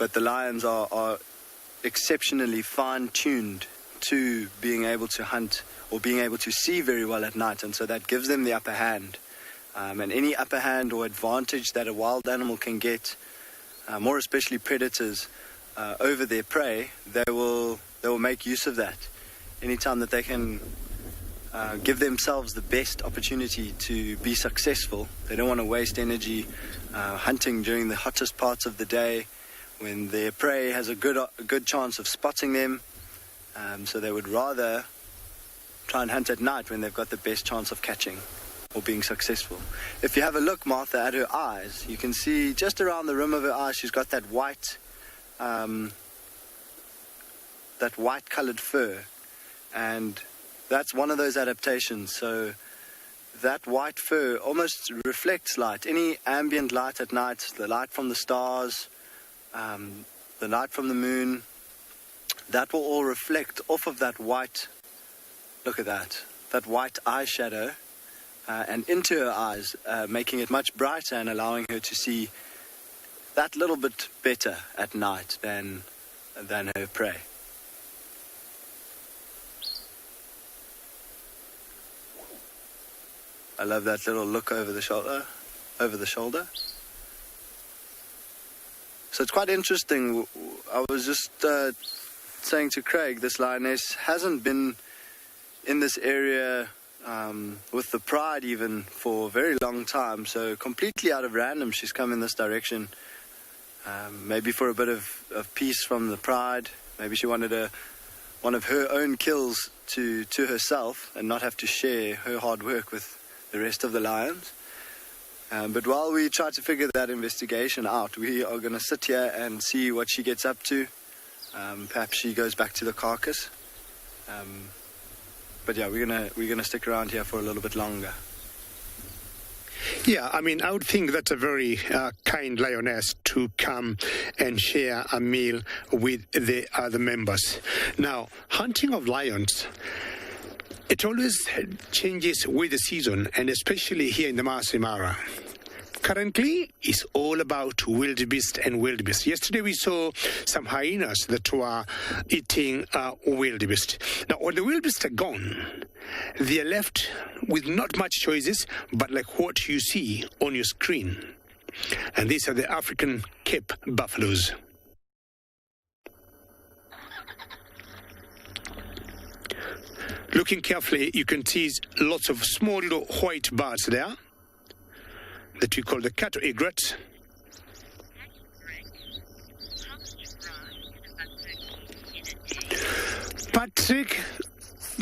but the lions are exceptionally fine-tuned to being able to hunt or being able to see very well at night, and so that gives them the upper hand. And any upper hand or advantage that a wild animal can get, more especially predators, over their prey, they will make use of that. Anytime that they can give themselves the best opportunity to be successful, they don't want to waste energy hunting during the hottest parts of the day when their prey has a good chance of spotting them. So they would rather try and hunt at night when they've got the best chance of catching or being successful. If you have a look, Martha, at her eyes, you can see just around the rim of her eyes she's got that white coloured fur, and that's one of those adaptations. So that white fur almost reflects light. Any ambient light at night, the light from the stars, the light from the moon, that will all reflect off of that white, look at that white eyeshadow, and into her eyes, making it much brighter and allowing her to see that little bit better at night than her prey. I love that little look over the shoulder. So it's quite interesting. I was just saying to Craig, this lioness hasn't been in this area with the pride even for a very long time. So completely out of random, she's come in this direction. Maybe for a bit of peace from the pride. Maybe she wanted one of her own kills to herself and not have to share her hard work with the rest of the lions. But while we try to figure that investigation out, we are going to sit here and see what she gets up to. Perhaps she goes back to the carcass. But yeah, we're gonna stick around here for a little bit longer. Yeah, I mean, I would think that's a very kind lioness to come and share a meal with the other members. Now, hunting of lions, it always changes with the season, and especially here in the Masai Mara. Currently, it's all about wildebeest and wildebeest. Yesterday, we saw some hyenas that were eating wildebeest. Now, when the wildebeest are gone, they are left with not much choices, but like what you see on your screen. And these are the African Cape buffaloes. Looking carefully, you can see lots of small little white birds there that we call the cattle egret. Patrick,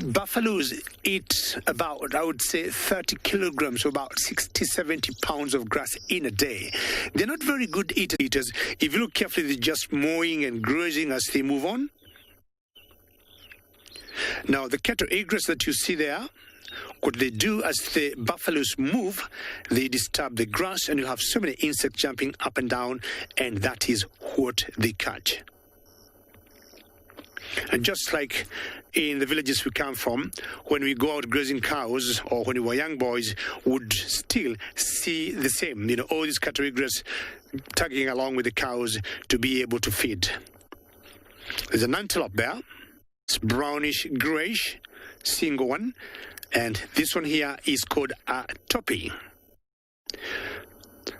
buffaloes eat about, I would say, 30 kilograms, so about 60, 70 pounds of grass in a day. They're not very good eaters. If you look carefully, they're just mowing and grazing as they move on. Now, the cattle egrets that you see there, what they do as the buffaloes move, they disturb the grass, and you have so many insects jumping up and down, and that is what they catch. And just like in the villages we come from, when we go out grazing cows, or when we were young boys, would still see the same, all these cattle egrets tagging along with the cows to be able to feed. There's an antelope there. It's brownish grayish, single one, and this one here is called a topi.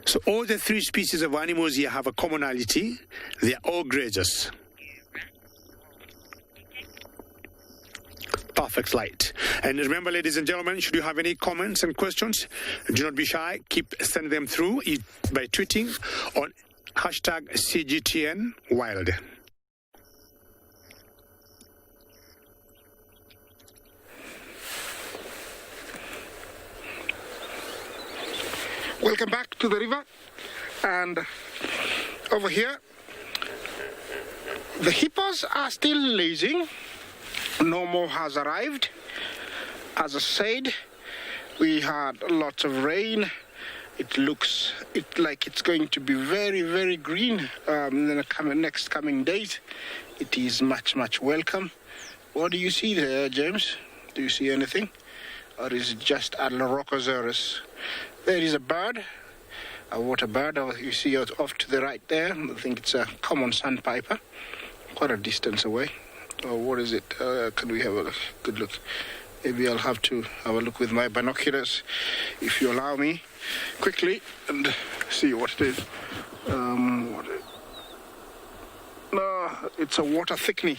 So all the three species of animals here have a commonality. They are all grazers. Perfect light. And remember, ladies and gentlemen, should you have any comments and questions, do not be shy. Keep sending them through by tweeting on #CGTNWild. Welcome back to the river, and over here the hippos are still lazing. No more has arrived. As I said, we had lots of rain. It looks like it's going to be very, very green in the next coming days. It is much welcome. What do you see there, James? Do you see anything, or is it just Alorocosaurus? There is a bird a water bird. You see it off to the right there. I think it's a common sandpiper, quite a distance away. Oh, what is it? Can we have a good look? Maybe I'll have to have a look with my binoculars, if you allow me, quickly, and see what it is. No, it's a water thickney,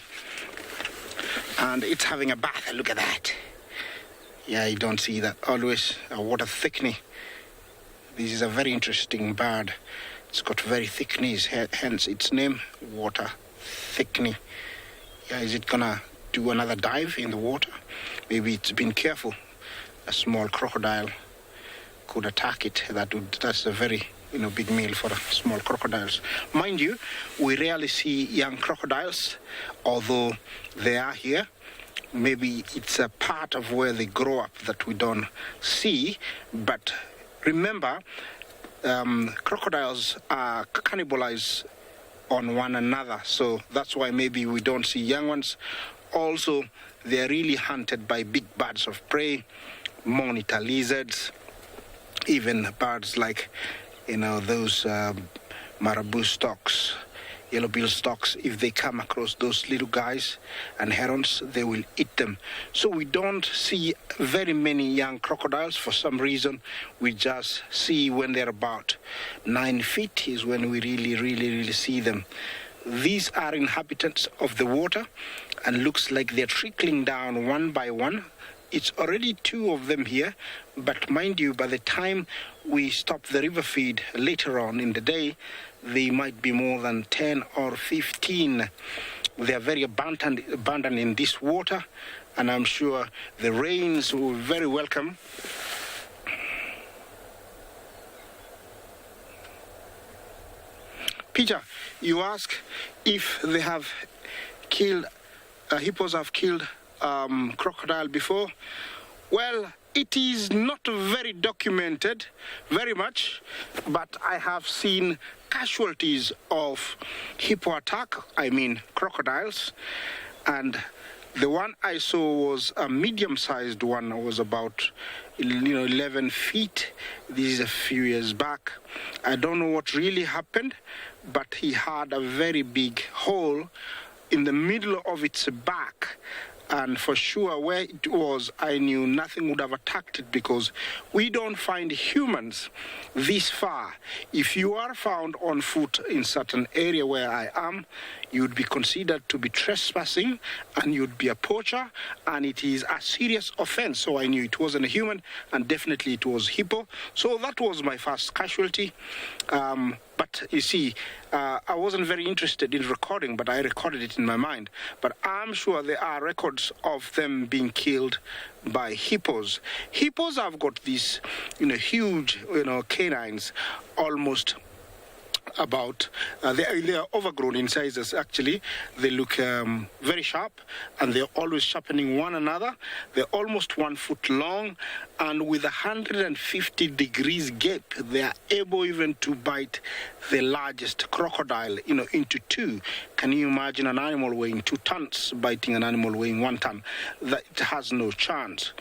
and it's having a bath. Look at that. Yeah, you don't see that. Always a water thickney. This is a very interesting bird. It's got very thick knees, hence its name, water thickney. Yeah, is it gonna do another dive in the water? Maybe it's been careful. A small crocodile could attack it. That's a very big meal for small crocodiles. Mind you, we rarely see young crocodiles, although they are here. Maybe it's a part of where they grow up that we don't see. But remember, crocodiles are cannibalized on one another, so that's why maybe we don't see young ones. Also, they're really hunted by big birds of prey, monitor lizards, even birds like those marabou storks, yellow-billed storks. If they come across those little guys and herons, they will eat them. So we don't see very many young crocodiles for some reason. We just see when they're about 9 feet is when we really see them. These are inhabitants of the water, and looks like they're trickling down one by one. It's already 2 of them here, but mind you, by the time we stop the river feed later on in the day, they might be more than 10 or 15. They are very abundant in this water, and I'm sure the rains will be very welcome. Peter, you ask if they have killed, hippos have killed crocodile before. Well, it is not very documented, very much, but I have seen casualties of hippo attack, crocodiles, and the one I saw was a medium-sized one. It was about 11 feet. This is a few years back. I don't know what really happened, but he had a very big hole in the middle of its back. And for sure, where it was, I knew nothing would have attacked it, because we don't find humans this far. If you are found on foot in certain area where I am, you'd be considered to be trespassing, and you'd be a poacher, and it is a serious offense. So I knew it wasn't a human, and definitely it was hippo. So that was my first casualty. But you see, I wasn't very interested in recording, but I recorded it in my mind. But I'm sure there are records of them being killed by hippos. Hippos have got these, huge, canines, almost about, they are overgrown in sizes, actually. They look very sharp, and they're always sharpening one another. They're almost 1 foot long, and with 150 degrees gap, they are able even to bite the largest crocodile, into 2. Can you imagine an animal weighing 2 tons biting an animal weighing 1 ton? That it has no chance.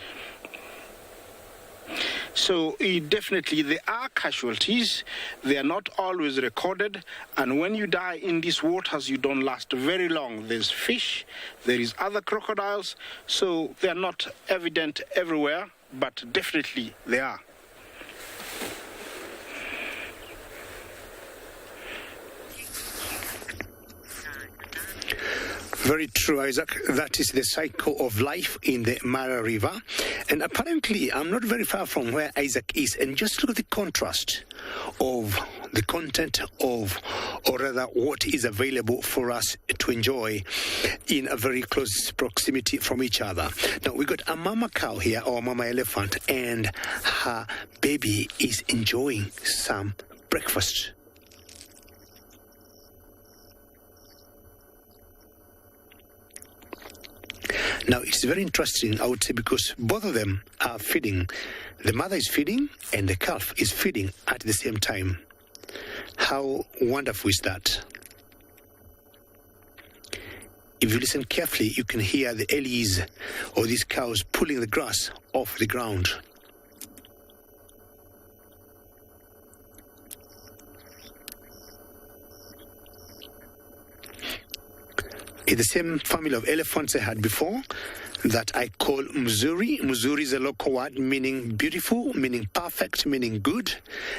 So definitely there are casualties. They are not always recorded, and when you die in these waters, you don't last very long. There's fish, there is other crocodiles, so they are not evident everywhere, but definitely they are. Very true, Isaac. That is the cycle of life in the Mara River. And apparently, I'm not very far from where Isaac is. And just look at the contrast of the content of, or rather, what is available for us to enjoy in a very close proximity from each other. Now, we got a mama cow here, or mama elephant, and her baby is enjoying some breakfast. Now, it's very interesting, I would say, because both of them are feeding. The mother is feeding and the calf is feeding at the same time. How wonderful is that? If you listen carefully, you can hear the ellies or these cows pulling the grass off the ground. is the same family of elephants I had before that I call Mzuri. Mzuri is a local word meaning beautiful, meaning perfect, meaning good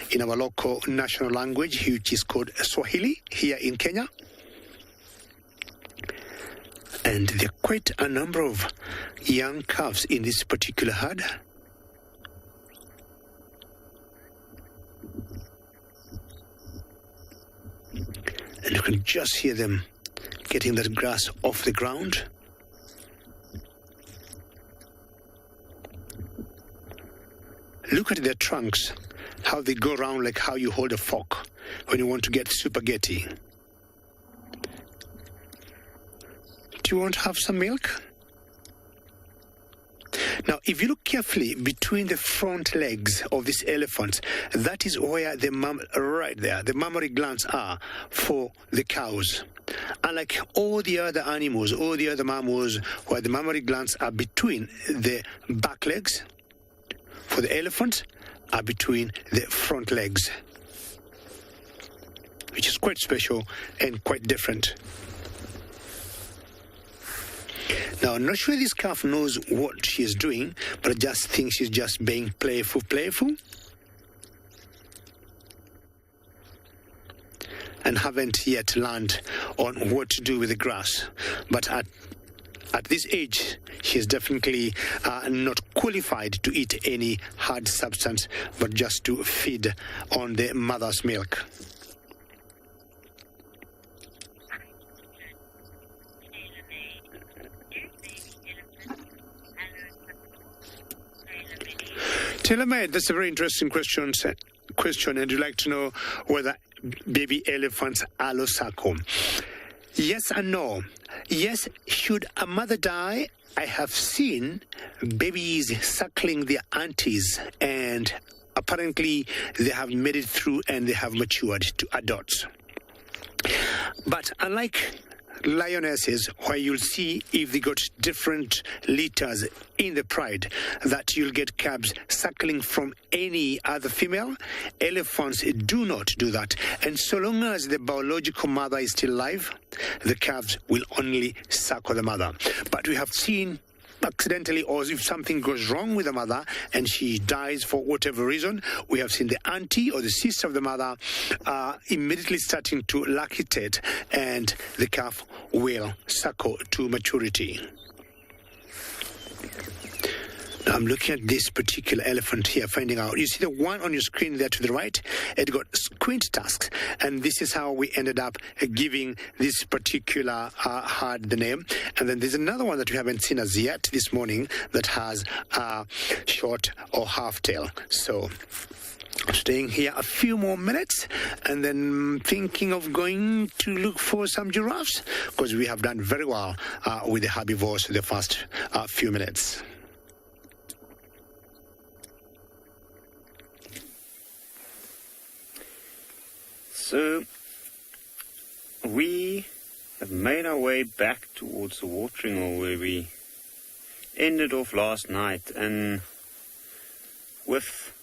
in our local national language, which is called Swahili here in Kenya. And there are quite a number of young calves in this particular herd. And you can just hear them getting that grass off the ground. Look at their trunks, how they go around like how you hold a fork when you want to get spaghetti. Do you want to have some milk? Now, if you look carefully between the front legs of this elephant, that is where the right there, the mammary glands are for the cows. Unlike all the other animals, all the other mammals, where the mammary glands are between the back legs, for the elephant are between the front legs, which is quite special and quite different. Now, I'm not sure this calf knows what she is doing, but I just think she's just being playful, and haven't yet learned on what to do with the grass. But at this age, she is definitely not qualified to eat any hard substance, but just to feed on the mother's milk. Tailor-made, that's a very interesting question, and you'd like to know whether baby elephants allow suckle. Yes and no. Yes, should a mother die, I have seen babies suckling their aunties, and apparently they have made it through and they have matured to adults. But unlike lionesses, where you'll see if they got different litters in the pride, that you'll get calves suckling from any other female, elephants do not do that. And so long as the biological mother is still alive, the calves will only suckle the mother. But we have seen accidentally, or if something goes wrong with the mother and she dies for whatever reason, we have seen the auntie or the sister of the mother immediately starting to lactate, and the calf will suckle to maturity. Now I'm looking at this particular elephant here, finding out. You see the one on your screen there to the right? It got squint tusks, and this is how we ended up giving this particular herd the name. And then there's another one that we haven't seen as yet this morning that has a short or half tail. So I'm staying here a few more minutes and then thinking of going to look for some giraffes, because we have done very well with the herbivores the first few minutes. So we have made our way back towards the watering hole where we ended off last night, and with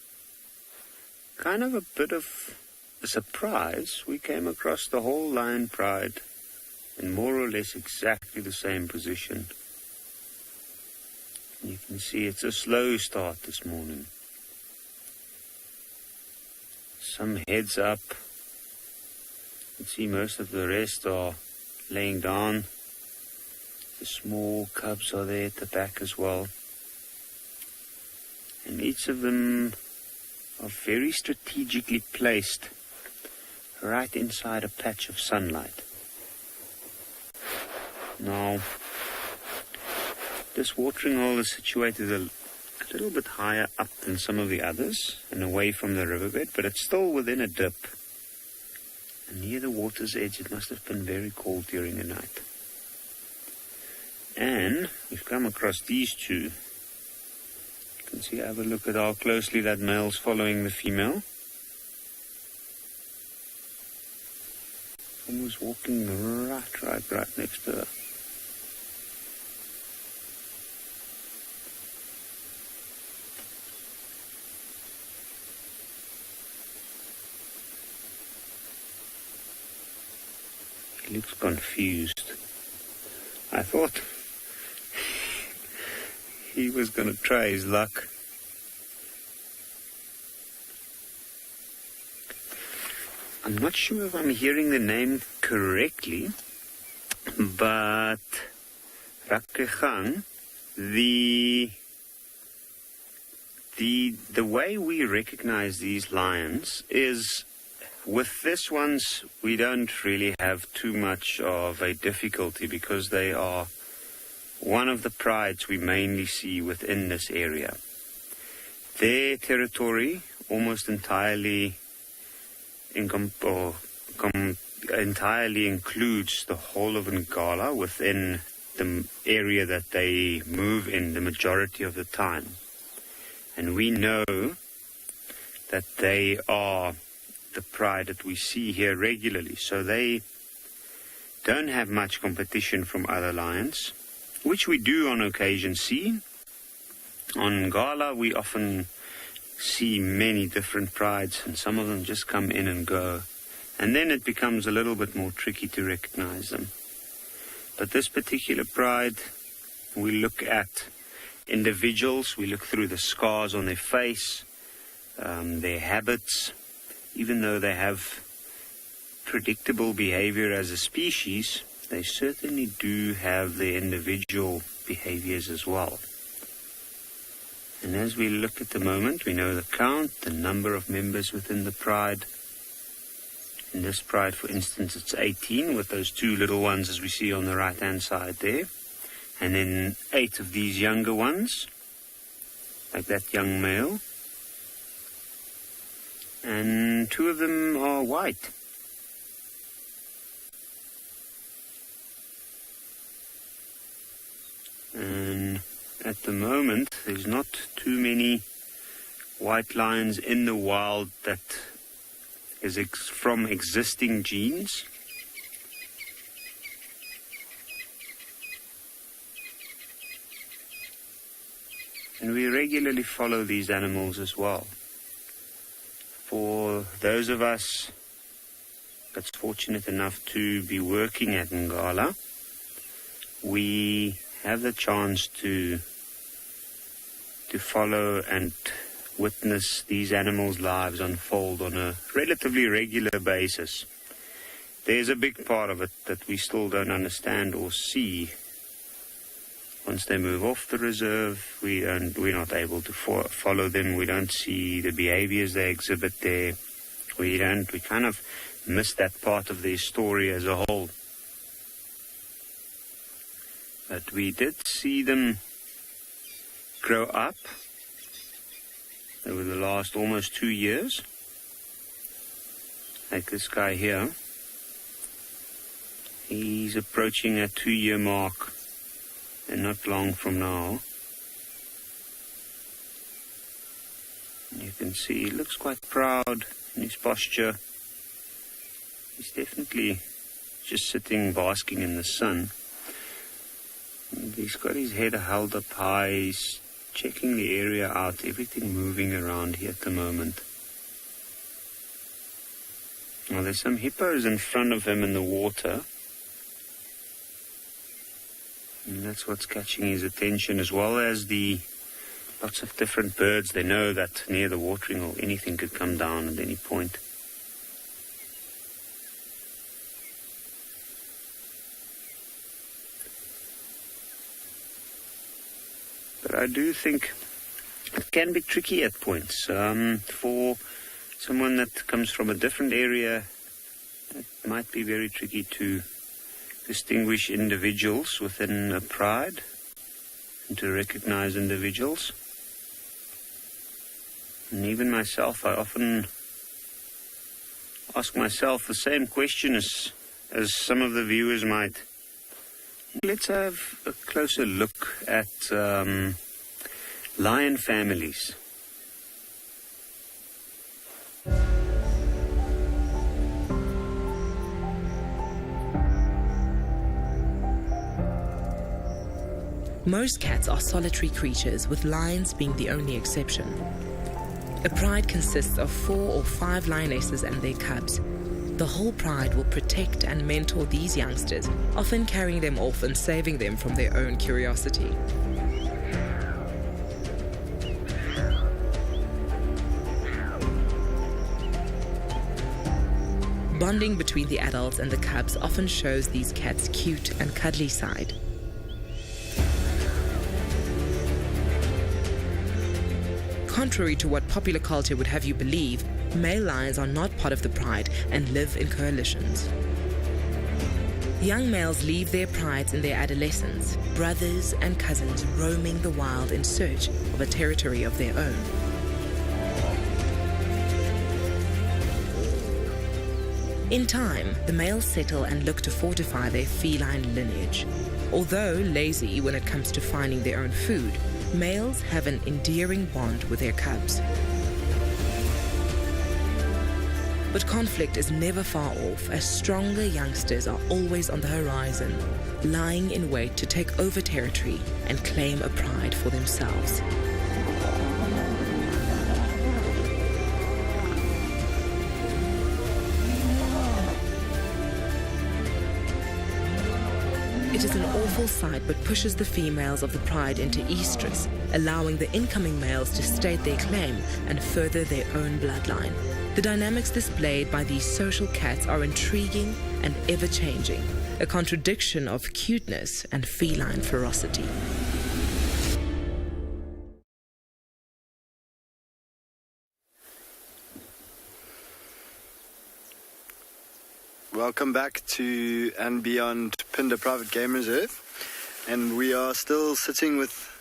kind of a bit of a surprise, we came across the whole lion pride in more or less exactly the same position. You can see it's a slow start this morning. Some heads up. You can see most of the rest are laying down. The small cubs are there at the back as well. And each of them are very strategically placed right inside a patch of sunlight. Now, this watering hole is situated a little bit higher up than some of the others and away from the riverbed, but it's still within a dip. And near the water's edge, it must have been very cold during the night. And we've come across these two. You can see, have a look at how closely that male's following the female. Almost walking right next to her. He looks confused. I thought he was going to try his luck. I'm not sure if I'm hearing the name correctly, but Rakkegang, the way we recognize these lions is, with this ones, we don't really have too much of a difficulty because they are one of the prides we mainly see within this area. Their territory almost entirely entirely includes the whole of Ngala within the area that they move in the majority of the time. And we know that they are the pride that we see here regularly. So they don't have much competition from other lions, which we do on occasion see. On Ngala, we often see many different prides, and some of them just come in and go. And then it becomes a little bit more tricky to recognize them. But this particular pride, we look at individuals, we look through the scars on their face, their habits. Even though they have predictable behavior as a species, they certainly do have their individual behaviors as well. And as we look at the moment, we know the count, the number of members within the pride. In this pride, for instance, it's 18, with those two little ones as we see on the right-hand side there. And then 8 of these younger ones, like that young male. And 2 of them are white. And at the moment, there's not too many white lions in the wild that is from existing genes. And we regularly follow these animals as well. For those of us that's fortunate enough to be working at Ngala, we have the chance to follow and witness these animals' lives unfold on a relatively regular basis. There's a big part of it that we still don't understand or see. Once they move off the reserve, we're not able to follow them. We don't see the behaviors they exhibit there. We kind of miss that part of their story as a whole. But we did see them grow up over the last almost 2 years. Like this guy here. He's approaching a 2-year mark, and not long from now. And you can see he looks quite proud in his posture. He's definitely just sitting basking in the sun. And he's got his head held up high. He's checking the area out, everything moving around here at the moment. Now there's some hippos in front of him in the water. And that's what's catching his attention, as well as the lots of different birds. They know that near the watering hole anything could come down at any point. But I do think it can be tricky at points. For someone that comes from a different area, it might be very tricky to distinguish individuals within a pride and to recognize individuals. And even myself, I often ask myself the same question as some of the viewers might. Let's have a closer look at lion families. Most cats are solitary creatures, with lions being the only exception. A pride consists of 4 or 5 lionesses and their cubs. The whole pride will protect and mentor these youngsters, often carrying them off and saving them from their own curiosity. Bonding between the adults and the cubs often shows these cats' cute and cuddly side. Contrary to what popular culture would have you believe, male lions are not part of the pride and live in coalitions. Young males leave their prides in their adolescence, brothers and cousins roaming the wild in search of a territory of their own. In time, the males settle and look to fortify their feline lineage. Although lazy when it comes to finding their own food, males have an endearing bond with their cubs. But conflict is never far off, as stronger youngsters are always on the horizon, lying in wait to take over territory and claim a pride for themselves. It is an awful sight, but pushes the females of the pride into estrus, allowing the incoming males to state their claim and further their own bloodline. The dynamics displayed by these social cats are intriguing and ever-changing, a contradiction of cuteness and feline ferocity. Welcome back to and beyond Phinda Private Game Reserve, and we are still sitting with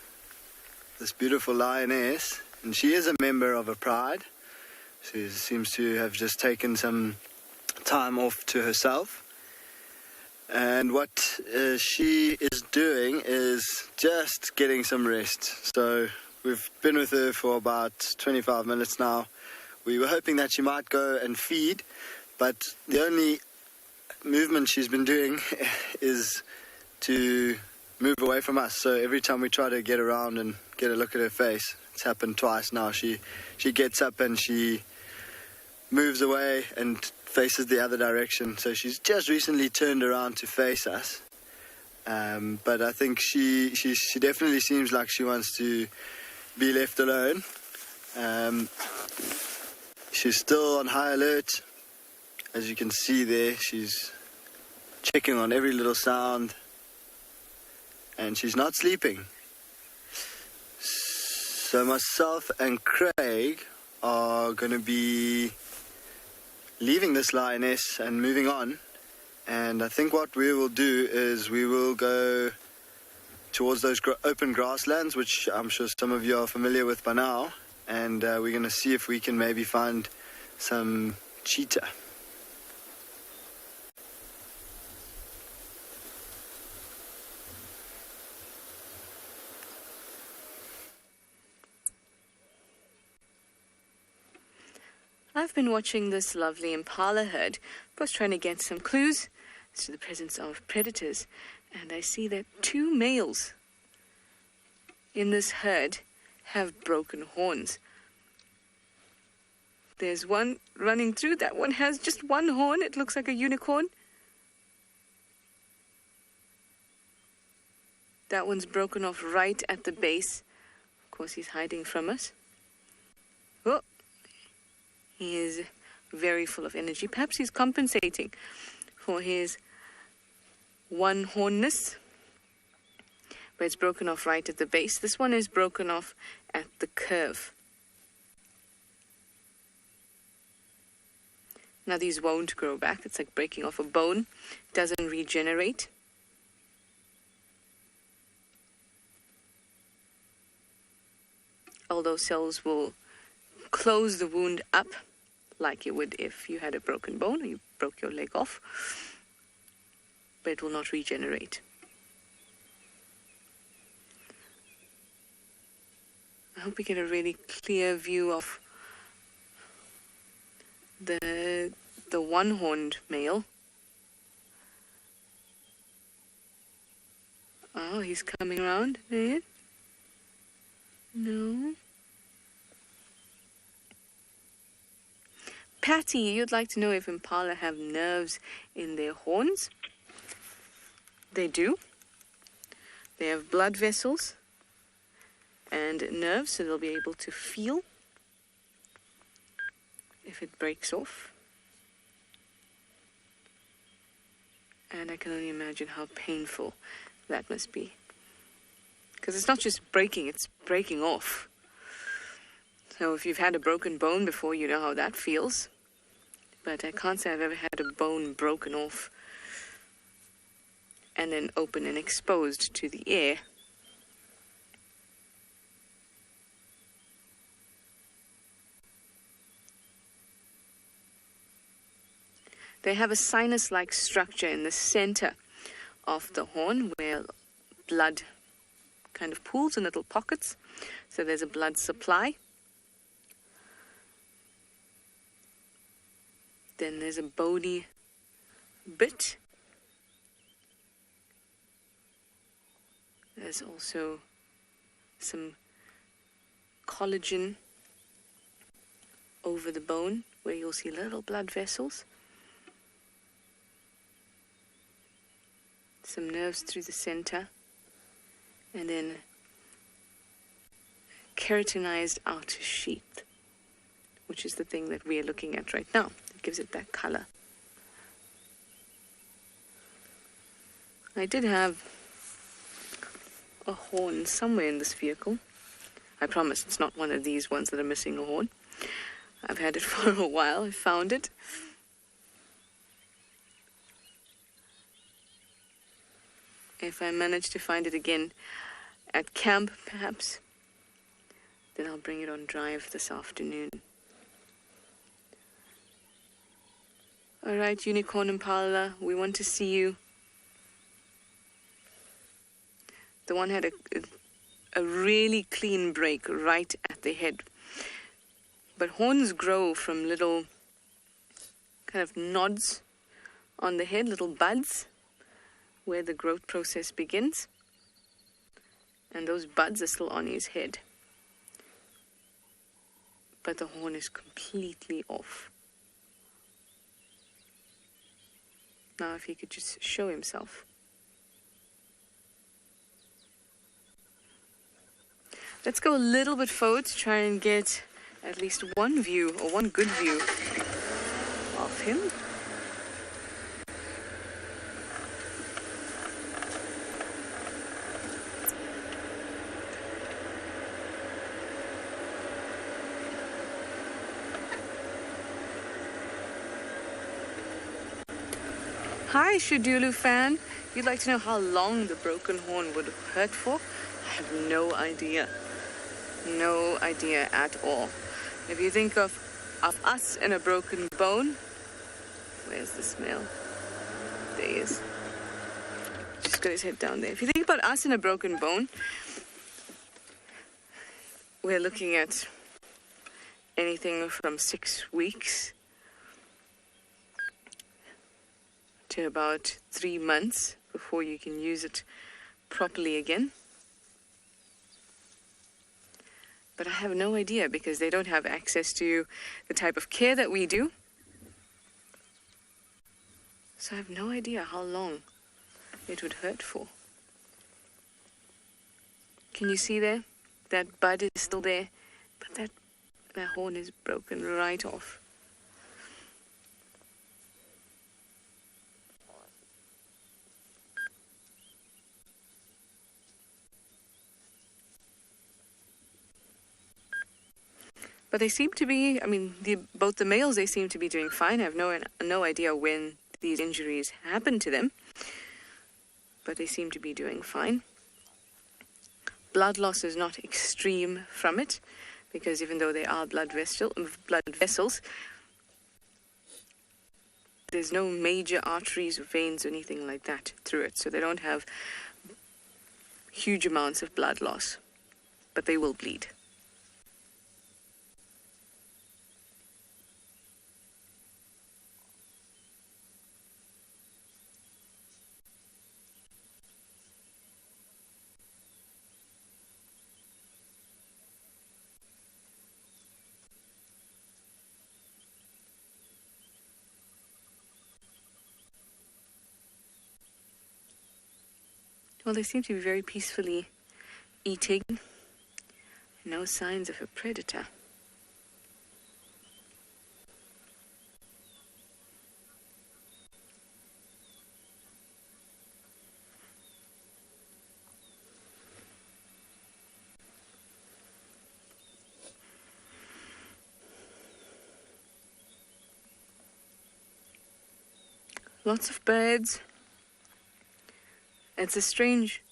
this beautiful lioness, and she is a member of a pride. She seems to have just taken some time off to herself, and what she is doing is just getting some rest. So we've been with her for about 25 minutes now. We were hoping that she might go and feed, but the only movement she's been doing is to move away from us. So every time we try to get around and get a look at her face, it's happened twice now, she gets up and she moves away and faces the other direction. So she's just recently turned around to face us, but I think she definitely seems like she wants to be left alone. She's still on high alert. As you can see there, she's checking on every little sound, and she's not sleeping. So myself and Craig are going to be leaving this lioness and moving on, and I think what we will do is we will go towards those open grasslands, which I'm sure some of you are familiar with by now, and we're going to see if we can maybe find some cheetah. I've been watching this lovely impala herd, was trying to get some clues as to the presence of predators, and I see that 2 males in this herd have broken horns. There's one running through. That one has just 1 horn. It looks like a unicorn. That one's broken off right at the base. Of course, he's hiding from us. Oh, he is very full of energy. Perhaps he's compensating for his 1 hornness. But it's broken off right at the base. This one is broken off at the curve. Now these won't grow back. It's like breaking off a bone. It doesn't regenerate. Although cells will close the wound up like you would if you had a broken bone or you broke your leg off, but it will not regenerate. I hope we get a really clear view of the one-horned male. Oh, he's coming around there. No. Patty, you'd like to know if impala have nerves in their horns. They do. They have blood vessels and nerves, so they'll be able to feel if it breaks off. And I can only imagine how painful that must be. Because it's not just breaking, it's breaking off. So if you've had a broken bone before, you know how that feels. But I can't say I've ever had a bone broken off and then open and exposed to the air. They have a sinus-like structure in the center of the horn where blood kind of pools in little pockets. So there's a blood supply. Then there's a bony bit. There's also some collagen over the bone where you'll see little blood vessels. Some nerves through the center. And then keratinized outer sheath, which is the thing that we are looking at right now. It gives it that color. I did have a horn somewhere in this vehicle. I promise it's not one of these ones that are missing a horn. I've had it for a while. I found it. If I manage to find it again at camp, perhaps, then I'll bring it on drive this afternoon. All right, Unicorn Impala, we want to see you. The one had a really clean break right at the head. But horns grow from little kind of nods on the head, little buds, where the growth process begins. And those buds are still on his head. But the horn is completely off. Now if he could just show himself. Let's go a little bit forward to try and get at least one view, or one good view of him. Hi, Shudulu fan. You'd like to know how long the broken horn would hurt for? I have no idea. No idea at all. If you think of us and a broken bone, where's the smell? There he is. Just got his head down there. If you think about us and a broken bone, we're looking at anything from 6 weeks to about 3 months before you can use it properly again. But I have no idea because they don't have access to the type of care that we do. So I have no idea how long it would hurt for. Can you see there? That bud is still there, but that horn is broken right off. But they seem to be, both the males, they seem to be doing fine. I have no idea when these injuries happened to them. But they seem to be doing fine. Blood loss is not extreme from it, because even though they are blood vessels, there's no major arteries or veins or anything like that through it. So they don't have huge amounts of blood loss, but they will bleed. Well, they seem to be very peacefully eating. No signs of a predator. Lots of birds. It's a strange,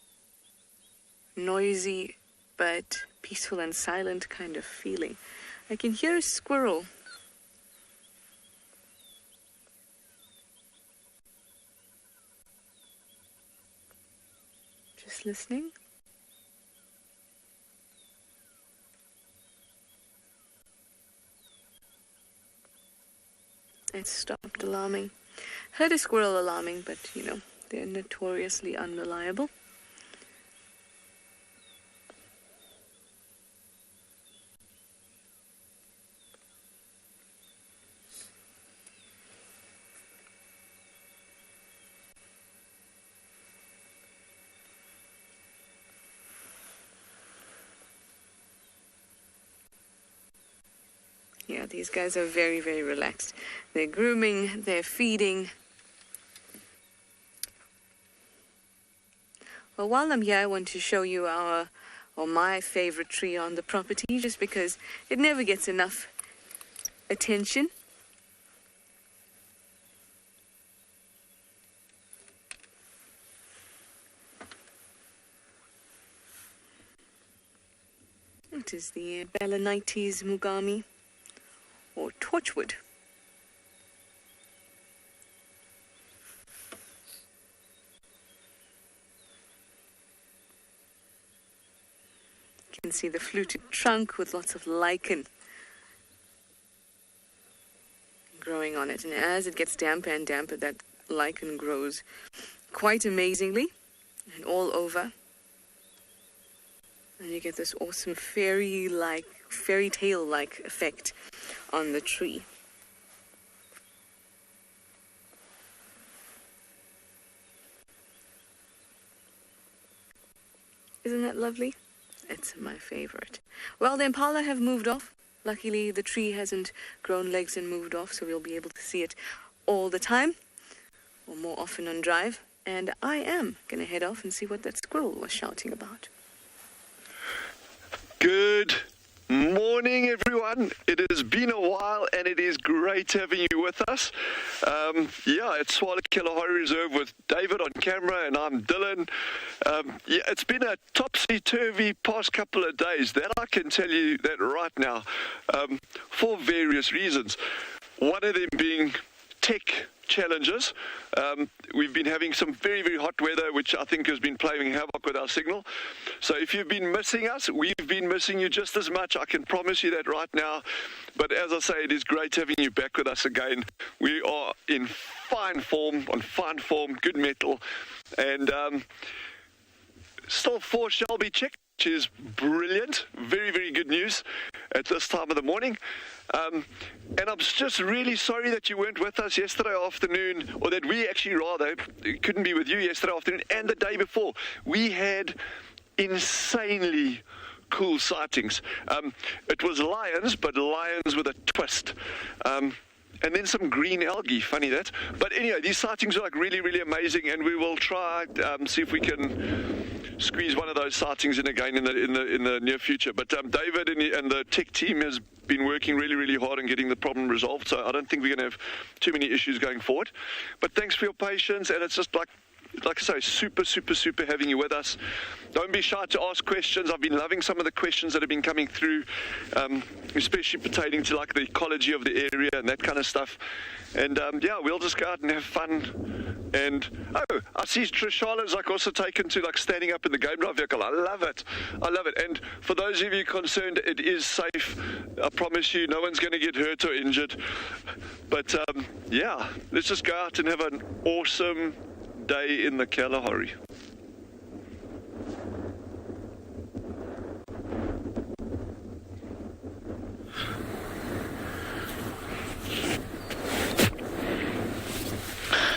noisy, but peaceful and silent kind of feeling. I can hear a squirrel. Just listening. It stopped alarming. Heard a squirrel alarming, but they're notoriously unreliable. Yeah, these guys are very, very relaxed. They're grooming, they're feeding. Well, while I'm here, I want to show you my favorite tree on the property, just because it never gets enough attention. It is the Balanites mugami, or torchwood. You can see the fluted trunk with lots of lichen growing on it. And as it gets damper and damper, that lichen grows quite amazingly and all over. And you get this awesome fairy tale-like effect on the tree. Isn't that lovely? It's my favorite. Well, the impala have moved off. Luckily, the tree hasn't grown legs and moved off, so we'll be able to see it all the time, or more often on drive. And I am going to head off and see what that squirrel was shouting about. Good morning, everyone. It has been a while, and it is great having you with us. It's Tswalu Kalahari Reserve with David on camera, and I'm Dylan. It's been a topsy-turvy past couple of days. That I can tell you that right now, for various reasons. One of them being tech challenges. We've been having some very, very hot weather, which I think has been playing havoc with our signal. So if you've been missing us, we've been missing you just as much. I can promise you that right now. But as I say, it is great having you back with us again. We are in fine form, good metal. And still 4 shall be checked, which is brilliant. Very, very good news at this time of the morning. And I'm just really sorry that you weren't with us yesterday afternoon, or that we actually rather couldn't be with you yesterday afternoon and the day before. We had insanely cool sightings. It was lions, but lions with a twist. And then some green algae, funny that. But anyway, these sightings are like really, really amazing, and we will try see if we can squeeze one of those sightings in again in the near future. But David and the tech team has been working really, really hard on getting the problem resolved, so I don't think we're going to have too many issues going forward. But thanks for your patience, and it's just like I say, super, super, super having you with us. Don't be shy to ask questions. I've been loving some of the questions that have been coming through, especially pertaining to like the ecology of the area and that kind of stuff. And we'll just go out and have fun. And I see Trishala's like also taken to like standing up in the game drive vehicle. I love it. And for those of you concerned, it is safe. I promise you, no one's going to get hurt or injured. But let's just go out and have an awesome day in the Kalahari.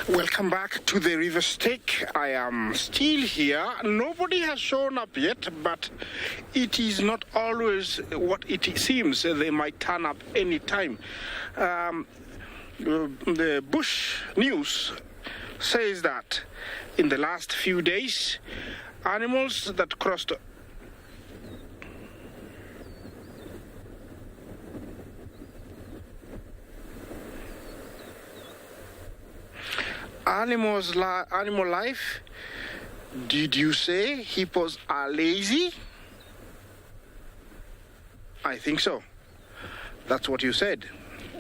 Welcome. Welcome back to the River Stake. I am still here. Nobody has shown up yet, but it is not always what it seems. They might turn up any time. The Bush News says that in the last few days, animals that crossed animal life. Did you say hippos are lazy? I think so. That's what you said.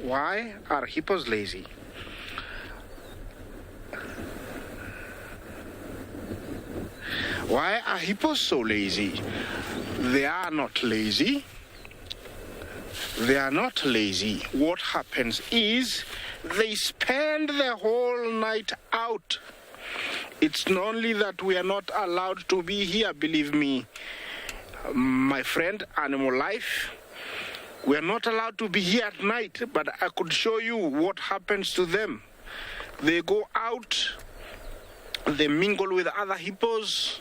Why are hippos lazy? Why are hippos so lazy? They are not lazy. They are not lazy. What happens is they spend the whole night out. It's not only that we are not allowed to be here, believe me, my friend, animal life. We are not allowed to be here at night, but I could show you what happens to them. They go out, they mingle with other hippos,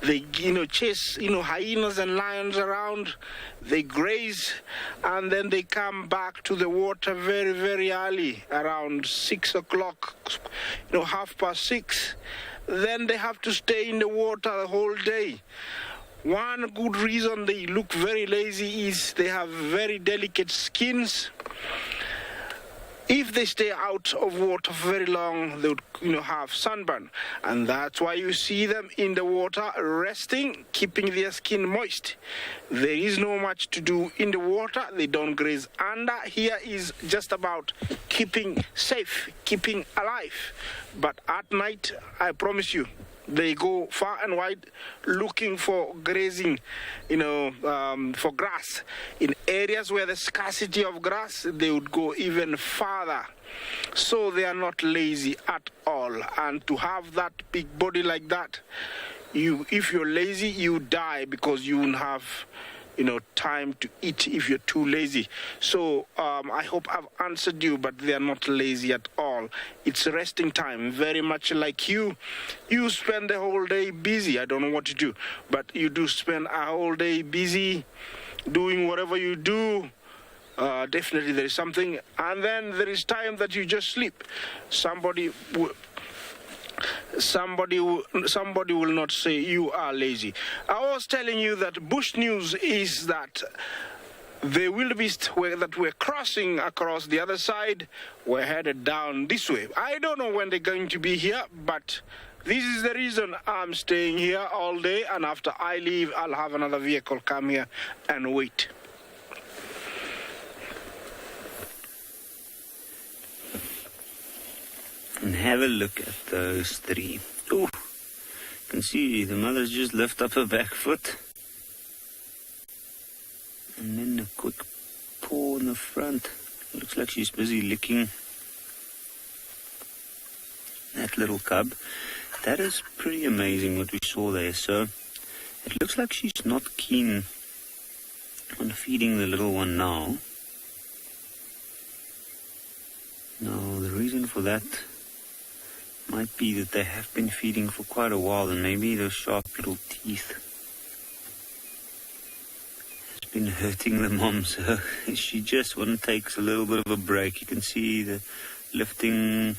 they chase hyenas and lions around, they graze, and then they come back to the water very, very early, around 6 o'clock, 6:30. Then they have to stay in the water the whole day. One good reason they look very lazy is they have very delicate skins. If they stay out of water for very long, they would have sunburn. And that's why you see them in the water resting, keeping their skin moist. There is no much to do in the water. They don't graze under. Here is just about keeping safe, keeping alive. But at night, I promise you, they go far and wide looking for grazing, for grass. In areas where there's scarcity of grass, they would go even farther. So they are not lazy at all. And to have that big body like that, if you're lazy, you die because you won't have time to eat if you're too lazy. So I hope I've answered you, but they are not lazy at all. It's resting time, very much like you. You spend the whole day busy. I don't know what you do, but you do spend a whole day busy doing whatever you do. Definitely there is something, and then there is time that you just sleep. Somebody will not say you are lazy. I was telling you that Bush News is that the wildebeest that we're crossing across the other side, we're headed down this way. I don't know when they're going to be here, but this is the reason I'm staying here all day, and after I leave, I'll have another vehicle come here and wait. And have a look at those three. Oh, you can see the mother's just lift up her back foot. And then a quick paw in the front. Looks like she's busy licking that little cub. That is pretty amazing what we saw there. So it looks like she's not keen on feeding the little one now. Now, the reason for that might be that they have been feeding for quite a while, and maybe those sharp little teeth has been hurting the mom, so she just takes a little bit of a break. You can see the lifting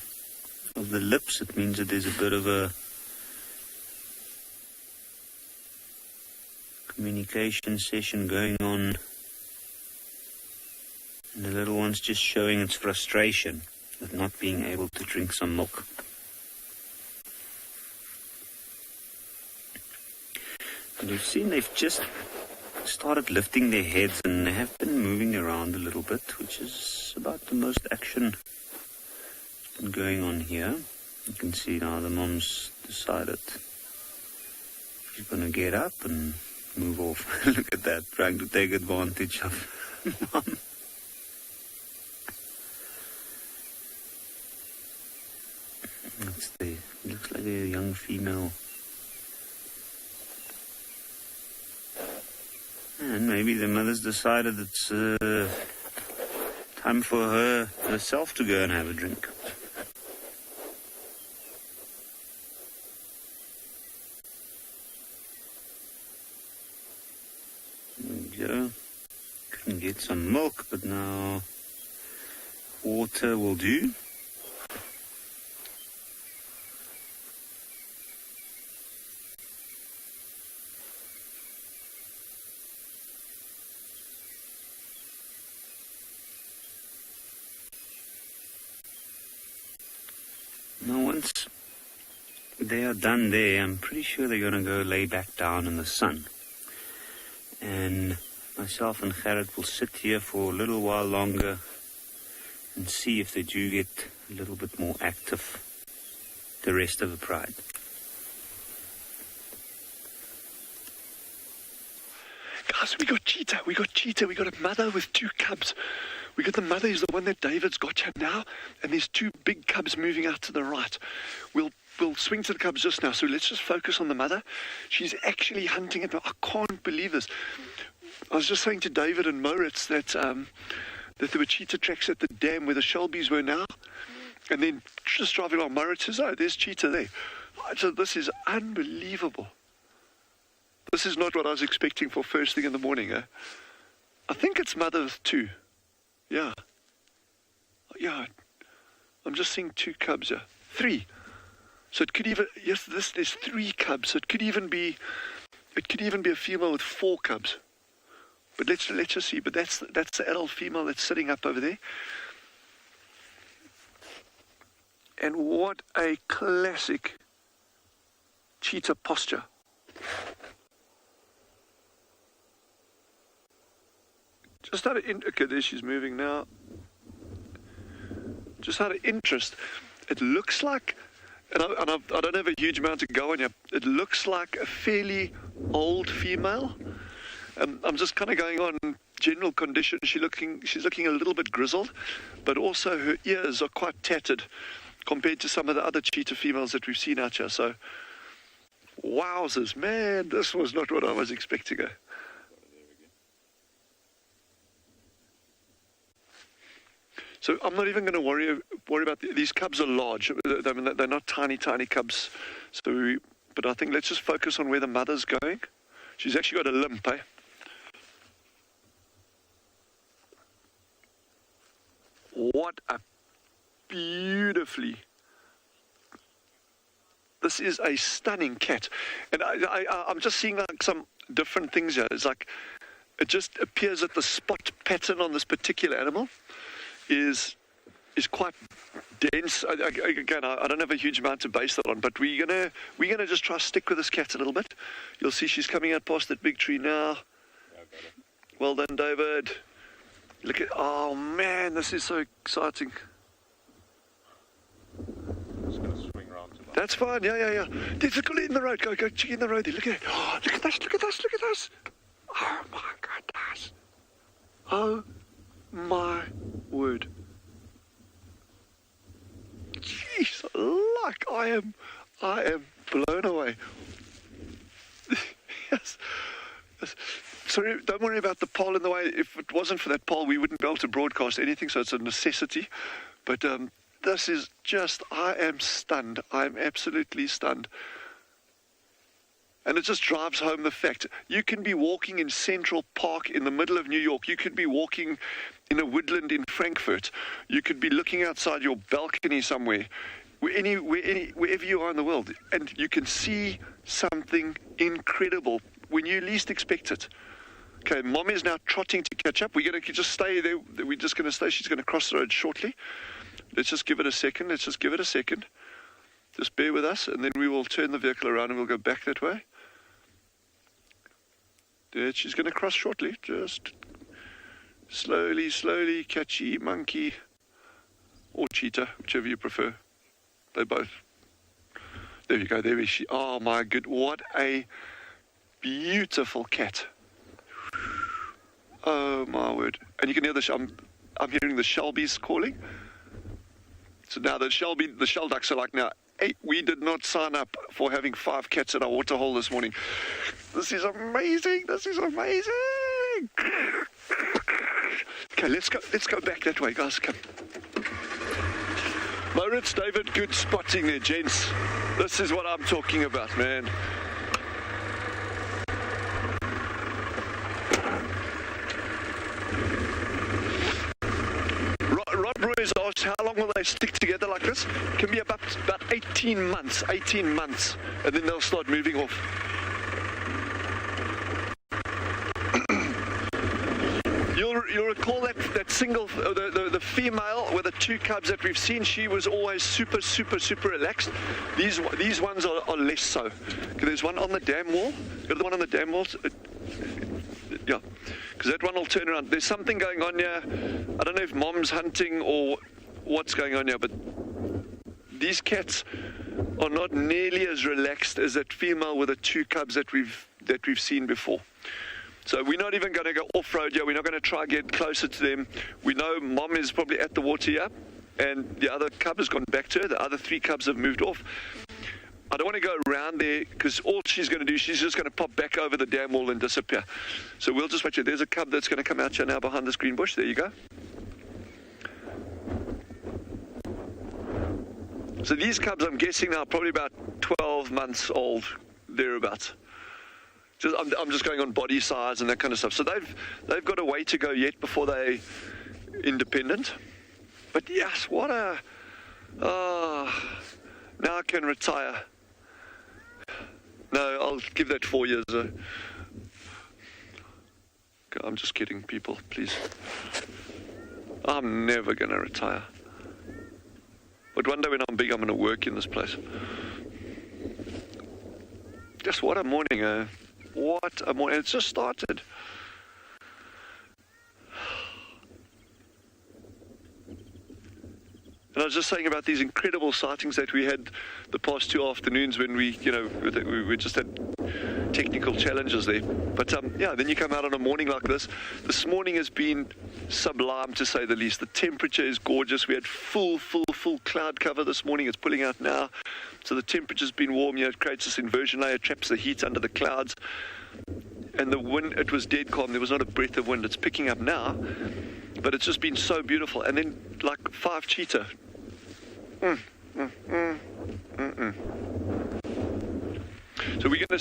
of the lips. It means that there's a bit of a communication session going on, and the little one's just showing its frustration with not being able to drink some milk. And we've seen they've just started lifting their heads, and they have been moving around a little bit, which is about the most action that's been going on here. You can see now the mom's decided she's going to get up and move off. Look at that, trying to take advantage of mom. Looks like a young female. And maybe the mother's decided it's time for herself to go and have a drink. we go. Couldn't get some milk, but now water will do. Now once they are done there, I'm pretty sure they're going to go lay back down in the sun. And myself and Gerrit will sit here for a little while longer and see if they do get a little bit more active the rest of the pride. Guys, we got cheetah. We got a mother with 2 cubs. We got the mother is the one that David's got here now, and there's 2 big cubs moving out to the right. We'll swing to the cubs just now, so let's just focus on the mother. She's actually hunting it. I can't believe this. I was just saying to David and Moritz that there were cheetah tracks at the dam where the Shelbys were now, and then just driving along, Moritz says, oh, there's cheetah there. So this is unbelievable. This is not what I was expecting for first thing in the morning. I think it's mother with 2. Yeah. I'm just seeing 2 cubs here. 3. So it could even, yes, there's 3 cubs. So it could even be a female with 4 cubs. But let's just see. But that's the adult female that's sitting up over there. And what a classic cheetah posture. Just out of okay, there she's moving now. Just out of interest, it looks like, and I don't have a huge amount to go on here. It looks like a fairly old female. I'm just kind of going on general condition. She's looking a little bit grizzled, but also her ears are quite tattered compared to some of the other cheetah females that we've seen out here. So, wowzers, man, this was not what I was expecting. So I'm not even going to worry about these cubs are large. I mean, they're not tiny cubs. But I think let's just focus on where the mother's going. She's actually got a limp, eh? What a beautifully. This is a stunning cat, and I'm just seeing like some different things here. It's like it just appears that the spot pattern on this particular animal is quite dense. Again, I don't have a huge amount to base that on, but we're gonna just try to stick with this cat a little bit. You'll see she's coming out past that big tree now. Yeah, got it. Well done, David. Look at, oh man, this is so exciting. I'm just gonna swing around to that. That's fine, yeah. There's a girl in the road. Go check in the road there. Look at it. Oh, look at this. Oh my goodness. Oh my word. Jeez, like I am blown away. Yes. Sorry, don't worry about the pole in the way. If it wasn't for that pole, we wouldn't be able to broadcast anything, so it's a necessity. But this is just, I am stunned. I'm absolutely stunned. And it just drives home the fact, you can be walking in Central Park in the middle of New York. You could be walking in a woodland in Frankfurt. You could be looking outside your balcony somewhere, wherever you are in the world. And you can see something incredible when you least expect it. Okay, Mom is now trotting to catch up. We're going to just stay there. We're just going to stay. She's going to cross the road shortly. Let's just give it a second. Just bear with us, and then we will turn the vehicle around and we'll go back that way. There, she's going to cross shortly. Just slowly, catchy, monkey, or cheetah, whichever you prefer. They both. There you go. There is she. Oh my good! What a beautiful cat. Oh my word! And you can hear I'm hearing the Shelbys calling. So now the shell ducks are like, now, hey, we did not sign up for having 5 cats in our waterhole this morning. This is amazing. Okay, let's go back that way, guys. Come. Moritz, David, good spotting there, gents. This is what I'm talking about, man. always asked, how long will they stick together like this? It can be about 18 months, and then they'll start moving off. You'll recall that single, the female with the 2 cubs that we've seen, she was always super relaxed. These ones are less so. Okay, there's one on the dam wall. Got the one on the dam wall. Yeah, because that one will turn around. There's something going on here. I don't know if mom's hunting or what's going on here, but these cats are not nearly as relaxed as that female with the 2 cubs that we've seen before. So we're not even going to go off-road here. We're not going to try and get closer to them. We know mom is probably at the water here, and the other cub has gone back to her. The other 3 cubs have moved off. I don't want to go around there, because all she's going to do, she's just going to pop back over the dam wall and disappear. So we'll just wait here. There's a cub that's going to come out here now behind this green bush. There you go. So these cubs, I'm guessing now, are probably about 12 months old, thereabouts. I'm just going on body size and that kind of stuff. So they've got a way to go yet before they're independent. But yes, what a... now I can retire. No, I'll give that 4 years. Okay, I'm just kidding, people, please. I'm never going to retire. But one day when I'm big, I'm going to work in this place. Just what a morning, What a morning. It's just started. And I was just saying about these incredible sightings that we had the past 2 afternoons when we just had technical challenges there. But yeah, then you come out on a morning like this. This morning has been sublime, to say the least. The temperature is gorgeous. We had full cloud cover this morning. It's pulling out now. So the temperature's been warm. It creates this inversion layer, traps the heat under the clouds. And the wind, it was dead calm. There was not a breath of wind. It's picking up now. But it's just been so beautiful. And then like 5 cheetah. So we're going to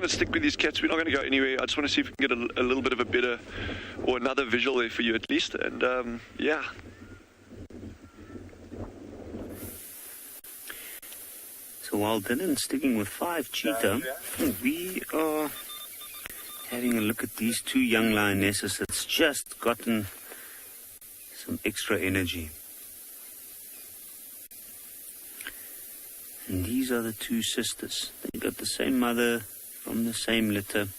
stick with these cats. We're not going to go anywhere. I just want to see if we can get a little bit of a better, or another visual there for you at least. And yeah. So while Dylan's sticking with 5 cheetah, we are having a look at these 2 young lionesses that's just gotten some extra energy. And these are the 2 sisters. They got the same mother from the same litter.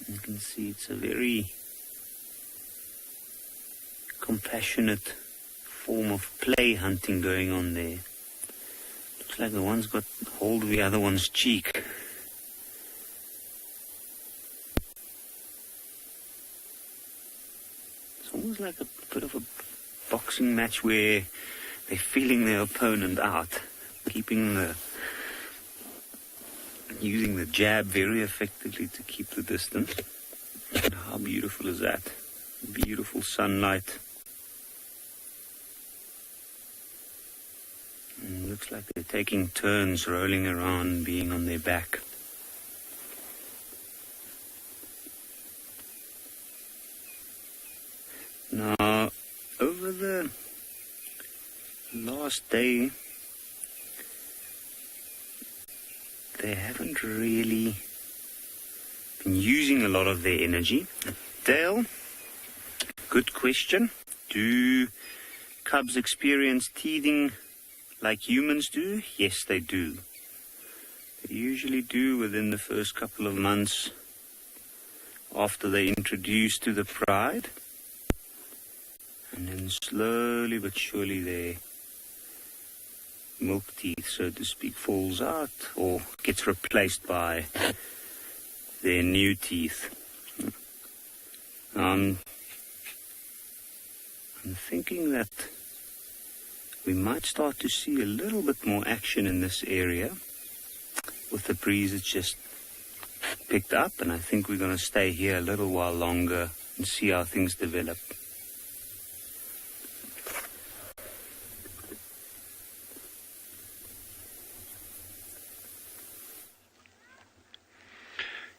You can see it's a very compassionate form of play hunting going on there. Looks like the one's got hold of the other one's cheek. It's almost like a bit of a boxing match where they're feeling their opponent out, using the jab very effectively to keep the distance. And how beautiful is that? Beautiful sunlight. And looks like they're taking turns rolling around, being on their back. Now, over the last day, they haven't really been using a lot of their energy. Dale, good question. Do cubs experience teething like humans do? Yes, they do. They usually do within the first couple of months after they're introduced to the pride. And then slowly but surely their milk teeth, so to speak, falls out or gets replaced by their new teeth. I'm thinking that we might start to see a little bit more action in this area. With the breeze, it's just picked up, and I think we're going to stay here a little while longer and see how things develop.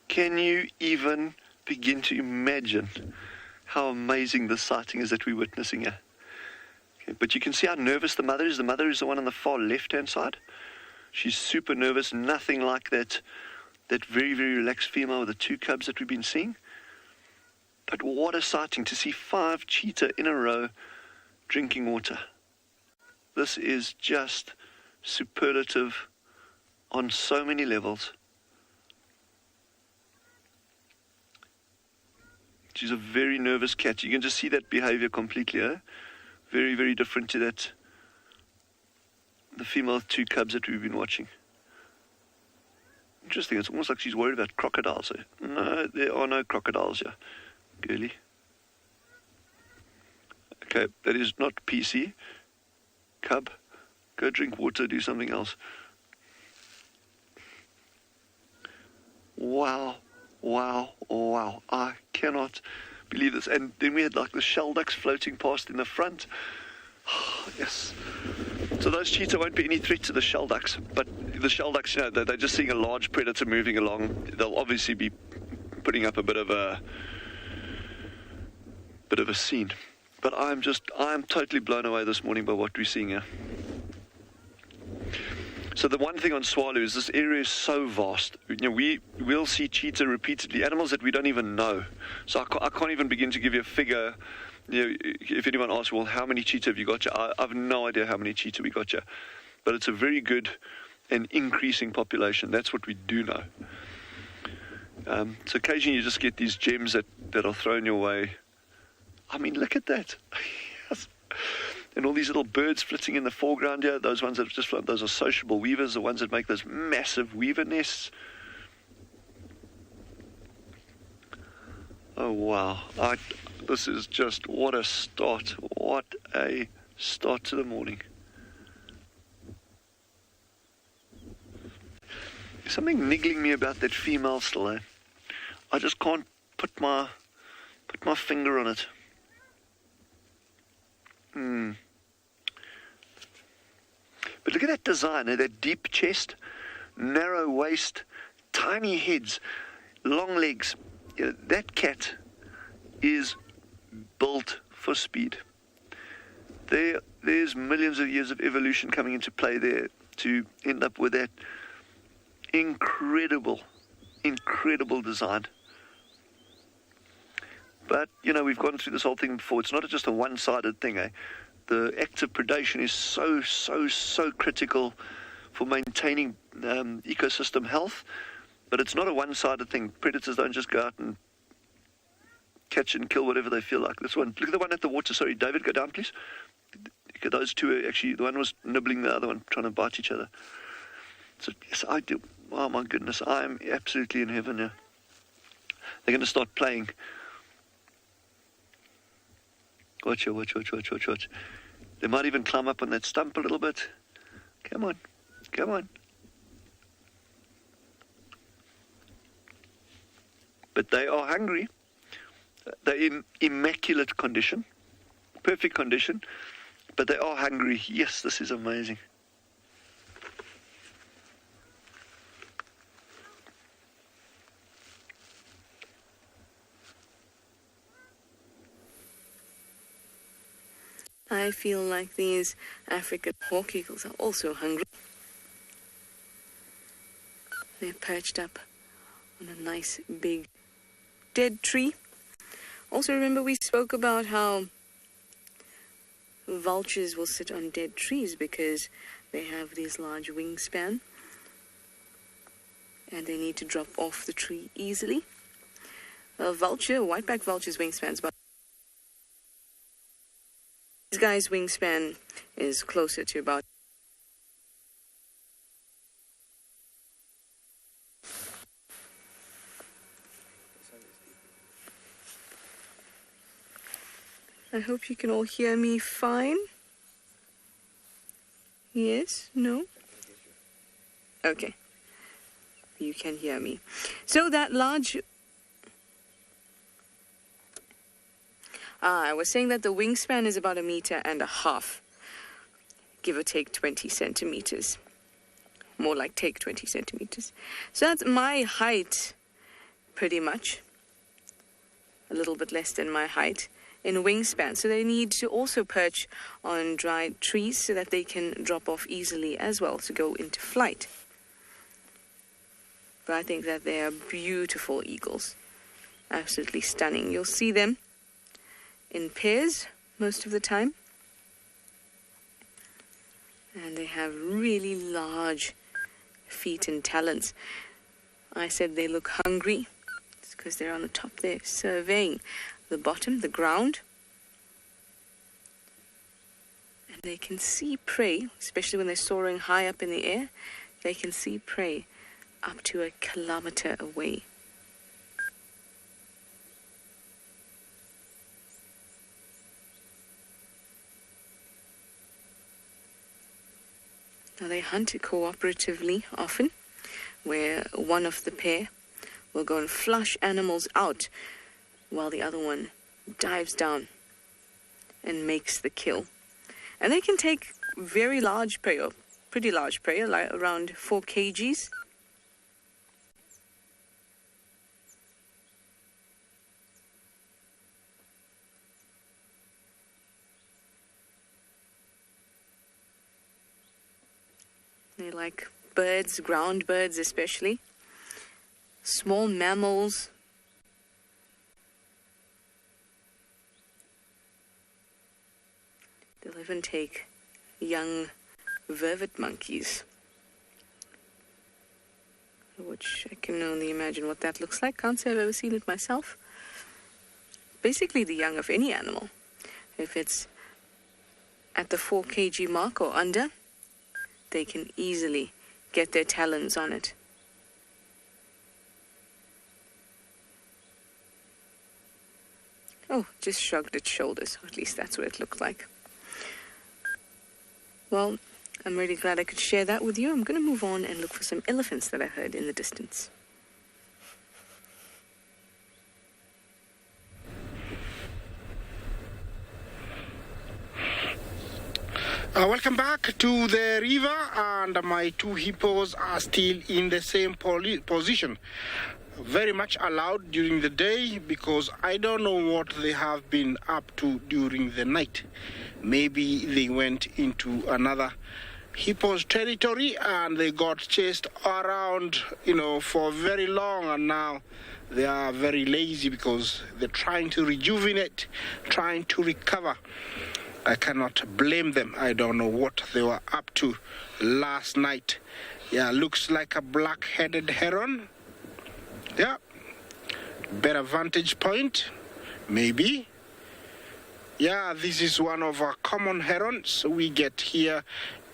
Can you even begin to imagine how amazing this sighting is that we're witnessing here? But you can see how nervous the mother is. The mother is the one on the far left-hand side. She's super nervous, nothing like that very, very relaxed female with the 2 cubs that we've been seeing. But what a sighting to see 5 cheetah in a row drinking water. This is just superlative on so many levels. She's a very nervous cat. You can just see that behavior completely, eh? Very, very different to that, the female 2 cubs that we've been watching. Interesting, it's almost like she's worried about crocodiles. Eh? No, there are no crocodiles here, girly. Okay, that is not PC. Cub, go drink water, do something else. Wow, wow, wow. I cannot believe this. And then we had like the shell ducks floating past in the front. Oh, yes. So those cheetah won't be any threat to the shell ducks. But the shell ducks, you know, they're just seeing a large predator moving along. They'll obviously be putting up a bit of a scene. But I'm totally blown away this morning by what we're seeing here. So the one thing on Tswalu is this area is so vast. You know, we'll see cheetah repeatedly, animals that we don't even know. So I can't even begin to give you a figure. You know, if anyone asks, well, how many cheetah have you got here? I have no idea how many cheetah we got here. But it's a very good and increasing population. That's what we do know. So occasionally you just get these gems that are thrown your way. I mean, look at that. Yes. And all these little birds flitting in the foreground here, those ones that have just flown, those are sociable weavers, the ones that make those massive weaver nests. Oh, wow. This is just, what a start. What a start to the morning. There's something niggling me about that female still, eh? I just can't put my finger on it. But look at that design, that deep chest, narrow waist, tiny heads, long legs. You know, that cat is built for speed. There's millions of years of evolution coming into play there to end up with that incredible design. But, you know, we've gone through this whole thing before. It's not just a one-sided thing, eh? The active predation is so critical for maintaining ecosystem health, but it's not a one-sided thing. Predators don't just go out and catch and kill whatever they feel like. This one, look at the one at the water. Sorry, David, go down, please. Look at those two. Actually, the one was nibbling the other one, trying to bite each other. So, yes, I do. Oh, my goodness, I'm absolutely in heaven here. They're going to start playing. Watch. They might even climb up on that stump a little bit. Come on. But they are hungry. They're in immaculate condition, perfect condition, but they are hungry. Yes, this is amazing. I feel like these African hawk eagles are also hungry. They're perched up on a nice big dead tree. Also, remember we spoke about how vultures will sit on dead trees because they have these large wingspan and they need to drop off the tree easily. A vulture, whiteback vulture's wingspan is about... This guy's wingspan is closer to about... I hope you can all hear me fine. Yes? No? Okay. You can hear me. So that large... I was saying that the wingspan is about 1.5 meters, give or take 20 centimeters. More like take 20 centimeters. So that's my height, pretty much. A little bit less than my height. in wingspan, so they need to also perch on dried trees so that they can drop off easily as well to go into flight. But I think that they are beautiful eagles, absolutely stunning. You'll see them in pairs most of the time, and they have really large feet and talons. I said they look hungry. It's because they're on the top there surveying the bottom, the ground. And they can see prey, especially when they're soaring high up in the air. They can see prey up to 1 kilometer away. Now they hunt cooperatively often, where one of the pair will go and flush animals out while the other one dives down and makes the kill. And they can take very large prey, or pretty large prey, like around 4 kgs. They like birds, ground birds especially, small mammals. They'll even take young vervet monkeys, which I can only imagine what that looks like. Can't say I've ever seen it myself. Basically the young of any animal. If it's at the 4 kg mark or under, they can easily get their talons on it. Oh, just shrugged its shoulders, or at least that's what it looked like. Well, I'm really glad I could share that with you. I'm going to move on and look for some elephants that I heard in the distance. Welcome back to the river, and my 2 hippos are still in the same position. Very much allowed during the day, because I don't know what they have been up to during the night. Maybe they went into another hippo's territory and they got chased around, for very long, and now they are very lazy because they're trying to rejuvenate, trying to recover. I cannot blame them. I don't know what they were up to last night. Yeah, looks like a black-headed heron. Yeah, better vantage point, maybe. Yeah, this is one of our common herons we get here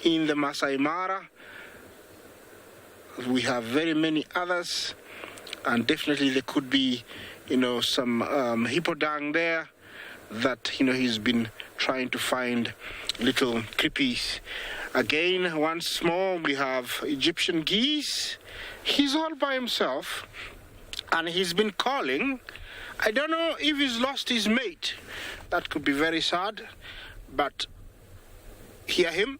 in the Masai Mara. We have very many others, and definitely there could be, some hippodang there that, he's been trying to find little creepies. Again, once more, we have Egyptian geese. He's all by himself, and he's been calling. I don't know if he's lost his mate. That could be very sad, but hear him.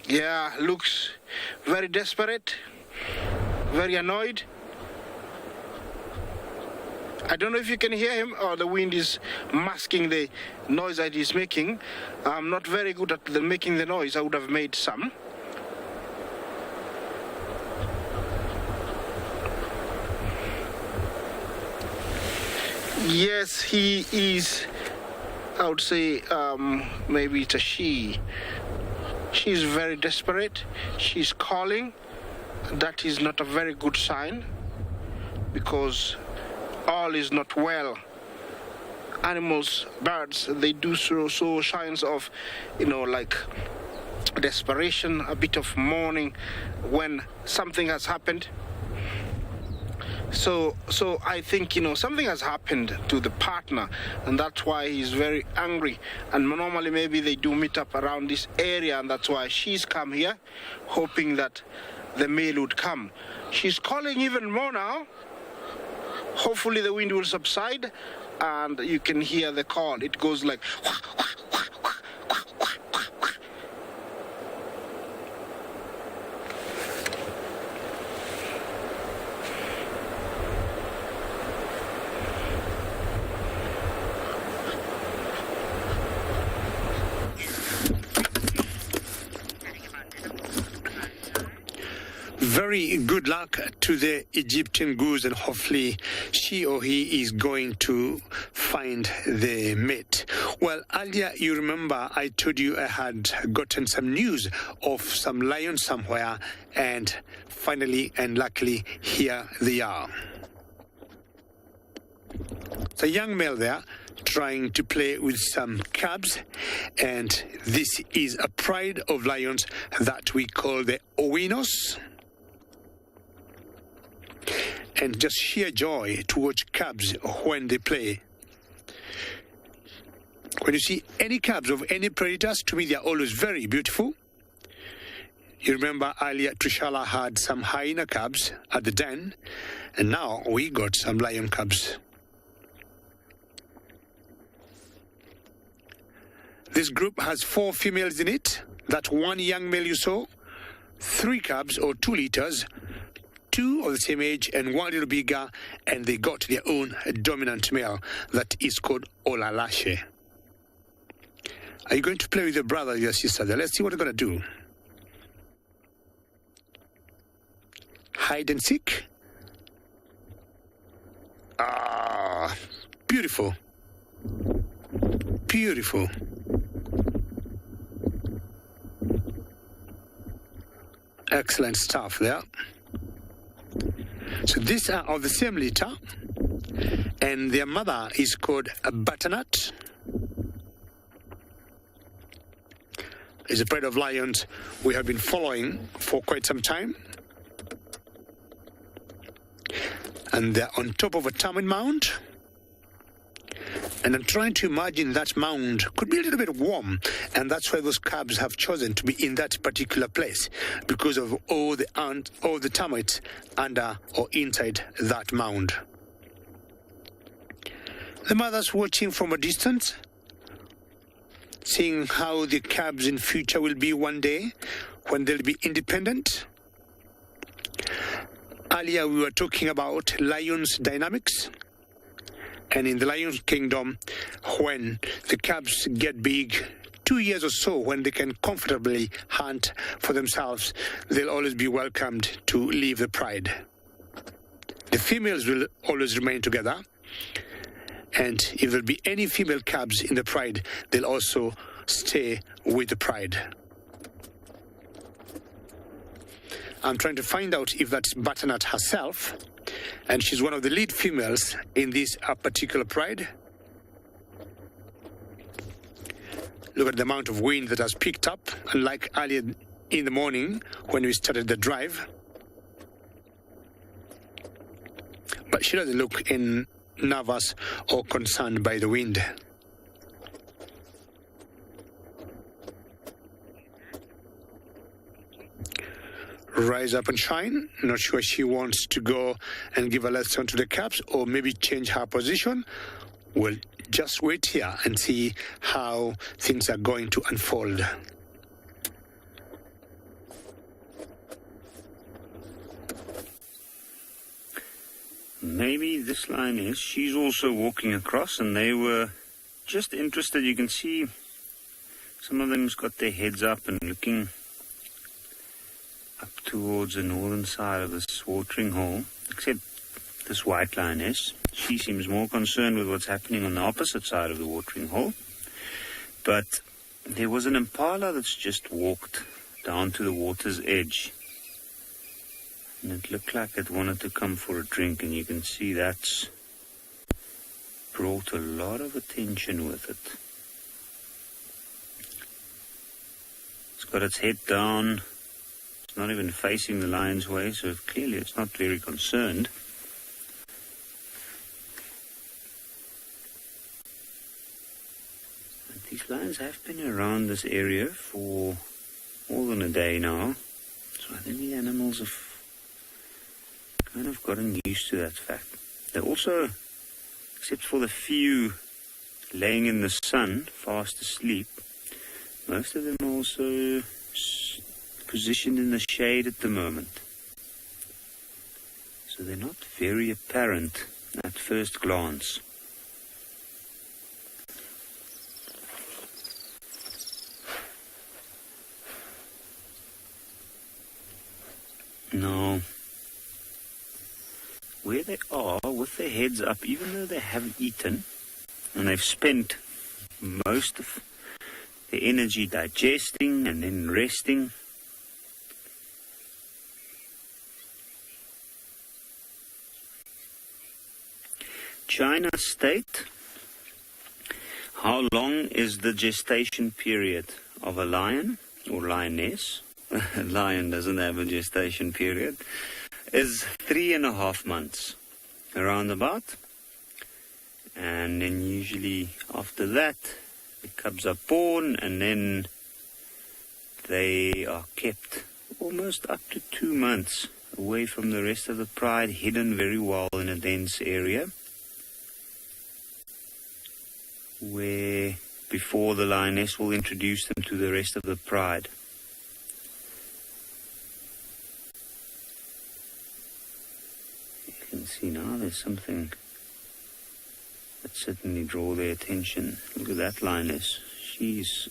Yeah, looks very desperate, very annoyed. I don't know if you can hear him, or the wind is masking the noise that he's making. I'm not very good at making the noise. I would have made some. Yes, he is, I would say, maybe it's a she. She's very desperate. She's calling. That is not a very good sign, because all is not well. Animals, birds, they do show signs of, like desperation, a bit of mourning when something has happened. So I think, something has happened to the partner, and that's why he's very angry. And normally maybe they do meet up around this area, and that's why she's come here, hoping that the male would come. She's calling even more now. Hopefully the wind will subside, and you can hear the call. It goes like... Very good luck to the Egyptian goose, and hopefully she or he is going to find the mate. Well, earlier you remember I told you I had gotten some news of some lions somewhere, and finally and luckily here they are. It's a young male there trying to play with some cubs, and this is a pride of lions that we call the Owinos. And just sheer joy to watch cubs when they play. When you see any cubs of any predators, to me they are always very beautiful. You remember earlier Trushala had some hyena cubs at the den, and now we got some lion cubs. This group has 4 females in it. That one young male you saw, 3 cubs or 2 litters, 2 of the same age and 1 little bigger, and they got their own dominant male that is called Olalashe. Are you going to play with your brother or your sister there? Let's see what we're going to do. Hide and seek. Ah, beautiful. Beautiful. Excellent stuff there. So these are of the same litter, and their mother is called a butternut. It's a pride of lions we have been following for quite some time. And they're on top of a termite mound. And I'm trying to imagine that mound could be a little bit warm, and that's why those cubs have chosen to be in that particular place, because of all the termites under or inside that mound. The mother's watching from a distance, seeing how the cubs in future will be one day when they'll be independent. Earlier we were talking about lions' dynamics. And in the Lions Kingdom, when the cubs get big, 2 years or so, when they can comfortably hunt for themselves, they'll always be welcomed to leave the pride. The females will always remain together. And if there'll be any female cubs in the pride, they'll also stay with the pride. I'm trying to find out if that's Butternut herself, and she's one of the lead females in this particular pride. Look at the amount of wind that has picked up, unlike earlier in the morning when we started the drive. But she doesn't look nervous or concerned by the wind. Rise up and shine. Not sure she wants to go and give a lesson to the cubs or maybe change her position. We'll just wait here and see how things are going to unfold. Maybe this lioness, she's also walking across, and they were just interested. You can see some of them's got their heads up and looking up towards the northern side of this watering hole, except this white lioness. She seems more concerned with what's happening on the opposite side of the watering hole. But there was an impala that's just walked down to the water's edge, and it looked like it wanted to come for a drink, and you can see that's brought a lot of attention with it. It's got its head down. Not even facing the lion's way, so clearly it's not very concerned. And these lions have been around this area for more than a day now, so I think the animals have kind of gotten used to that fact. They also, except for the few laying in the sun, fast asleep, most of them are also positioned in the shade at the moment. So they're not very apparent at first glance. Now, where they are, with their heads up, even though they haven't eaten, and they've spent most of their energy digesting and then resting, China state, how long is the gestation period of a lion or lioness? A lion doesn't have a gestation period. Is 3.5 months, around about. And then usually after that, the cubs are born, and then they are kept almost up to 2 months away from the rest of the pride, hidden very well in a dense area, where before the lioness will introduce them to the rest of the pride. You can see now there's something that certainly draw their attention. Look at that lioness. She's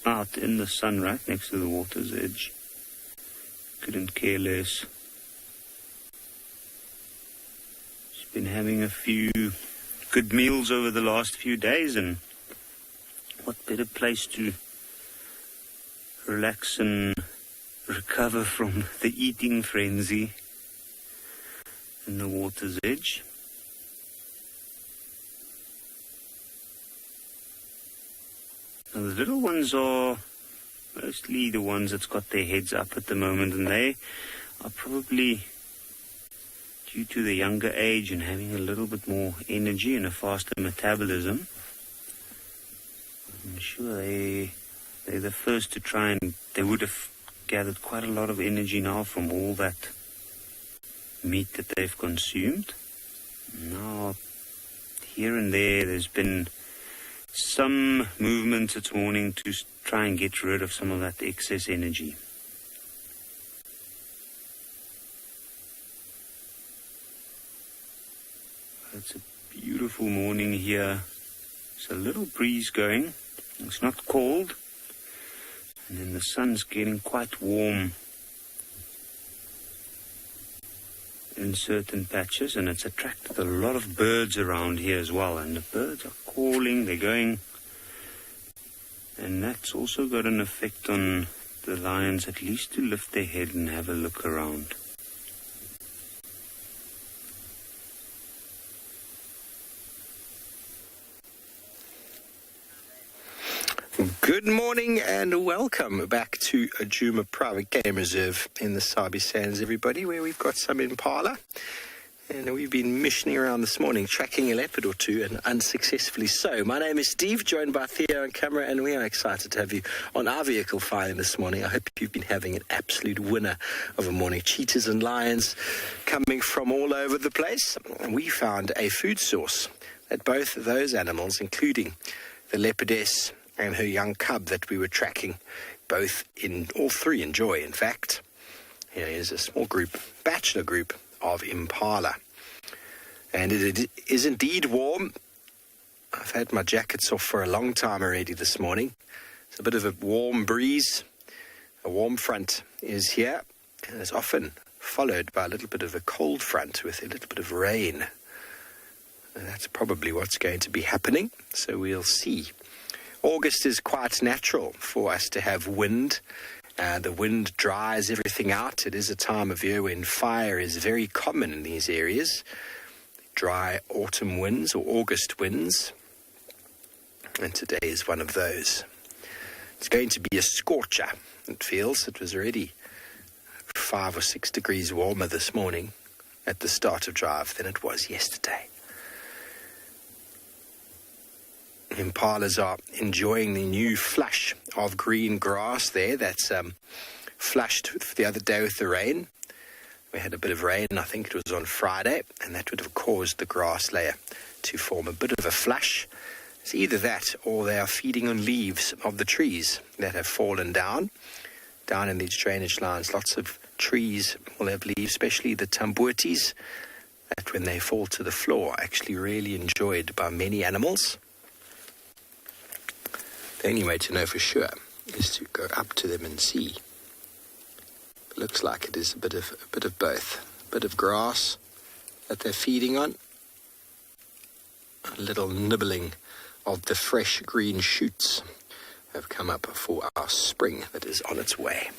out in the sun right next to the water's edge. Couldn't care less. She's been having a few good meals over the last few days, and what better place to relax and recover from the eating frenzy than the water's edge. Now the little ones are mostly the ones that's got their heads up at the moment, and they are probably, due to the younger age and having a little bit more energy and a faster metabolism, I'm sure they're the first to try, and they would have gathered quite a lot of energy now from all that meat that they've consumed. Now, here and there's been some movement this morning to try and get rid of some of that excess energy. It's a beautiful morning here. There's a little breeze going. It's not cold. And then the sun's getting quite warm in certain patches, and it's attracted a lot of birds around here as well. And the birds are calling, they're going. And that's also got an effect on the lions, at least to lift their head and have a look around. Good morning and welcome back to Djuma Private Game Reserve in the Sabi Sands, everybody, where we've got some impala. And we've been missioning around this morning, tracking a leopard or two, and unsuccessfully so. My name is Steve, joined by Theo on camera, and we are excited to have you on our vehicle filing this morning. I hope you've been having an absolute winner of a morning. Cheetahs and lions coming from all over the place. And we found a food source that both those animals, including the leopardess and her young cub that we were tracking, all three enjoy, in fact. Here is a small group, bachelor group, of impala. And it is indeed warm. I've had my jackets off for a long time already this morning. It's a bit of a warm breeze. A warm front is here, and it's often followed by a little bit of a cold front with a little bit of rain. And that's probably what's going to be happening, so we'll see. August is quite natural for us to have wind. The wind dries everything out. It is a time of year when fire is very common in these areas. Dry autumn winds or August winds. And today is one of those. It's going to be a scorcher, it feels. It was already 5 or 6 degrees warmer this morning at the start of drive than it was yesterday. Impalas are enjoying the new flush of green grass there. That's flushed the other day with the rain. We had a bit of rain, I think it was on Friday, and that would have caused the grass layer to form a bit of a flush. It's either that or they are feeding on leaves of the trees that have fallen down in these drainage lines. Lots of trees will have leaves, especially the tambuetis, that when they fall to the floor are actually really enjoyed by many animals. The only way to know for sure is to go up to them and see. looks like it is a bit of both. A bit of grass that they're feeding on, a little nibbling of the fresh green shoots have come up for our spring that is on its way.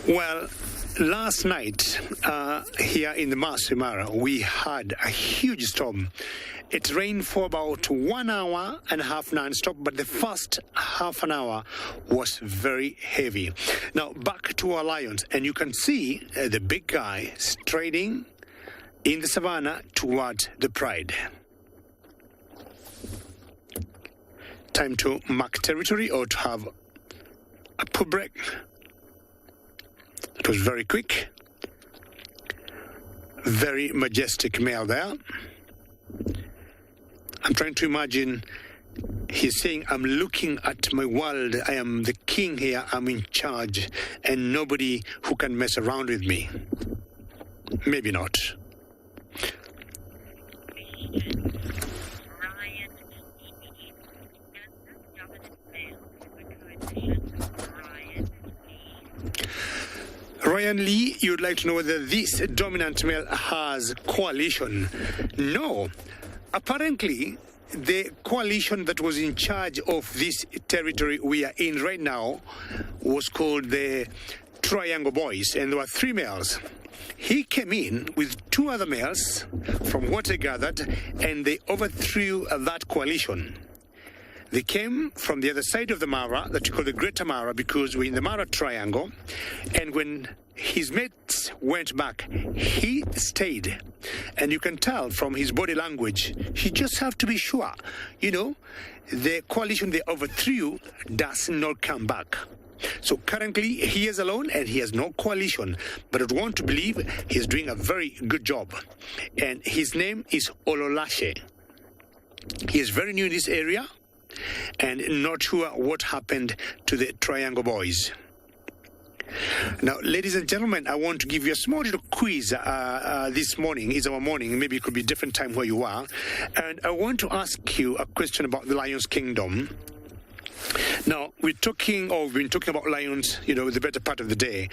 Well, last night here in the Masai Mara, we had a huge storm. It rained for about 1 hour and a half non-stop, but the first half an hour was very heavy. Now, back to our lions, and you can see the big guy striding in the savannah toward the pride. Time to mark territory or to have a poo break. It was very quick. Very majestic male there. I'm trying to imagine he's saying, I'm looking at my world. I am the king here. I'm in charge. And nobody who can mess around with me. Maybe not. Ryan Lee, you'd like to know whether this dominant male has coalition. No. Apparently, the coalition that was in charge of this territory we are in right now was called the Triangle Boys, and there were 3 males. He came in with 2 other males, from what I gathered, and they overthrew that coalition. They came from the other side of the Mara, that you call the Greater Mara, because we're in the Mara Triangle. And when his mates went back, he stayed. And you can tell from his body language, he just have to be sure. You know, the coalition they overthrew does not come back. So currently, he is alone and he has no coalition. But I want to believe he's doing a very good job. And his name is Ololashe. He is very new in this area and not sure what happened to the Triangle Boys. Now, ladies and gentlemen, I want to give you a small little quiz this morning. It's our morning. Maybe it could be a different time where you are. And I want to ask you a question about the Lion's Kingdom. Now, we've been talking about lions, the better part of the day.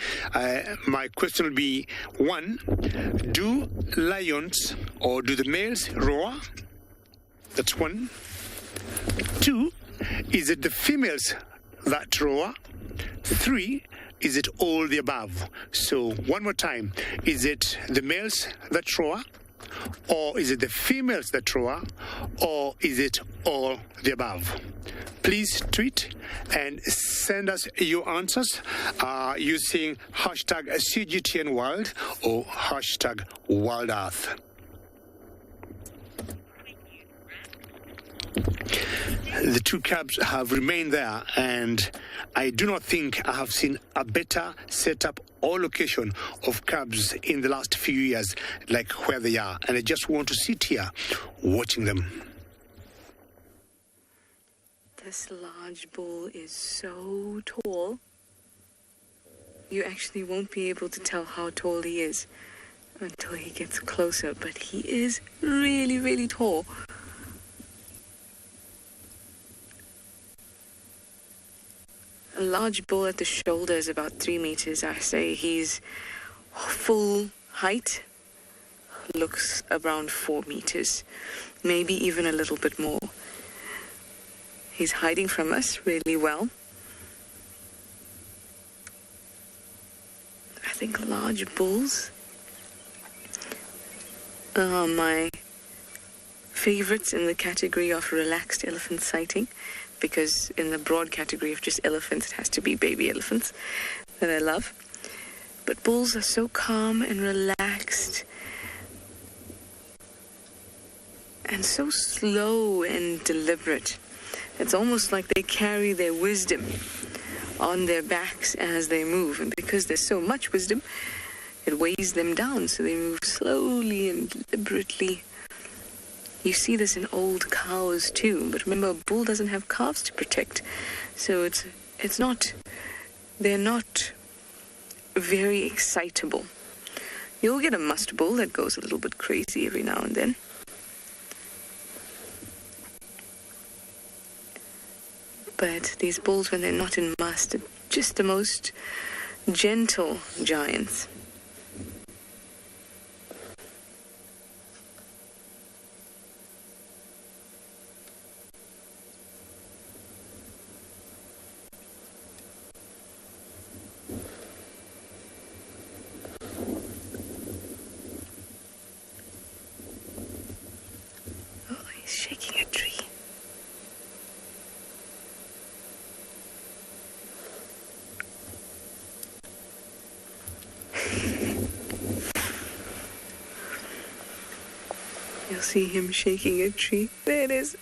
My question will be, 1, do lions or do the males roar? That's 1. 2, is it the females that roar? 3, is it all the above? So, one more time. Is it the males that roar? Or is it the females that roar? Or is it all the above? Please tweet and send us your answers using hashtag CGTNWorld or hashtag WorldEarth. The 2 cabs have remained there, and I do not think I have seen a better setup or location of cabs in the last few years like where they are. And I just want to sit here watching them. This large bull is so tall. You actually won't be able to tell how tall he is until he gets closer, but he is really, really tall. A large bull at the shoulder is about 3 meters. I say he's full height, looks around 4 meters, maybe even a little bit more. He's hiding from us really well. I think large bulls are my favorites in the category of relaxed elephant sighting, because in the broad category of just elephants, it has to be baby elephants that I love. But bulls are so calm and relaxed and so slow and deliberate. It's almost like they carry their wisdom on their backs as they move. And because there's so much wisdom, it weighs them down, so they move slowly and deliberately. You see this in old cows too, but remember, a bull doesn't have calves to protect, so they're not very excitable. You'll get a must bull that goes a little bit crazy every now and then, But these bulls, when they're not in must, are just the most gentle giants. Oh, he's shaking a tree. You'll see him shaking a tree. There it is.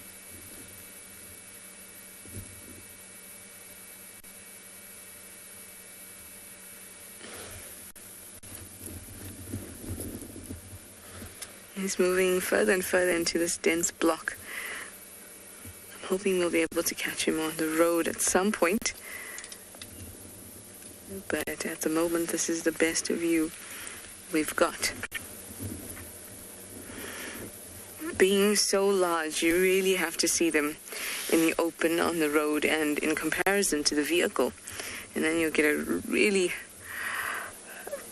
He's moving further and further into this dense block. I'm hoping we'll be able to catch him on the road at some point. But at the moment, this is the best view we've got. Being so large, you really have to see them in the open on the road and in comparison to the vehicle. And then you'll get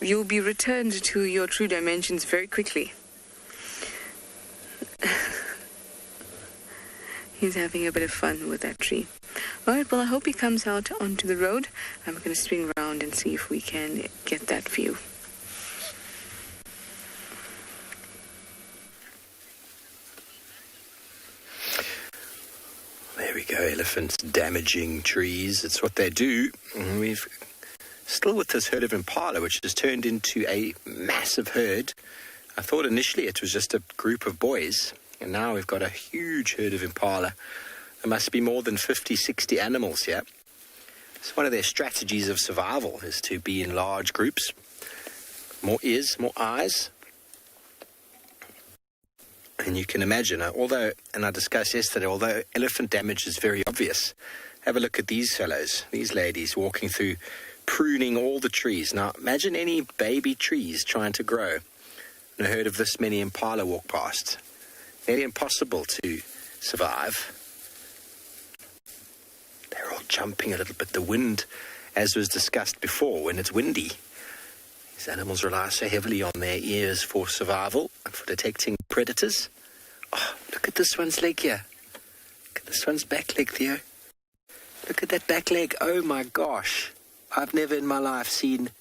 you'll be returned to your true dimensions very quickly. He's having a bit of fun with that tree. All right, well, I hope he comes out onto the road. I'm going to swing around and see if we can get that view. There we go, elephants damaging trees. It's what they do. And we've still with this herd of impala, which has turned into a massive herd. I thought initially it was just a group of boys, and now we've got a huge herd of impala. There must be more than 50, 60 animals here. It's one of their strategies of survival is to be in large groups. More ears, more eyes. And you can imagine, although I discussed yesterday, although elephant damage is very obvious, have a look at these fellows, these ladies walking through, pruning all the trees. Now, imagine any baby trees trying to grow. And a herd of this many impala walk past. Nearly impossible to survive. They're all jumping a little bit. The wind, as was discussed before, when it's windy, these animals rely so heavily on their ears for survival and for detecting predators. Oh, look at this one's leg here. Look at this one's back leg, Theo. Look at that back leg. Oh my gosh. I've never in my life seen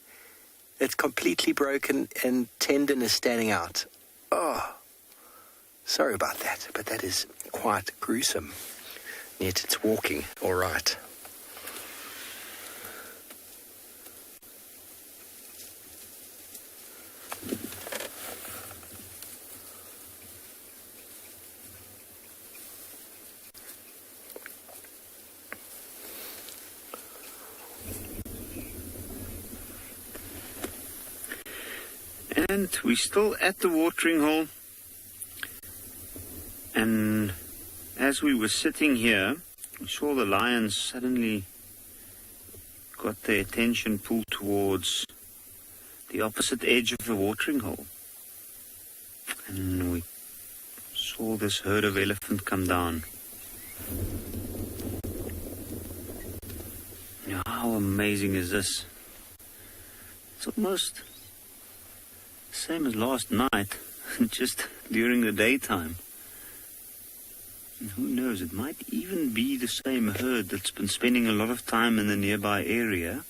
it completely broken and tendon is standing out. Oh, sorry about that, but that is quite gruesome. Yet it's walking all right. And we're still at the watering hole. And as we were sitting here, we saw the lions suddenly got their attention pulled towards the opposite edge of the watering hole. And we saw this herd of elephant come down. Now, how amazing is this? It's almost the same as last night, just during the daytime. And who knows, it might even be the same herd that's been spending a lot of time in the nearby area.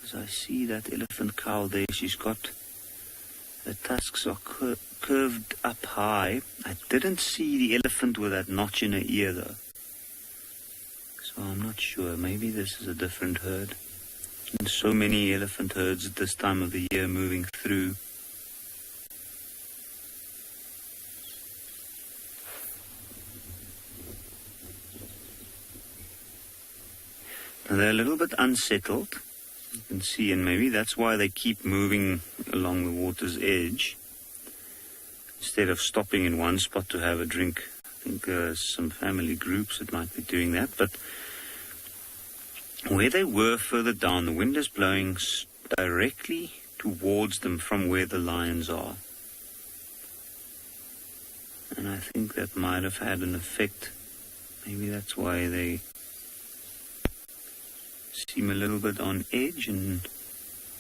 As I see that elephant cow there, she's got, her tusks are curved up high. I didn't see the elephant with that notch in her ear though. So I'm not sure, maybe this is a different herd. And so many elephant herds at this time of the year moving through. Now they're a little bit unsettled, you can see, and maybe that's why they keep moving along the water's edge instead of stopping in one spot to have a drink. I think some family groups that might be doing that, but where they were further down, the wind is blowing directly towards them from where the lions are. And I think that might have had an effect Maybe that's why they seem a little bit on edge and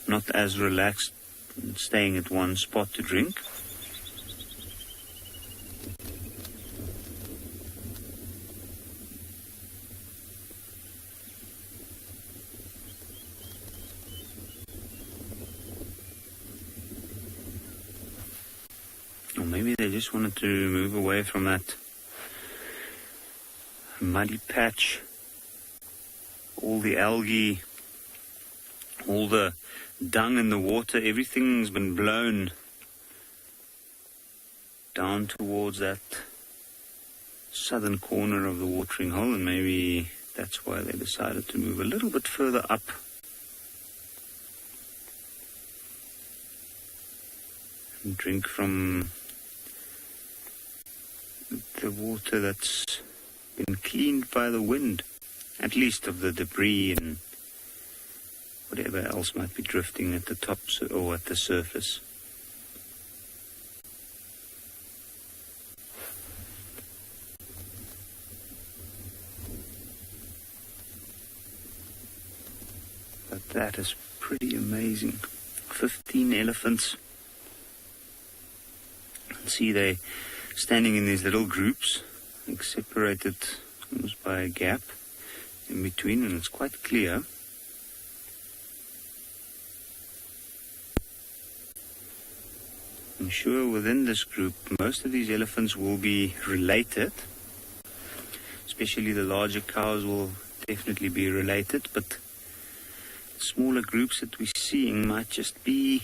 not as relaxed and staying at one spot to drink. Or maybe they just wanted to move away from that muddy patch, all the algae, all the dung in the water, everything's been blown down towards that southern corner of the watering hole, and maybe that's why they decided to move a little bit further up. And drink from the water that's been cleaned by the wind, at least of the debris and whatever else might be drifting at the top or at the surface. But that is pretty amazing. 15 elephants. See, they're standing in these little groups, like separated almost by a gap in between, and it's quite clear. I'm sure within this group, most of these elephants will be related, especially the larger cows will definitely be related, but smaller groups that we're seeing might just be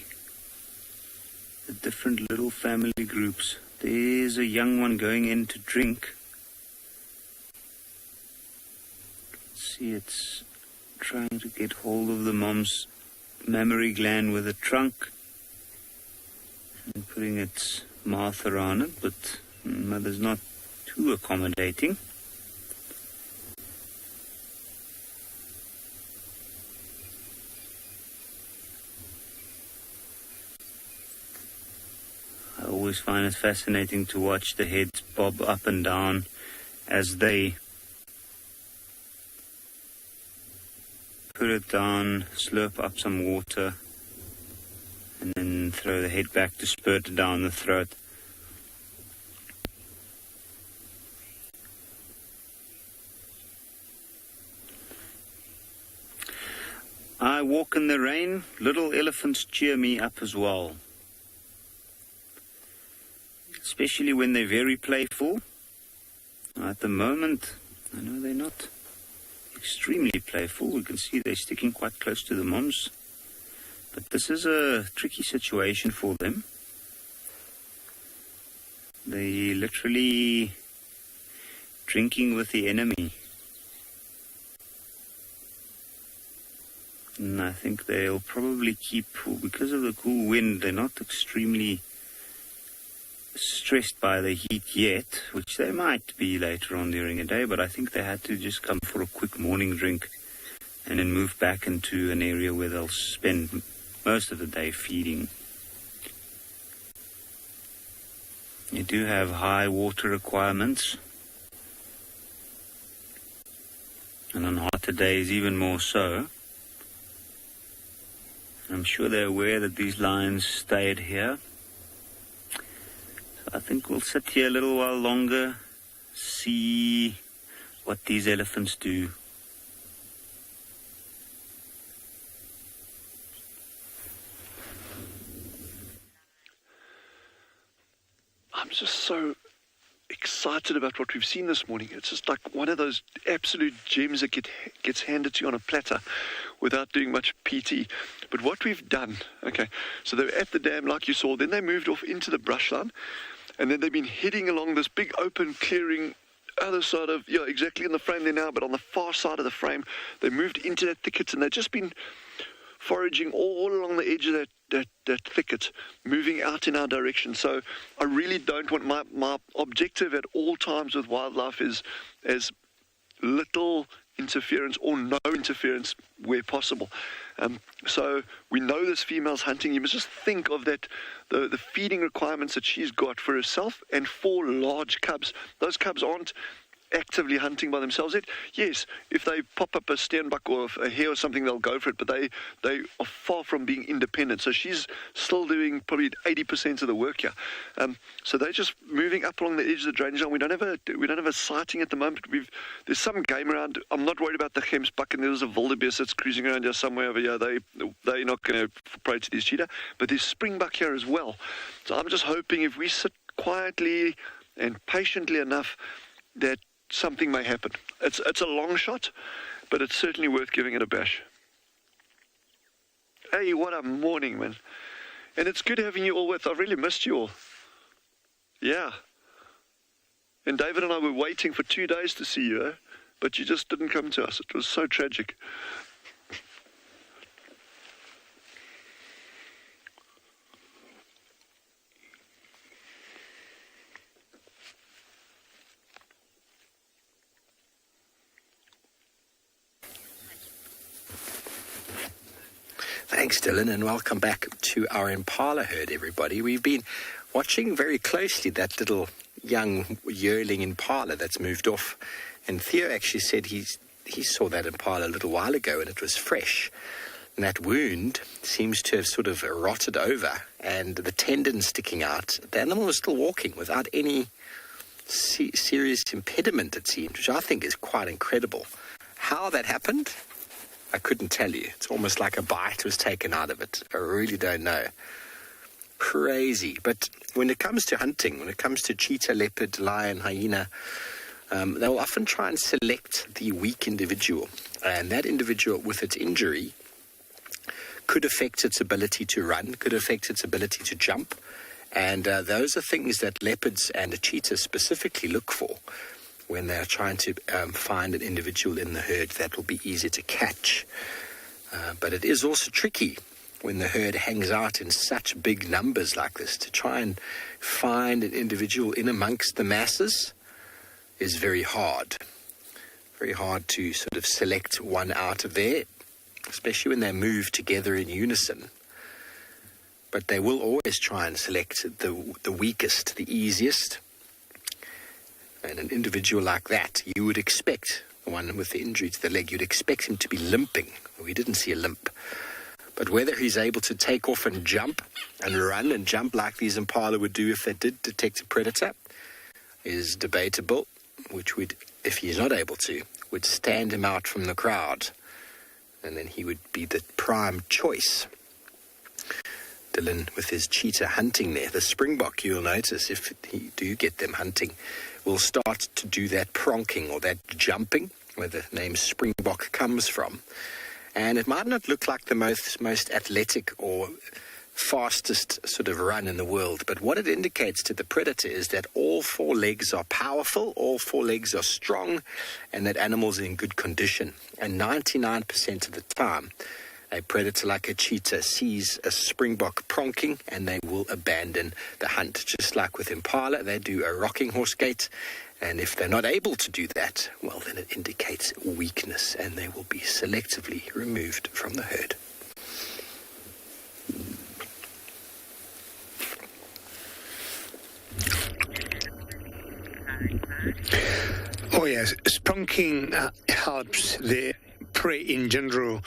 the different little family groups. There's a young one going in to drink. See, it's trying to get hold of the mom's mammary gland with a trunk and putting its mouth around it, but mother's not too accommodating. I always find it fascinating to watch the heads bob up and down as they put it down, slurp up some water, and then throw the head back to spurt it down the throat. I walk in the rain. Little elephants cheer me up as well. Especially when they're very playful. At the moment, I know they're not extremely playful. We can see they're sticking quite close to the moms. But this is a tricky situation for them. They're literally drinking with the enemy. And I think they'll probably keep, because of the cool wind, they're not extremely stressed by the heat yet, which they might be later on during the day, but I think they had to just come for a quick morning drink and then move back into an area where they'll spend most of the day feeding. You do have high water requirements, and on hotter days even more so. I'm sure they're aware that these lions stayed here. So I think we'll sit here a little while longer, see what these elephants do. I'm just so excited about what we've seen this morning. It's just like one of those absolute gems that gets handed to you on a platter without doing much PT. But what we've done, okay, so they're at the dam like you saw, then they moved off into the brush line, and then they've been heading along this big open clearing other side of, yeah, exactly in the frame there now, but on the far side of the frame, they moved into that thicket, and they've just been foraging all along the edge of that thicket, moving out in our direction. So I really don't want, my objective at all times with wildlife is as little interference or no interference where possible. So we know this female's hunting. You must just think of that, the feeding requirements that she's got for herself and 4 large cubs. Those cubs aren't actively hunting by themselves. Yes, if they pop up a steenbok or a hare or something, they'll go for it, but they are far from being independent. So she's still doing probably 80% of the work here. So they're just moving up along the edge of the drainage line. We don't have a sighting at the moment. There's some game around. I'm not worried about the gemsbok, and there's a wildebeest that's cruising around here somewhere over here. They're not going to prey to these cheetah, but there's springbok here as well. So I'm just hoping if we sit quietly and patiently enough that something may happen. It's a long shot, but it's certainly worth giving it a bash. Hey, what a morning, man. And it's good having you all with. I've really missed you all. Yeah. And David and I were waiting for 2 days to see you, but you just didn't come to us. It was so tragic. Thanks, Dylan, and welcome back to our impala herd, everybody. We've been watching very closely that little young yearling impala that's moved off. And Theo actually said he saw that impala a little while ago and it was fresh. And that wound seems to have sort of rotted over and the tendon sticking out. The animal was still walking without any serious impediment, it seemed, which I think is quite incredible. How that happened, I couldn't tell you. It's almost like a bite was taken out of it. I really don't know. Crazy. But when it comes to hunting, when it comes to cheetah, leopard, lion, hyena, they'll often try and select the weak individual. And that individual with its injury could affect its ability to run, could affect its ability to jump. And those are things that leopards and a cheetah specifically look for when they're trying to find an individual in the herd that will be easy to catch. But it is also tricky when the herd hangs out in such big numbers like this. To try and find an individual in amongst the masses is very hard. Very hard to sort of select one out of there, especially when they move together in unison. But they will always try and select the weakest, the easiest. And an individual like that, you would expect, the one with the injury to the leg, you'd expect him to be limping. We didn't see a limp. But whether he's able to take off and jump and run and jump like these impala would do if they did detect a predator is debatable, which would, if he's not able to, would stand him out from the crowd. And then he would be the prime choice. Dylan with his cheetah hunting there. The springbok, you'll notice, if you do get them hunting, will start to do that pronking or that jumping, where the name springbok comes from. And it might not look like the most athletic or fastest sort of run in the world, but what it indicates to the predator is that all four legs are powerful, all four legs are strong, and that animal's in good condition. And 99% of the time, a predator like a cheetah sees a springbok pronking and they will abandon the hunt. Just like with impala, they do a rocking horse gait. And if they're not able to do that, well, then it indicates weakness and they will be selectively removed from the herd. Oh yes, spronking helps the prey in general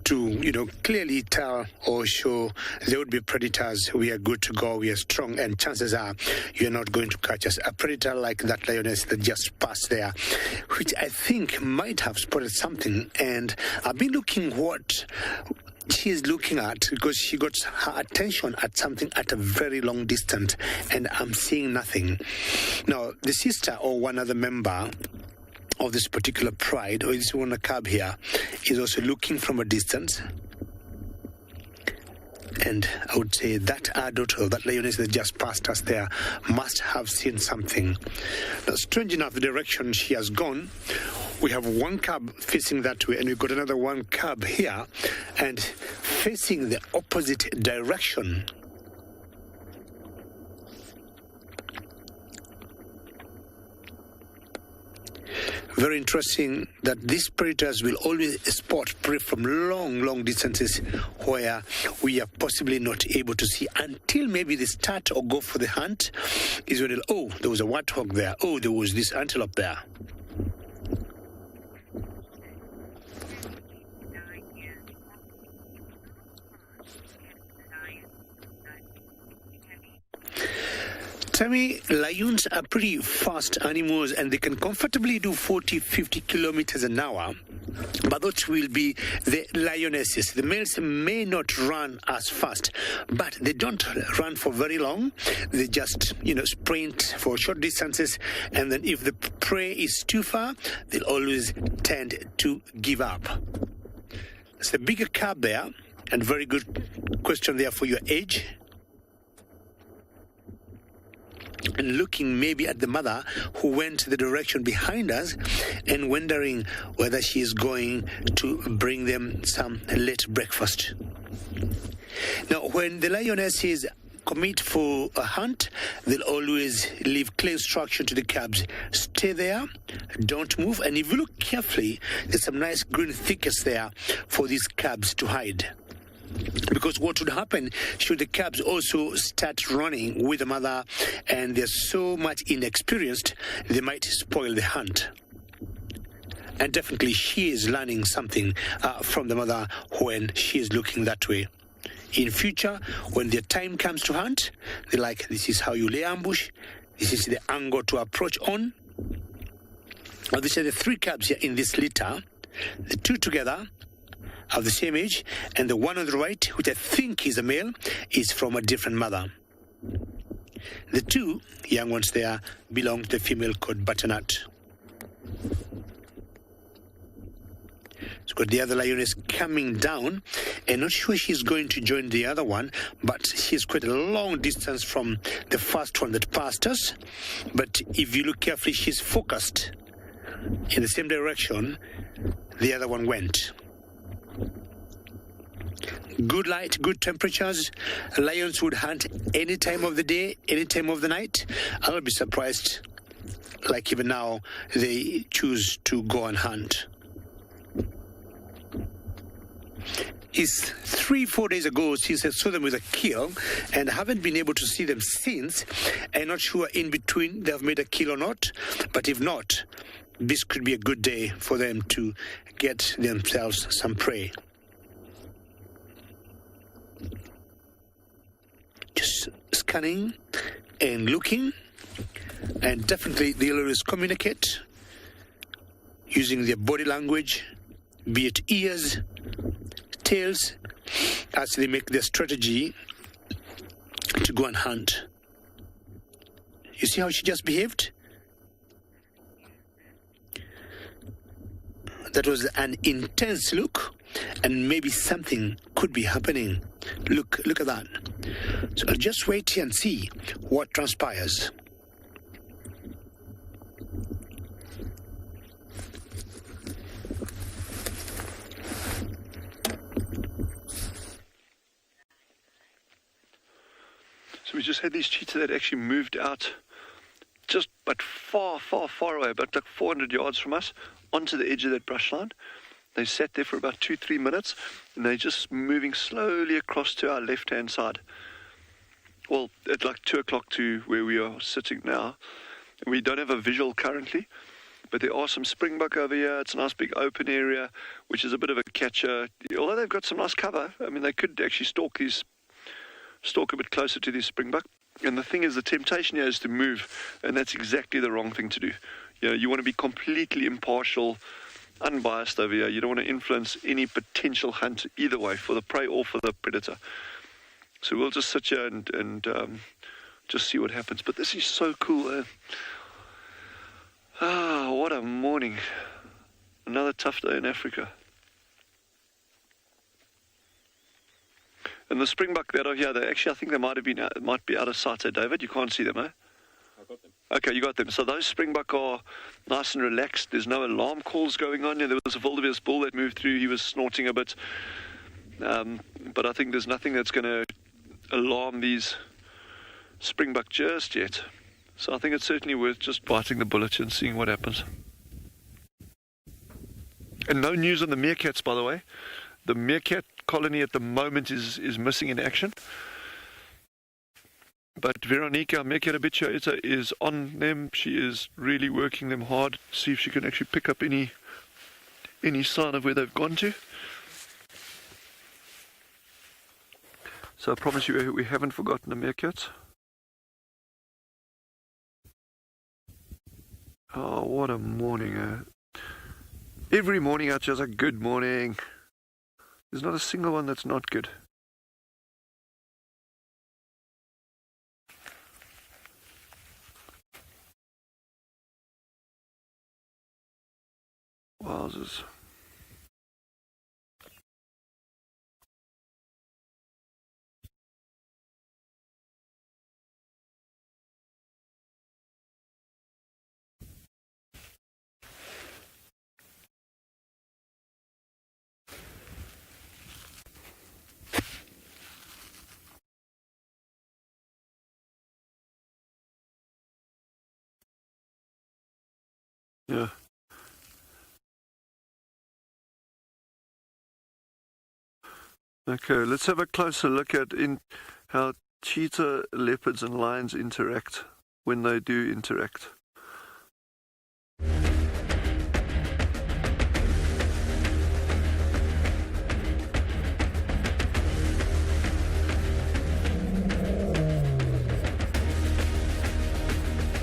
to, clearly tell or show there would be predators. We are good to go. We are strong, and chances are you're not going to catch us. A predator like that lioness that just passed there, which I think might have spotted something, and I've been looking what she is looking at, because she got her attention at something at a very long distance, and I'm seeing nothing. Now, the sister or one other member of this particular pride, or this one cub here, is also looking from a distance. And I would say that adult or that lioness that just passed us there must have seen something. Now, strange enough, the direction she has gone, we have one cub facing that way, and we've got another one cub here, and facing the opposite direction. Very interesting that these predators will always spot prey from long distances where we are possibly not able to see until maybe they start or go for the hunt. Is when, there was a warthog there. Oh, there was this antelope there. Tammy, lions are pretty fast animals and they can comfortably do 40, 50 kilometers an hour. But those will be the lionesses. The males may not run as fast, but they don't run for very long. They just, sprint for short distances. And then if the prey is too far, they'll always tend to give up. It's the bigger cub there, and very good question there for your age. And looking maybe at the mother who went the direction behind us and wondering whether she is going to bring them some late breakfast. Now, when the lionesses commit for a hunt, they'll always leave clear instruction to the cubs. Stay there, don't move, and if you look carefully, there's some nice green thickets there for these cubs to hide. Because what would happen should the cubs also start running with the mother and they're so much inexperienced, they might spoil the hunt. And definitely she is learning something from the mother when she is looking that way. In future, when their time comes to hunt, they're like, this is how you lay ambush, this is the angle to approach on. Now, these are the three cubs here in this litter, the two together of the same age, and the one on the right, which I think is a male, is from a different mother. The two young ones there belong to the female called butternut. So got the other lioness coming down, and not sure she's going to join the other one, but she's quite a long distance from the first one that passed us. But if you look carefully, she's focused in the same direction the other one went. Good light, good temperatures. Lions would hunt any time of the day, any time of the night. I'll be surprised, like even now, they choose to go and hunt. It's 3-4 days ago since I saw them with a kill, and I haven't been able to see them since. I'm not sure in between they have made a kill or not, but if not, this could be a good day for them to get themselves some prey. Just scanning and looking, and definitely they'll always communicate using their body language, be it ears, tails, as they make their strategy to go and hunt. You see how she just behaved? That was an intense look, and maybe something could be happening. Look at that. So I'll just wait here and see what transpires. So we just had these cheetah that actually moved out but far away, about like 400 yards from us, onto the edge of that brush line. They sat there for about 2-3 minutes, and they're just moving slowly across to our left-hand side. Well, at like 2 o'clock to where we are sitting now. We don't have a visual currently, but there are some springbok over here. It's a nice big open area, which is a bit of a catcher. Although they've got some nice cover, I mean, they could actually stalk a bit closer to these springbok. And the thing is, the temptation here is to move, and that's exactly the wrong thing to do. You want to be completely impartial, unbiased over here. You don't want to influence any potential hunt either way, for the prey or for the predator. So we'll just sit here and just see what happens. But this is so cool. What a morning. Another tough day in Africa. And the springbok that are here, I think they might be out of sight. So David, you can't see them, eh? I got them. Okay, you got them. So those springbok are nice and relaxed. There's no alarm calls going on. There was a wildebeest bull that moved through. He was snorting a bit. But I think there's nothing that's going to alarm these springbok just yet. So I think it's certainly worth just biting the bullet and seeing what happens. And no news on the meerkats, by the way. The meerkat colony at the moment is missing in action. But Veronica, meerkat habituator, is on them. She is really working them hard to see if she can actually pick up any sign of where they've gone to. So I promise you we haven't forgotten the meerkats. Oh, what a morning. Every morning out here's a good morning. There's not a single one that's not good. Wowzers. Yeah. Okay, let's have a closer look at how cheetah, leopards and lions interact when they do interact.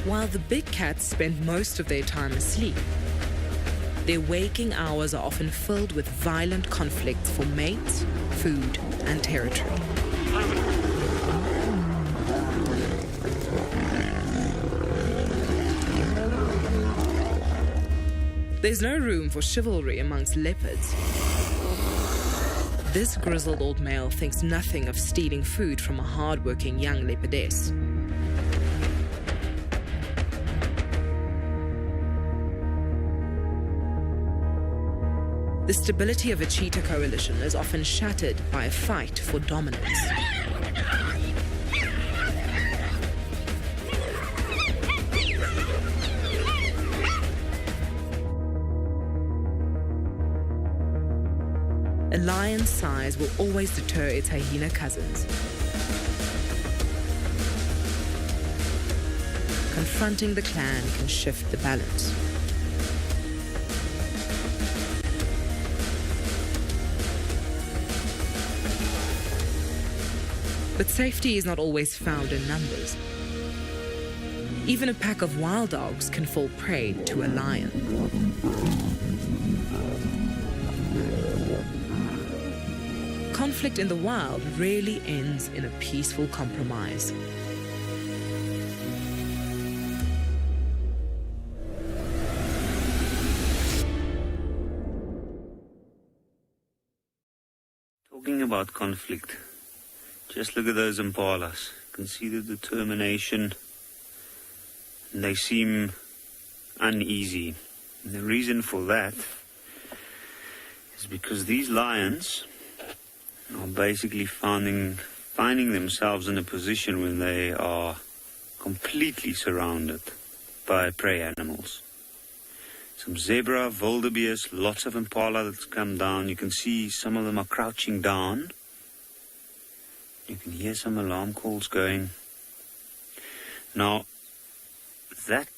While the big cats spend most of their time asleep, their waking hours are often filled with violent conflicts for mates, food, and territory. There's no room for chivalry amongst leopards. This grizzled old male thinks nothing of stealing food from a hard-working young leopardess. The stability of a cheetah coalition is often shattered by a fight for dominance. A lion's size will always deter its hyena cousins. Confronting the clan can shift the balance. But safety is not always found in numbers. Even a pack of wild dogs can fall prey to a lion. Conflict in the wild rarely ends in a peaceful compromise. Talking about conflict, just look at those impalas. You can see the determination. And they seem uneasy. And the reason for that is because these lions are basically finding themselves in a position when they are completely surrounded by prey animals. Some zebra, wildebeest, lots of impala that's come down. You can see some of them are crouching down. You can hear some alarm calls going. Now, that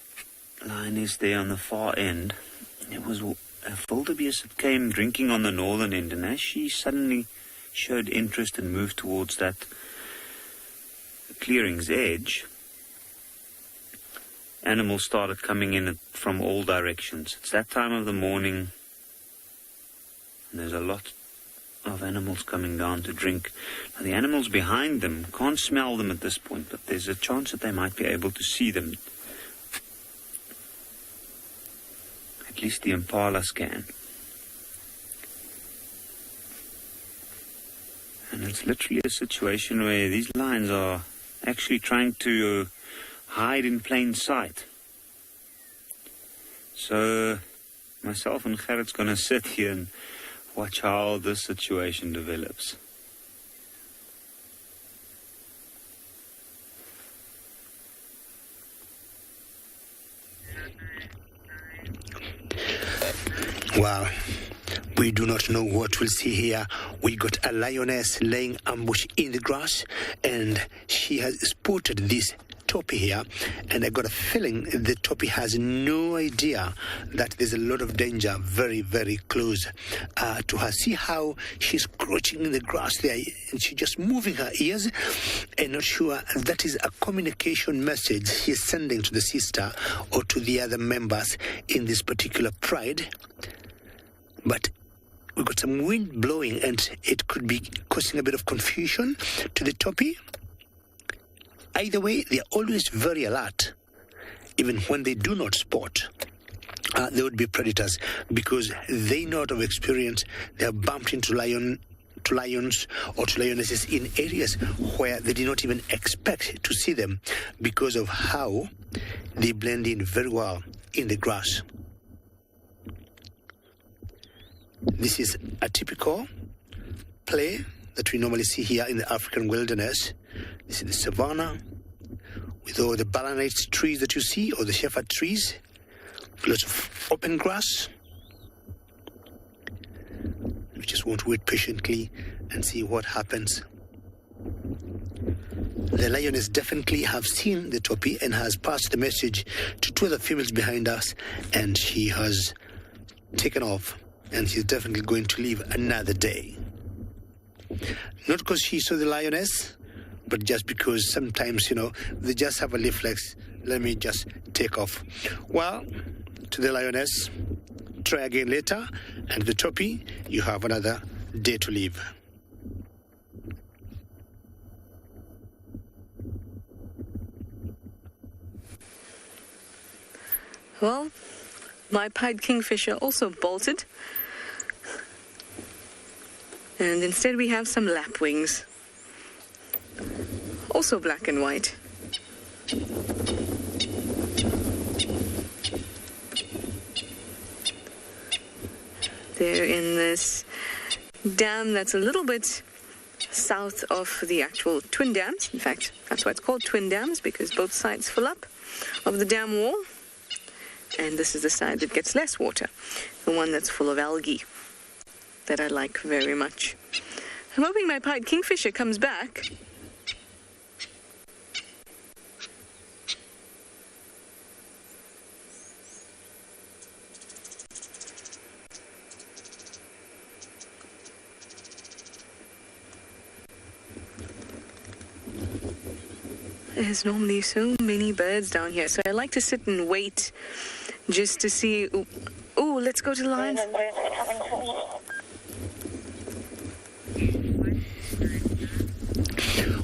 line is there on the far end. It was a wildebeest that came drinking on the northern end, and as she suddenly showed interest and moved towards that clearing's edge, animals started coming in from all directions. It's that time of the morning, and there's a lot of animals coming down to drink. Now, the animals behind them can't smell them at this point, but there's a chance that they might be able to see them. At least the impalas can. And it's literally a situation where these lions are actually trying to hide in plain sight. So myself and Gerrit's going to sit here and watch how this situation develops. Wow. We do not know what we'll see here. We got a lioness laying ambush in the grass, and she has spotted this topi here, and I got a feeling the topi has no idea that there's a lot of danger very, very close to her. See how she's crouching in the grass there, and she's just moving her ears, and not sure that is a communication message she's sending to the sister or to the other members in this particular pride. But we've got some wind blowing, and it could be causing a bit of confusion to the topi. Either way, they're always very alert, even when they do not spot. They would be predators, because they know out of experience they have bumped into lions or to lionesses in areas where they did not even expect to see them, because of how they blend in very well in the grass. This is a typical play that we normally see here in the African wilderness. This is the savannah with all the balanite trees that you see, or the shepherd trees, lots of open grass. We just want to wait patiently and see what happens. The lioness definitely have seen the topi and has passed the message to two other females behind us, and she has taken off, and she's definitely going to live another day. Not because she saw the lioness, but just because sometimes, they just have a reflex. Let me just take off. Well, to the lioness, try again later, and the topi, you have another day to live. Well, my pied kingfisher also bolted. And instead we have some lapwings. Also black and white. They're in this dam that's a little bit south of the actual twin dams. In fact, that's why it's called twin dams, because both sides fill up of the dam wall. And this is the side that gets less water, the one that's full of algae, that I like very much. I'm hoping my pied kingfisher comes back. There's normally so many birds down here, so I like to sit and wait just to see. Oh, let's go to the lions.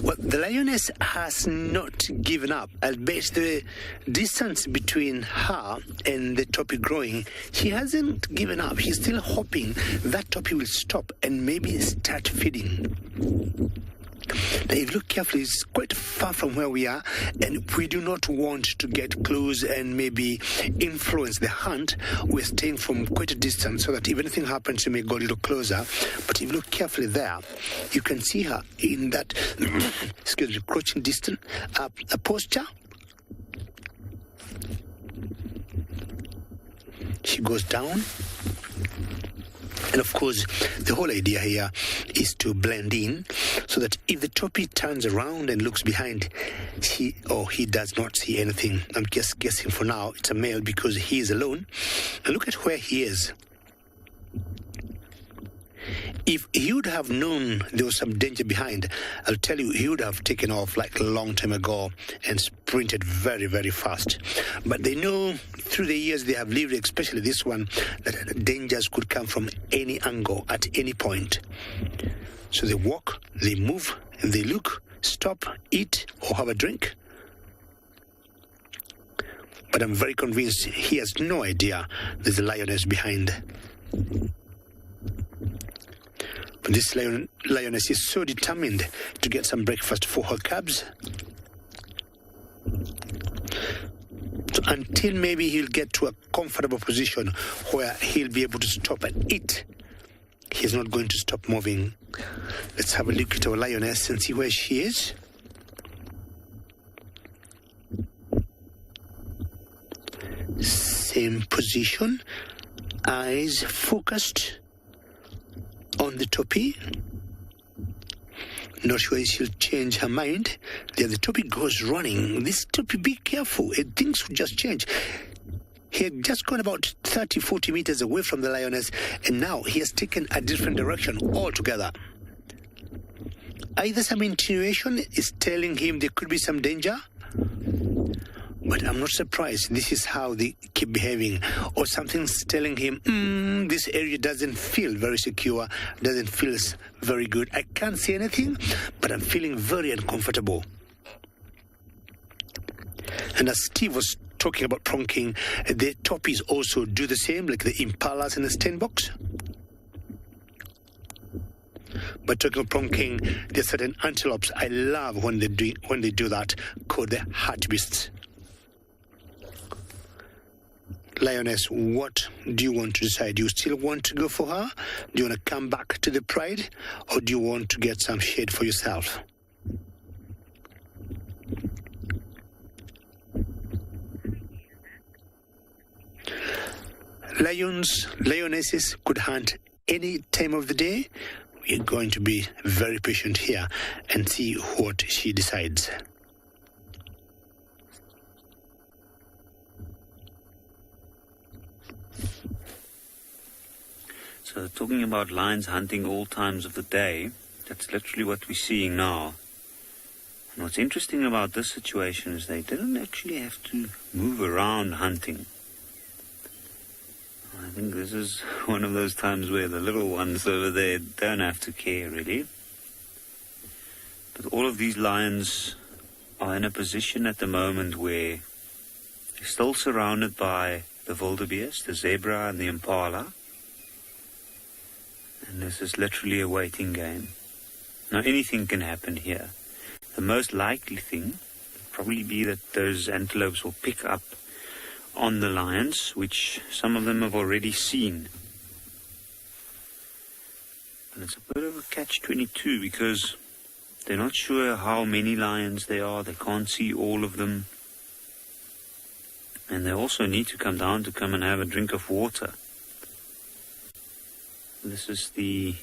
Well, the lioness has not given up. Albeit the distance between her and the topi growing, she hasn't given up. She's still hoping that topi will stop and maybe start feeding. Now, if you look carefully, it's quite far from where we are, and we do not want to get close and maybe influence the hunt. We're staying from quite a distance so that if anything happens, you may go a little closer. But if you look carefully there, you can see her in that crouching distance posture. She goes down. And of course, the whole idea here is to blend in so that if the topi turns around and looks behind, he does not see anything. I'm just guessing for now it's a male because he is alone. And look at where he is. If he would have known there was some danger behind, I'll tell you, he would have taken off like a long time ago and sprinted very, very fast. But they know through the years they have lived, especially this one, that dangers could come from any angle at any point. So they walk, they move, and they look, stop, eat, or have a drink. But I'm very convinced he has no idea there's a lioness behind. But this lioness is so determined to get some breakfast for her cubs. So until maybe he'll get to a comfortable position where he'll be able to stop and eat, he's not going to stop moving. Let's have a look at our lioness and see where she is. Same position, eyes focused on the topi. Not sure if she'll change her mind. The other topic goes running. This topic, be careful. Things will just change. He had just gone about 30, 40 meters away from the lioness, and now he has taken a different direction altogether. Either some intuition is telling him there could be some danger, but I'm not surprised this is how they keep behaving, or something's telling him, this area doesn't feel very secure, doesn't feel very good. I can't see anything, but I'm feeling very uncomfortable. And as Steve was talking about pronking, the toppies also do the same, like the impalas and the steinbocks. But talking of pronking, there are certain antelopes I love when they do that, called the hartebeests. Lioness, what do you want to decide? Do you still want to go for her? Do you want to come back to the pride? Or do you want to get some shade for yourself? Lionesses could hunt any time of the day. We're going to be very patient here and see what she decides. So talking about lions hunting all times of the day, that's literally what we're seeing now. And what's interesting about this situation is they didn't actually have to move around hunting. I think this is one of those times where the little ones over there don't have to care really. But all of these lions are in a position at the moment where they're still surrounded by the wildebeest, the zebra and the impala. And this is literally a waiting game. Now anything can happen here. The most likely thing would probably be that those antelopes will pick up on the lions, which some of them have already seen. And it's a bit of a catch-22 because they're not sure how many lions there are. They can't see all of them. And they also need to come down to come and have a drink of water. This is the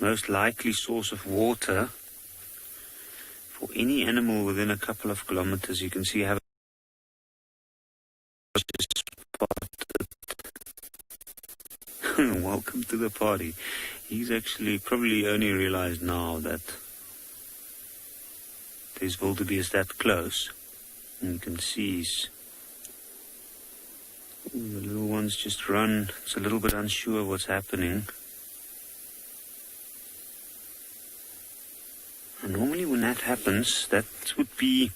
most likely source of water for any animal within a couple of kilometers. You can see have welcome to the party. He's actually probably only realized now that there's wildebeest that close. And you can see the little ones just run. It's a little bit unsure of what's happening. And normally when that happens, that would be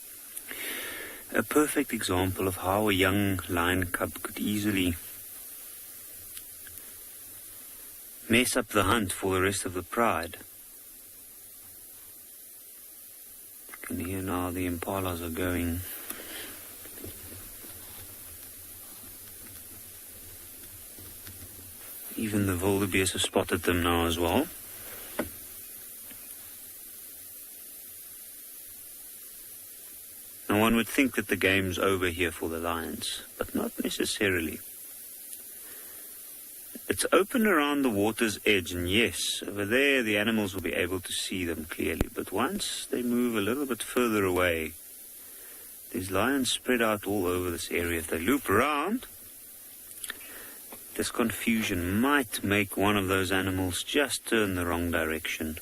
a perfect example of how a young lion cub could easily mess up the hunt for the rest of the pride. You can hear now the impalas are going. Even the wildebeest have spotted them now as well. Now one would think that the game's over here for the lions, but not necessarily. It's open around the water's edge, and yes, over there the animals will be able to see them clearly, but once they move a little bit further away, these lions spread out all over this area. If they loop around, this confusion might make one of those animals just turn the wrong direction.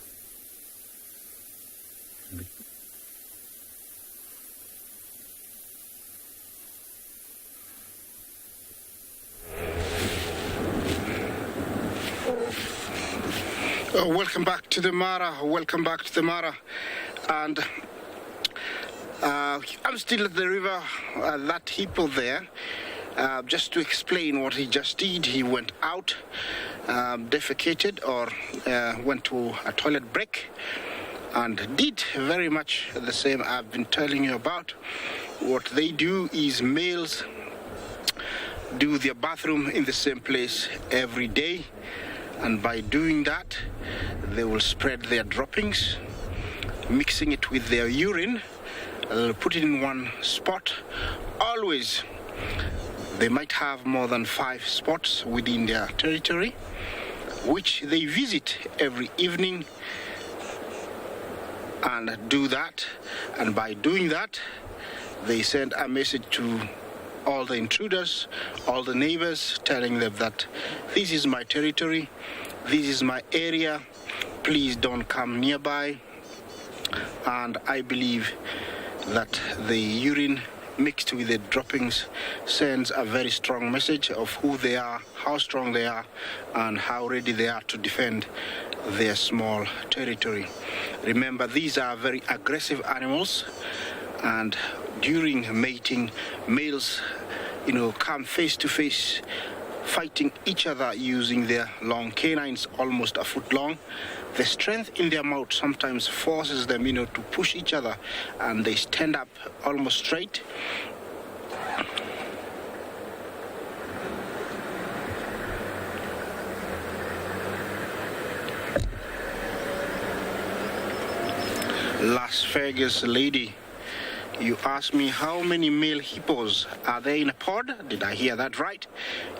Welcome back to the Mara. Welcome back to the Mara. And I'm still at the river, that hippo there. Just to explain what he just did, he went out, defecated or went to a toilet break and did very much the same I've been telling you about. What they do is males do their bathroom in the same place every day, and by doing that they will spread their droppings, mixing it with their urine, put it in one spot. Always they might have more than 5 spots within their territory. which they visit every evening and do that. And by doing that, they send a message to all the intruders, all the neighbors, telling them that this is my territory, this is my area, please don't come nearby. And I believe that the urine mixed with the droppings sends a very strong message of who they are, how strong they are, and how ready they are to defend their small territory. Remember, these are very aggressive animals, and during mating, males, come face to face, fighting each other using their long canines, almost a foot long. The strength in their mouth sometimes forces them, to push each other, and they stand up almost straight. Las Vegas lady, you asked me how many male hippos are there in a pod. Did I hear that right?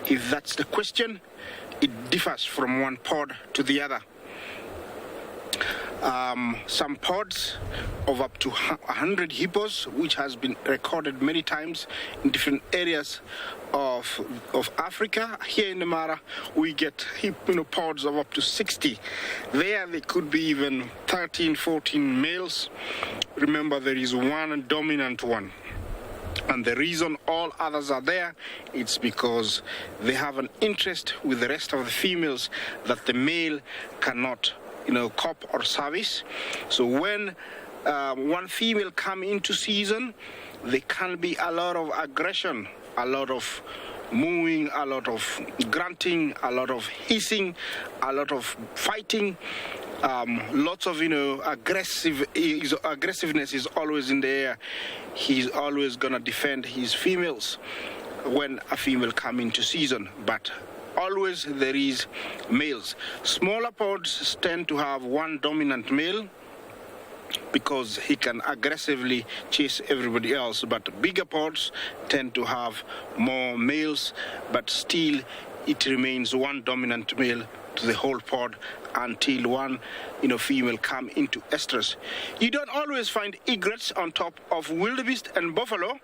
If that's the question, it differs from one pod to the other. Some pods of up to 100 hippos, which has been recorded many times in different areas of Africa. Here in the Mara, we get pods of up to 60. There could be even 13, 14 males. Remember, there is one dominant one. And the reason all others are there, it's because they have an interest with the rest of the females that the male cannot cop or service. So when one female come into season, there can be a lot of aggression, a lot of mooing, a lot of grunting, a lot of hissing, a lot of fighting. Lots of aggressiveness is always in the air. He's always gonna defend his females when a female come into season, but always there is males. Smaller pods tend to have one dominant male because he can aggressively chase everybody else, but bigger pods tend to have more males, but still it remains one dominant male to the whole pod until one female come into estrus. You don't always find egrets on top of wildebeest and buffalo,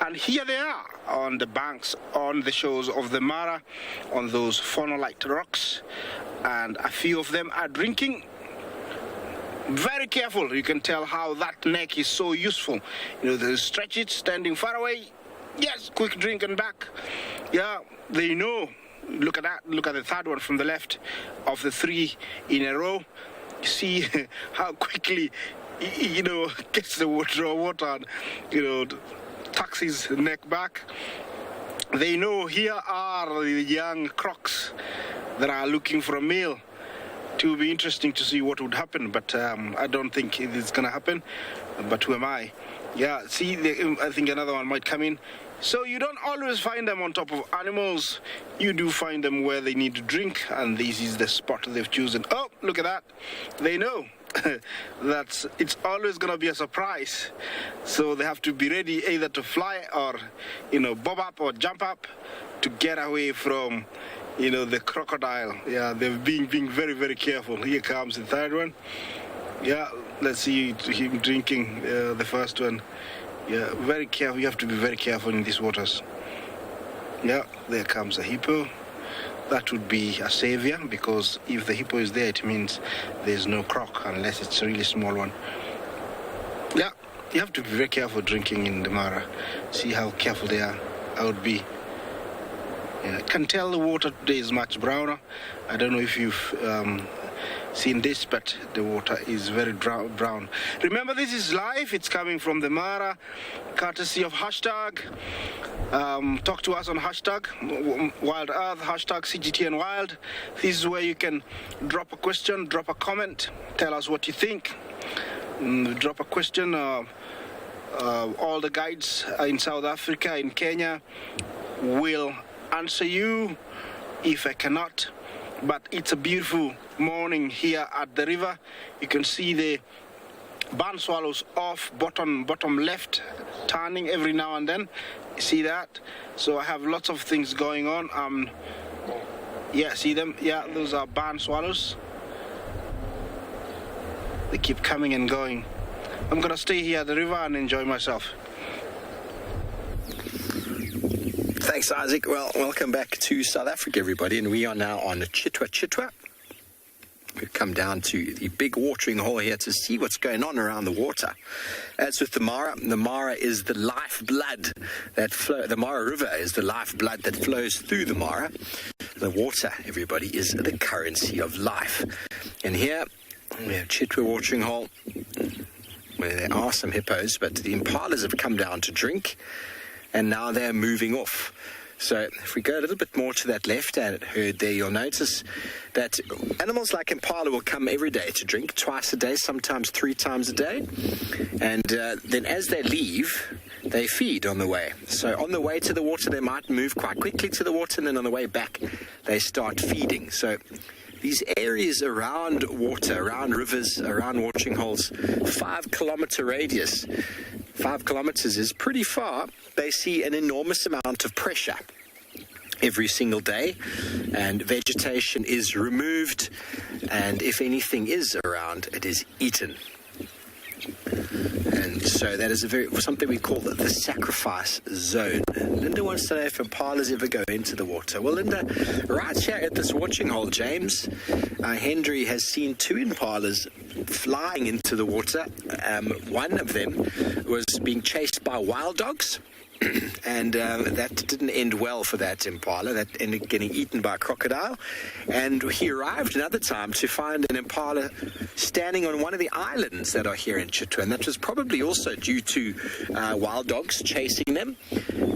and here they are on the banks, on the shores of the Mara, on those fauna-like rocks, and a few of them are drinking. Very careful. You can tell how that neck is so useful. They stretch it, standing far away. Yes, quick drink and back. Yeah, they know. Look at that. Look at the third one from the left of the three in a row. See how quickly, gets the water and, tucks his neck back. They know here are the young crocs that are looking for a male. It will be interesting to see what would happen, but I don't think it is going to happen. But who am I? Yeah, see, I think another one might come in. So you don't always find them on top of animals. You do find them where they need to drink, and this is the spot they've chosen. Oh, look at that. They know that it's always going to be a surprise. So they have to be ready either to fly or, bob up or jump up to get away from, the crocodile. Yeah, they're being very, very careful. Here comes the third one. Yeah, let's see him drinking the first one. Yeah, very careful. You have to be very careful in these waters. Yeah, there comes a hippo. That would be a savior, because if the hippo is there, it means there's no croc, unless it's a really small one. Yeah, you have to be very careful drinking in the Mara. See how careful they are. I would be. Yeah, I can tell the water today is much browner. I don't know if you've seen this, but the water is very brown. Remember, this is live. It's coming from the Mara, courtesy of hashtag. Talk to us on hashtag Wild Earth, hashtag CGTN Wild. This is where you can drop a question, drop a comment, tell us what you think. Drop a question. All the guides in South Africa, in Kenya, will answer you. If I cannot, but it's a beautiful morning here at the river. You can see the barn swallows off bottom left, turning every now and then. See that? So I have lots of things going on. Yeah, see them? Yeah, those are barn swallows. They keep coming and going. I'm gonna stay here at the river and enjoy myself. Thanks, Isaac. Well, welcome back to South Africa, everybody, and we are now on Tswalu. We've come down to the big watering hole here to see what's going on around the water. As with the Mara is the lifeblood that flows. The Mara River is the lifeblood that flows through the Mara. The water, everybody, is the currency of life. And here we have Tswalu watering hole, where there are some hippos, but the impalas have come down to drink, and now they're moving off. So if we go a little bit more to that left-hand herd there, you'll notice that animals like impala will come every day to drink, twice a day, sometimes 3 times a day. And then as they leave, they feed on the way. So on the way to the water, they might move quite quickly to the water, and then on the way back, they start feeding. So these areas around water, around rivers, around watering holes, 5-kilometer radius, 5 kilometers is pretty far. They see an enormous amount of pressure every single day, and vegetation is removed, and if anything is around, it is eaten. And so that is something we call the sacrifice zone. Linda wants to know if impalas ever go into the water. Well, Linda, right here at this watching hole, James, Henry has seen 2 impalas flying into the water. One of them was being chased by wild dogs. And that didn't end well for that impala. That ended up getting eaten by a crocodile. And he arrived another time to find an impala standing on one of the islands that are here in Tswalu. And that was probably also due to wild dogs chasing them.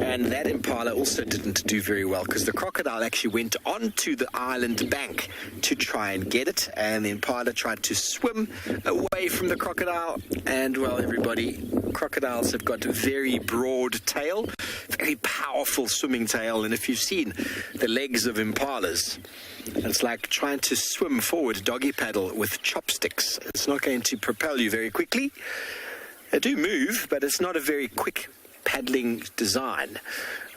And that impala also didn't do very well, because the crocodile actually went onto the island bank to try and get it. And the impala tried to swim away from the crocodile. And, well, everybody, crocodiles have got a very broad tail. Very powerful swimming tail, and if you've seen the legs of impalas, it's like trying to swim forward doggy paddle with chopsticks. It's not going to propel you very quickly. They do move, but it's not a very quick paddling design.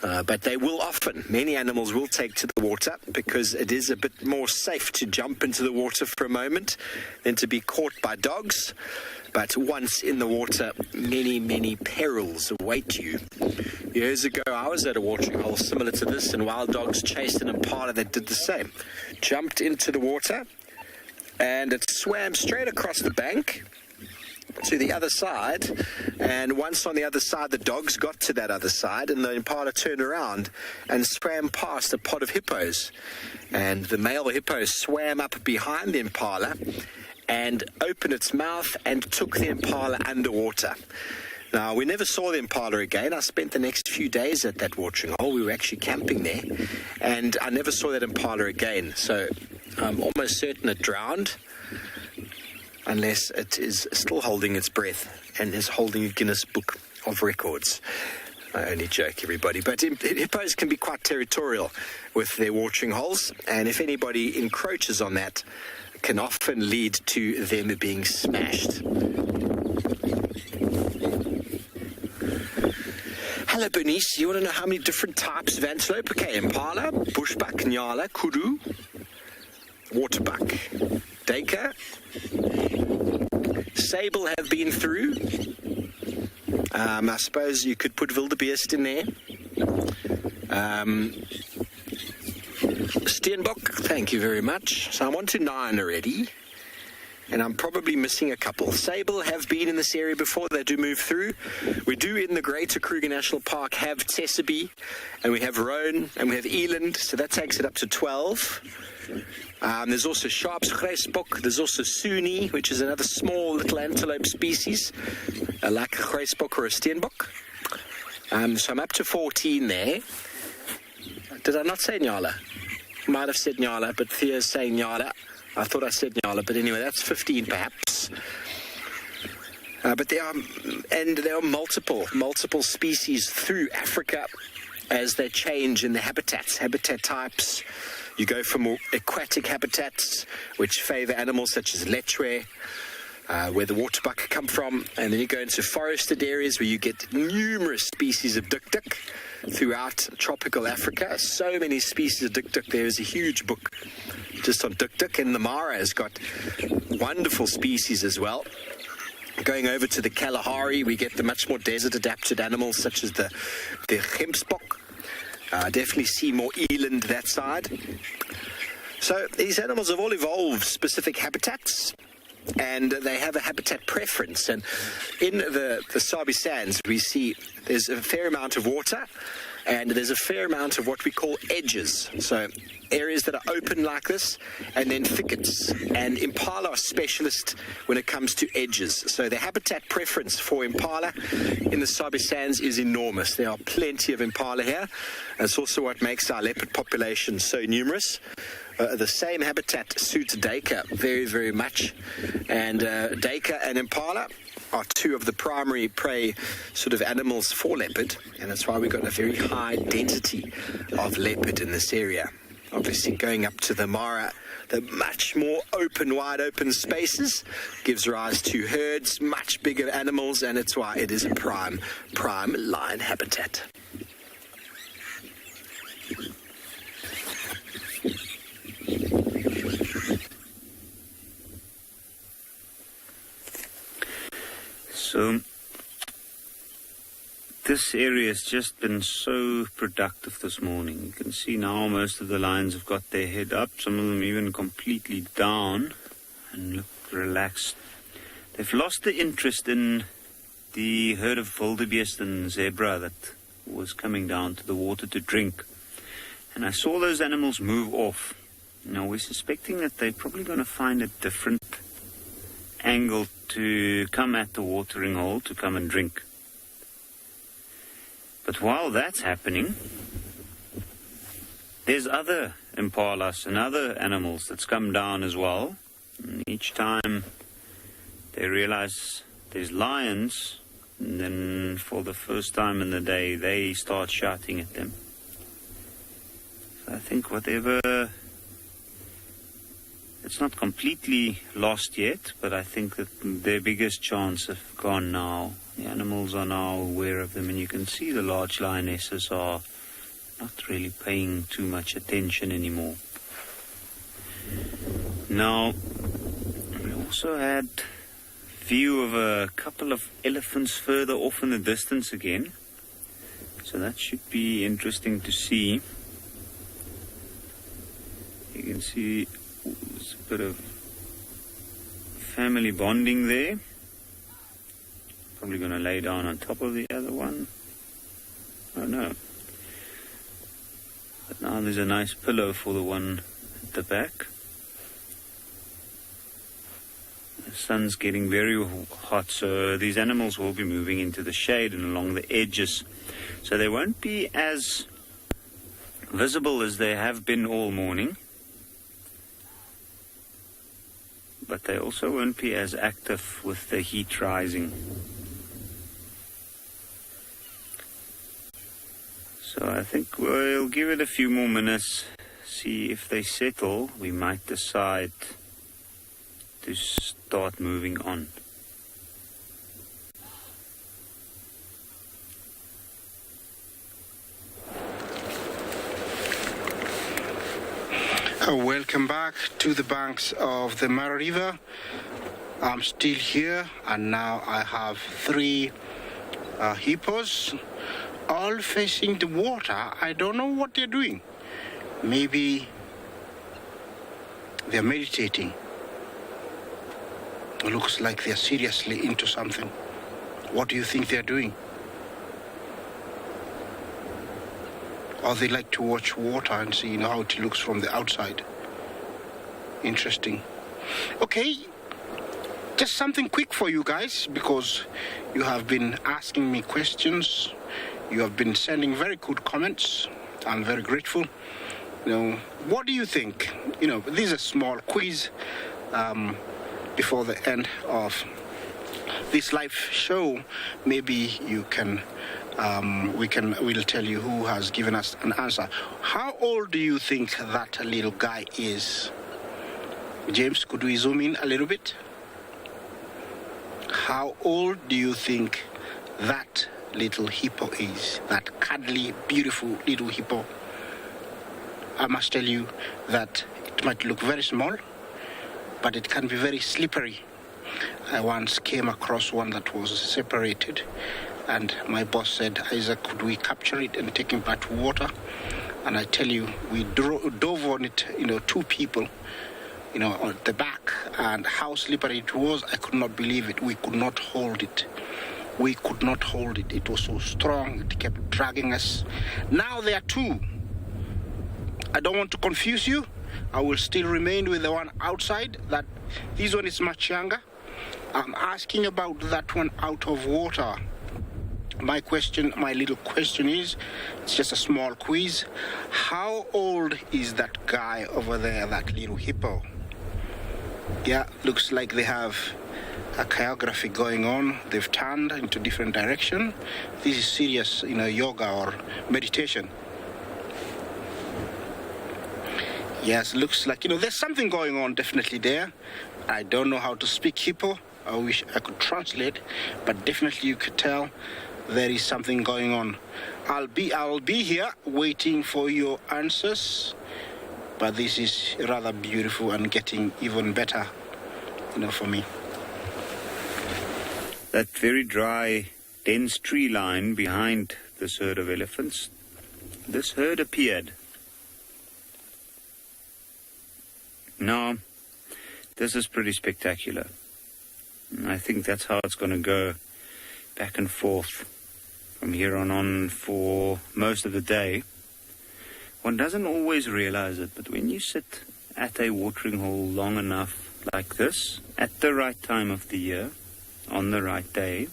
But they will often, many animals will take to the water, because it is a bit more safe to jump into the water for a moment than to be caught by dogs. But once in the water, many, many perils await you. Years ago, I was at a watering hole similar to this, and wild dogs chased an impala that did the same. Jumped into the water, and it swam straight across the bank to the other side. And once on the other side, the dogs got to that other side, and the impala turned around and swam past a pod of hippos. And the male hippo swam up behind the impala and opened its mouth and took the impala underwater. Now, we never saw the impala again. I spent the next few days at that watering hole. We were actually camping there, and I never saw that impala again. So I'm almost certain it drowned, unless it is still holding its breath and is holding a Guinness Book of Records. I only joke, everybody. But hippos can be quite territorial with their watering holes, and if anybody encroaches on that, can often lead to them being smashed. Hello, Bernice. You want to know how many different types of antelope? Okay, impala, bushbuck, nyala, kudu, waterbuck, duiker, sable have been through. I suppose you could put wildebeest in there. Steenbok, thank you very much. So I'm on to 9 already, and I'm probably missing a couple. Sable have been in this area before. They do move through. We do in the Greater Kruger National Park have Tsessebe, and we have Roan, and we have Eland, so that takes it up to 12. There's also Sharp's Grijsbok. There's also Suni, which is another small little antelope species, like a Grijsbok or a Steenbok. So I'm up to 14 there. Did I not say Nyala? Might have said Nyala, but Thea's saying Nyala. I thought I said Nyala, but anyway, that's 15 perhaps. But there are multiple species through Africa as they change in the habitat types. You go from aquatic habitats, which favor animals such as lechwe, where the water buck come from, and then you go into forested areas where you get numerous species of dik-dik throughout tropical Africa. So many species of dik-dik. There is a huge book just on dik-dik, and the Mara has got wonderful species as well. Going over to the Kalahari, we get the much more desert-adapted animals such as the gemsbok. Definitely see more eland that side. So these animals have all evolved specific habitats, and they have a habitat preference. And in the Sabi Sands, we see there's a fair amount of water, and there's a fair amount of what we call edges. So areas that are open like this, and then thickets. And impala are specialists when it comes to edges. So the habitat preference for impala in the Sabi Sands is enormous. There are plenty of impala here. And it's also what makes our leopard population so numerous. The same habitat suits Deka very, very much. And Deka and impala are two of the primary prey sort of animals for leopard, and that's why we've got a very high density of leopard in this area. Obviously, going up to the Mara, the much more open, wide open spaces gives rise to herds, much bigger animals, and it's why it is a prime lion habitat. So this area has just been so productive this morning. You can see now most of the lions have got their head up, some of them even completely down and look relaxed. They've lost the interest in the herd of wildebeest and zebra that was coming down to the water to drink. And I saw those animals move off. Now we're suspecting that they're probably going to find a different angle to come at the watering hole to come and drink. But while that's happening, there's other impalas and other animals that's come down as well. And each time they realize there's lions, and then for the first time in the day they start shouting at them. So I think it's not completely lost yet, but I think that their biggest chance have gone now. The animals are now aware of them, and you can see the large lionesses are not really paying too much attention anymore. Now, we also had view of a couple of elephants further off in the distance again. So that should be interesting to see. You can see there's a bit of family bonding there. Probably going to lay down on top of the other one. Oh no. But now there's a nice pillow for the one at the back. The sun's getting very hot, so these animals will be moving into the shade and along the edges. So they won't be as visible as they have been all morning. But they also won't be as active with the heat rising. So I think we'll give it a few more minutes, see if they settle. We might decide to start moving on. Welcome back to the banks of the Mara River. I'm still here, and now I have 3 hippos all facing the water. I don't know what they're doing. Maybe they're meditating. It looks like they're seriously into something. What do you think they're doing? Or they like to watch water and see, how it looks from the outside. Interesting. Okay, just something quick for you guys, because you have been asking me questions. You have been sending very good comments. I'm very grateful. What do you think? This is a small quiz before the end of this live show. Maybe you can we'll tell you who has given us an answer. How old do you think that little guy is? James, could we zoom in a little bit? How old do you think that little hippo is? That cuddly, beautiful little hippo. I must tell you that it might look very small, but it can be very slippery. I once came across one that was separated, and my boss said, Isaac, could we capture it and take him back to water? And I tell you, we dove on it, 2 people, on the back, and how slippery it was, I could not believe it. We could not hold it. We could not hold it. It was so strong, it kept dragging us. Now there are 2. I don't want to confuse you. I will still remain with the one outside. This one is much younger. I'm asking about that one out of water. My little question is, it's just a small quiz. How old is that guy over there, that little hippo? Yeah, looks like they have a choreography going on. They've turned into different direction. This is serious, yoga or meditation. Yes, looks like, there's something going on definitely there. I don't know how to speak hippo. I wish I could translate, but definitely you could tell there is something going on. I'll be here waiting for your answers, but this is rather beautiful and getting even better, for me. That very dry, dense tree line behind this herd of elephants, this herd appeared. Now, this is pretty spectacular. I think that's how it's going to go back and forth from here on for most of the day. One doesn't always realize it, but when you sit at a watering hole long enough like this, at the right time of the year, on the right day,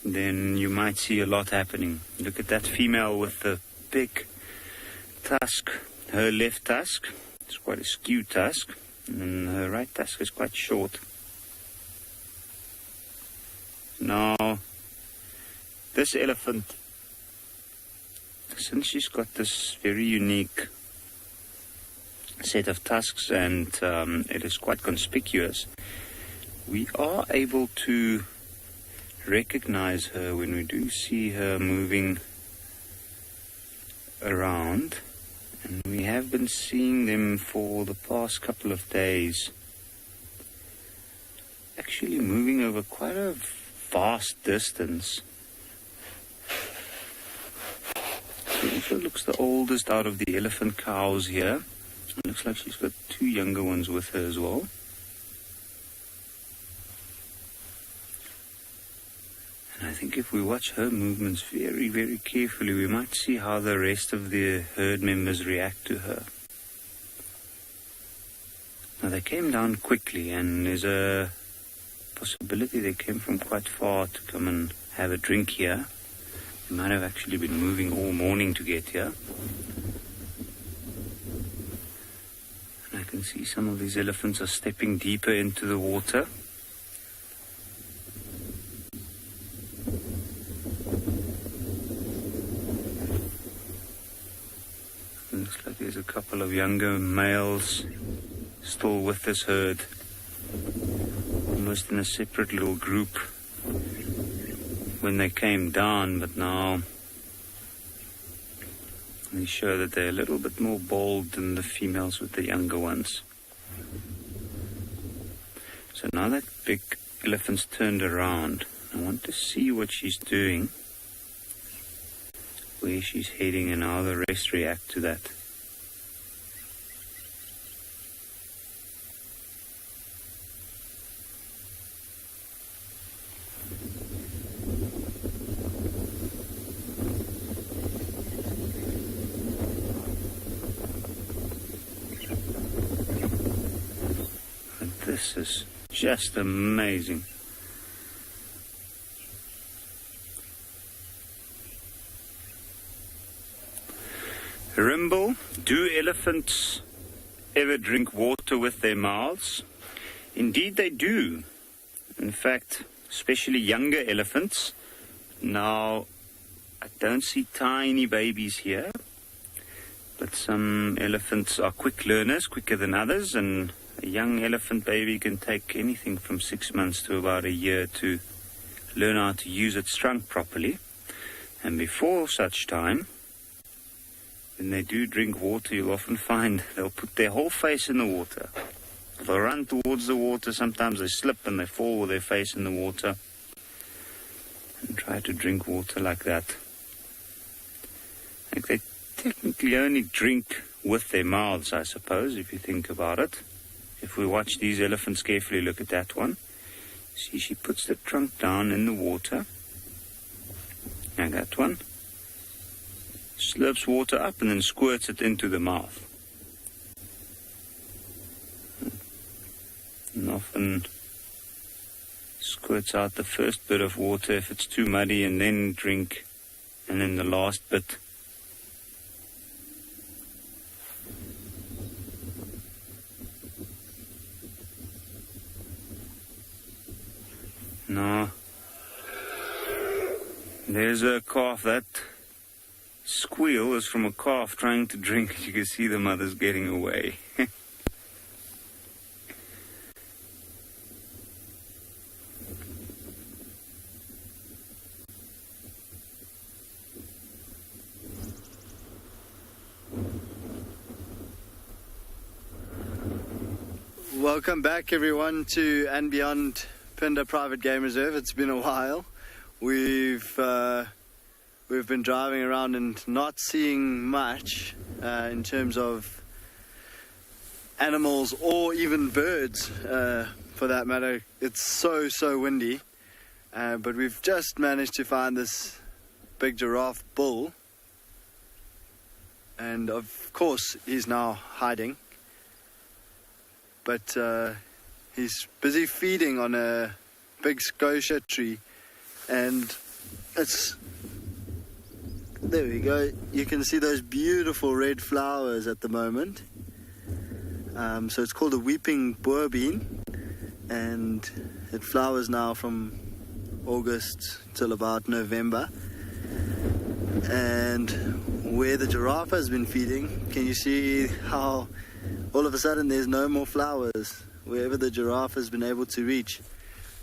then you might see a lot happening. Look at that female with the big tusk. Her left tusk is quite a skewed tusk, and her right tusk is quite short. Now, this elephant, since she's got this very unique set of tusks and it is quite conspicuous, we are able to recognize her when we do see her moving around. And we have been seeing them for the past couple of days, actually moving over quite a vast distance. She also looks the oldest out of the elephant cows here. It looks like she's got 2 younger ones with her as well. And I think if we watch her movements very, very carefully, we might see how the rest of the herd members react to her. Now, they came down quickly, and there's a possibility they came from quite far to come and have a drink here. They might have actually been moving all morning to get here. And I can see some of these elephants are stepping deeper into the water. Looks like there's a couple of younger males still with this herd, almost in a separate little group when they came down, but now they show that they're a little bit more bold than the females with the younger ones. So now that big elephant's turned around, I want to see what she's doing, where she's heading, and how the rest react to that. And this is just amazing. Rimble, do elephants ever drink water with their mouths? Indeed they do. In fact, especially younger elephants. Now, I don't see tiny babies here, but some elephants are quick learners, quicker than others, and A young elephant baby can take anything from 6 months to about a year to learn how to use its trunk properly. And before such time, when they do drink water, you'll often find they'll put their whole face in the water. They'll run towards the water. Sometimes they slip and they fall with their face in the water and try to drink water like that. Like they technically only drink with their mouths, I suppose, if you think about it. If we watch these elephants carefully, look at that one. See, she puts the trunk down in the water. Now that one. Slurps water up and then squirts it into the mouth. And often squirts out the first bit of water if it's too muddy, and then drink, and then the last bit. No. There's a calf. That squeal is from a calf trying to drink. You can see the mother's getting away. Welcome back, everyone, to and beyond Phinda Private Game Reserve. It's been a while. We've been driving around and not seeing much in terms of animals or even birds, for that matter. It's so windy, but we've just managed to find this big giraffe bull, and of course he's now hiding. But he's busy feeding on a big scotia tree, and there we go. You can see those beautiful red flowers at the moment. So it's called a weeping boer bean, and it flowers now from August till about November. And where the giraffe has been feeding, can you see how all of a sudden there's no more flowers wherever the giraffe has been able to reach?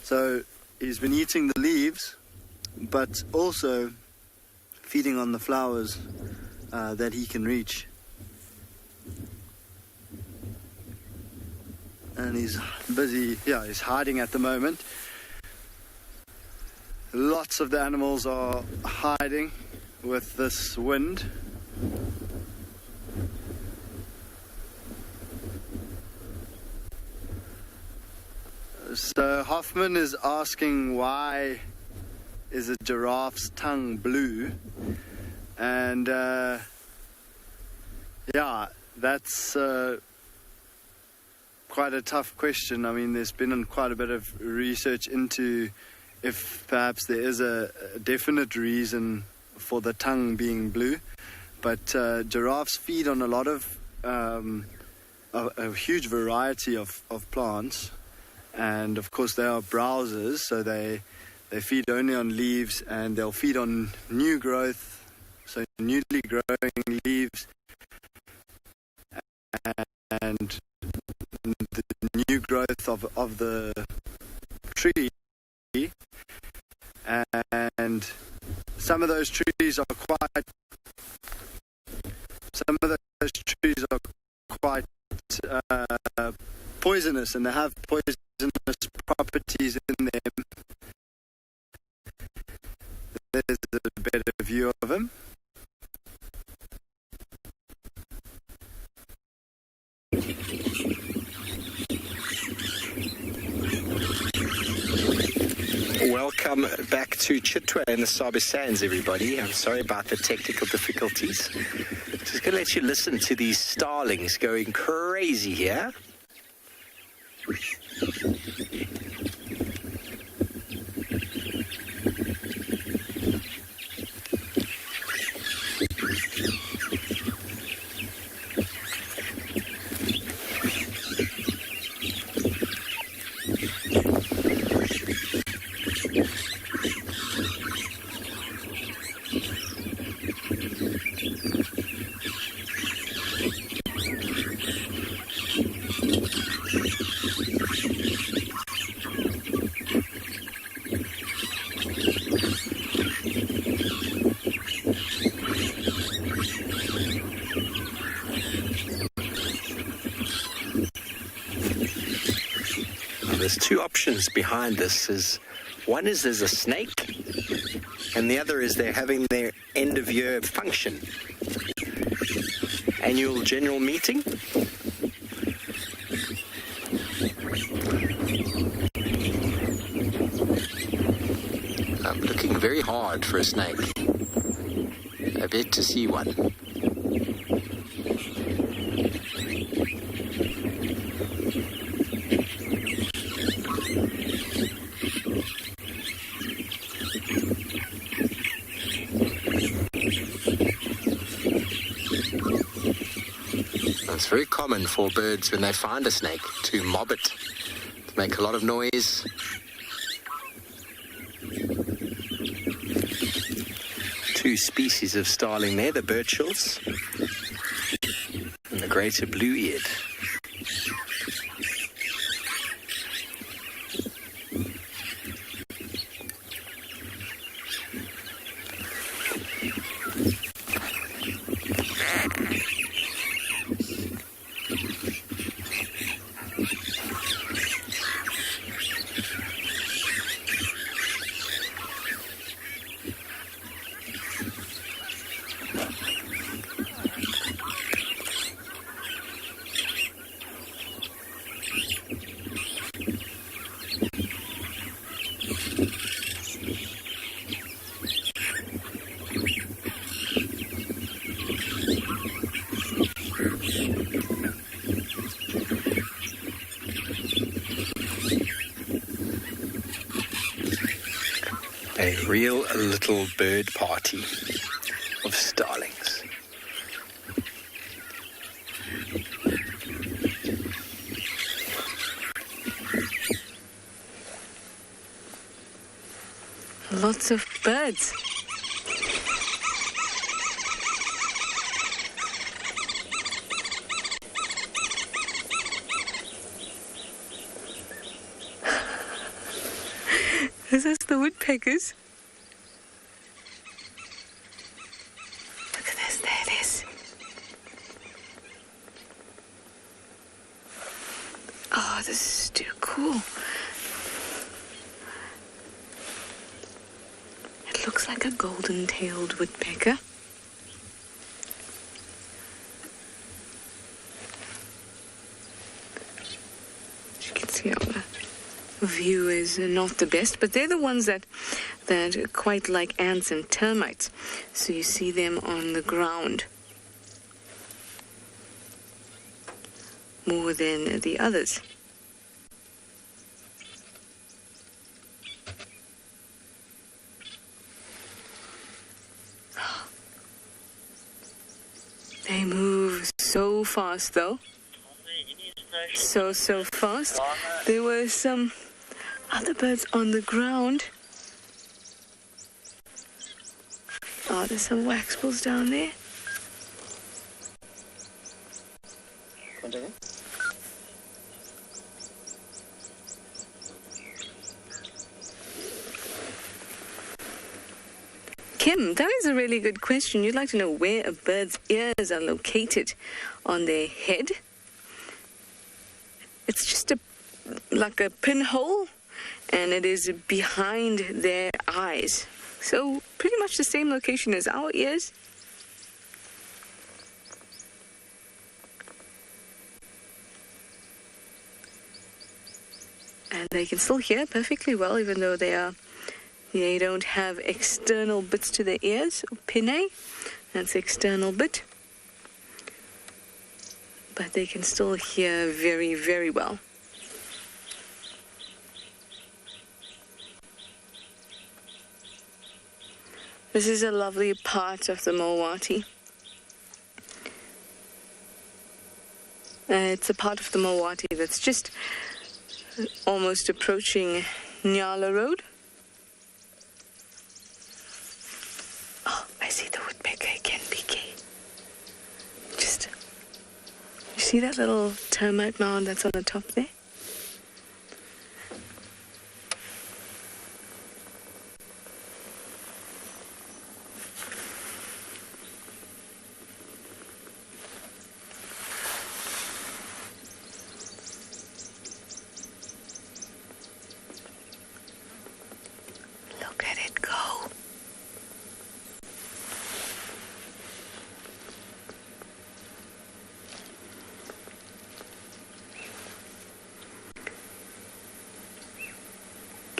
So he's been eating the leaves, but also feeding on the flowers that he can reach. And he's busy, he's hiding at the moment. Lots of the animals are hiding with this wind. So Hoffman is asking, why is a giraffe's tongue blue? And that's quite a tough question. I mean, there's been quite a bit of research into if perhaps there is a definite reason for the tongue being blue. But giraffes feed on a lot of a huge variety of plants. And of course they are browsers, so they feed only on leaves, and they'll feed on new growth, so newly growing leaves, and the new growth of the tree. And some of those trees are quite poisonous, and they have poisonous properties in them. There's a better view of them. Welcome back to Chitwa in the Sabi Sands, everybody. I'm sorry about the technical difficulties. Just going to let you listen to these starlings going crazy here. There's two options behind this. One is there's a snake, and the other is they're having their end-of-year function. Annual general meeting. I'm looking very hard for a snake. I've yet to see one. It's very common for birds when they find a snake to mob it, to make a lot of noise. Two species of starling there, the birchills and the greater blue-eared. A real little bird party of starlings. Lots of birds. Is this the woodpeckers? Look at this, there it is. Oh, this is too cool. It looks like a golden-tailed woodpecker. As you can see, our view is not the best, but they're the ones that are quite like ants and termites. So you see them on the ground more than the others. They move so fast, though. So fast. There were some other birds on the ground. Oh, there's some waxbills down there. Kim, that is a really good question. You'd like to know where a bird's ears are located on their head. It's just like a pinhole, and it is behind their eyes. So pretty much the same location as our ears. And they can still hear perfectly well, even though they don't have external bits to their ears, or pinnae. That's the external bit. But they can still hear very, very well. This is a lovely part of the Mowati. It's a part of the Mowati that's just almost approaching Nyala Road. Oh, I see the woodpecker again, PK. You see that little termite mound that's on the top there?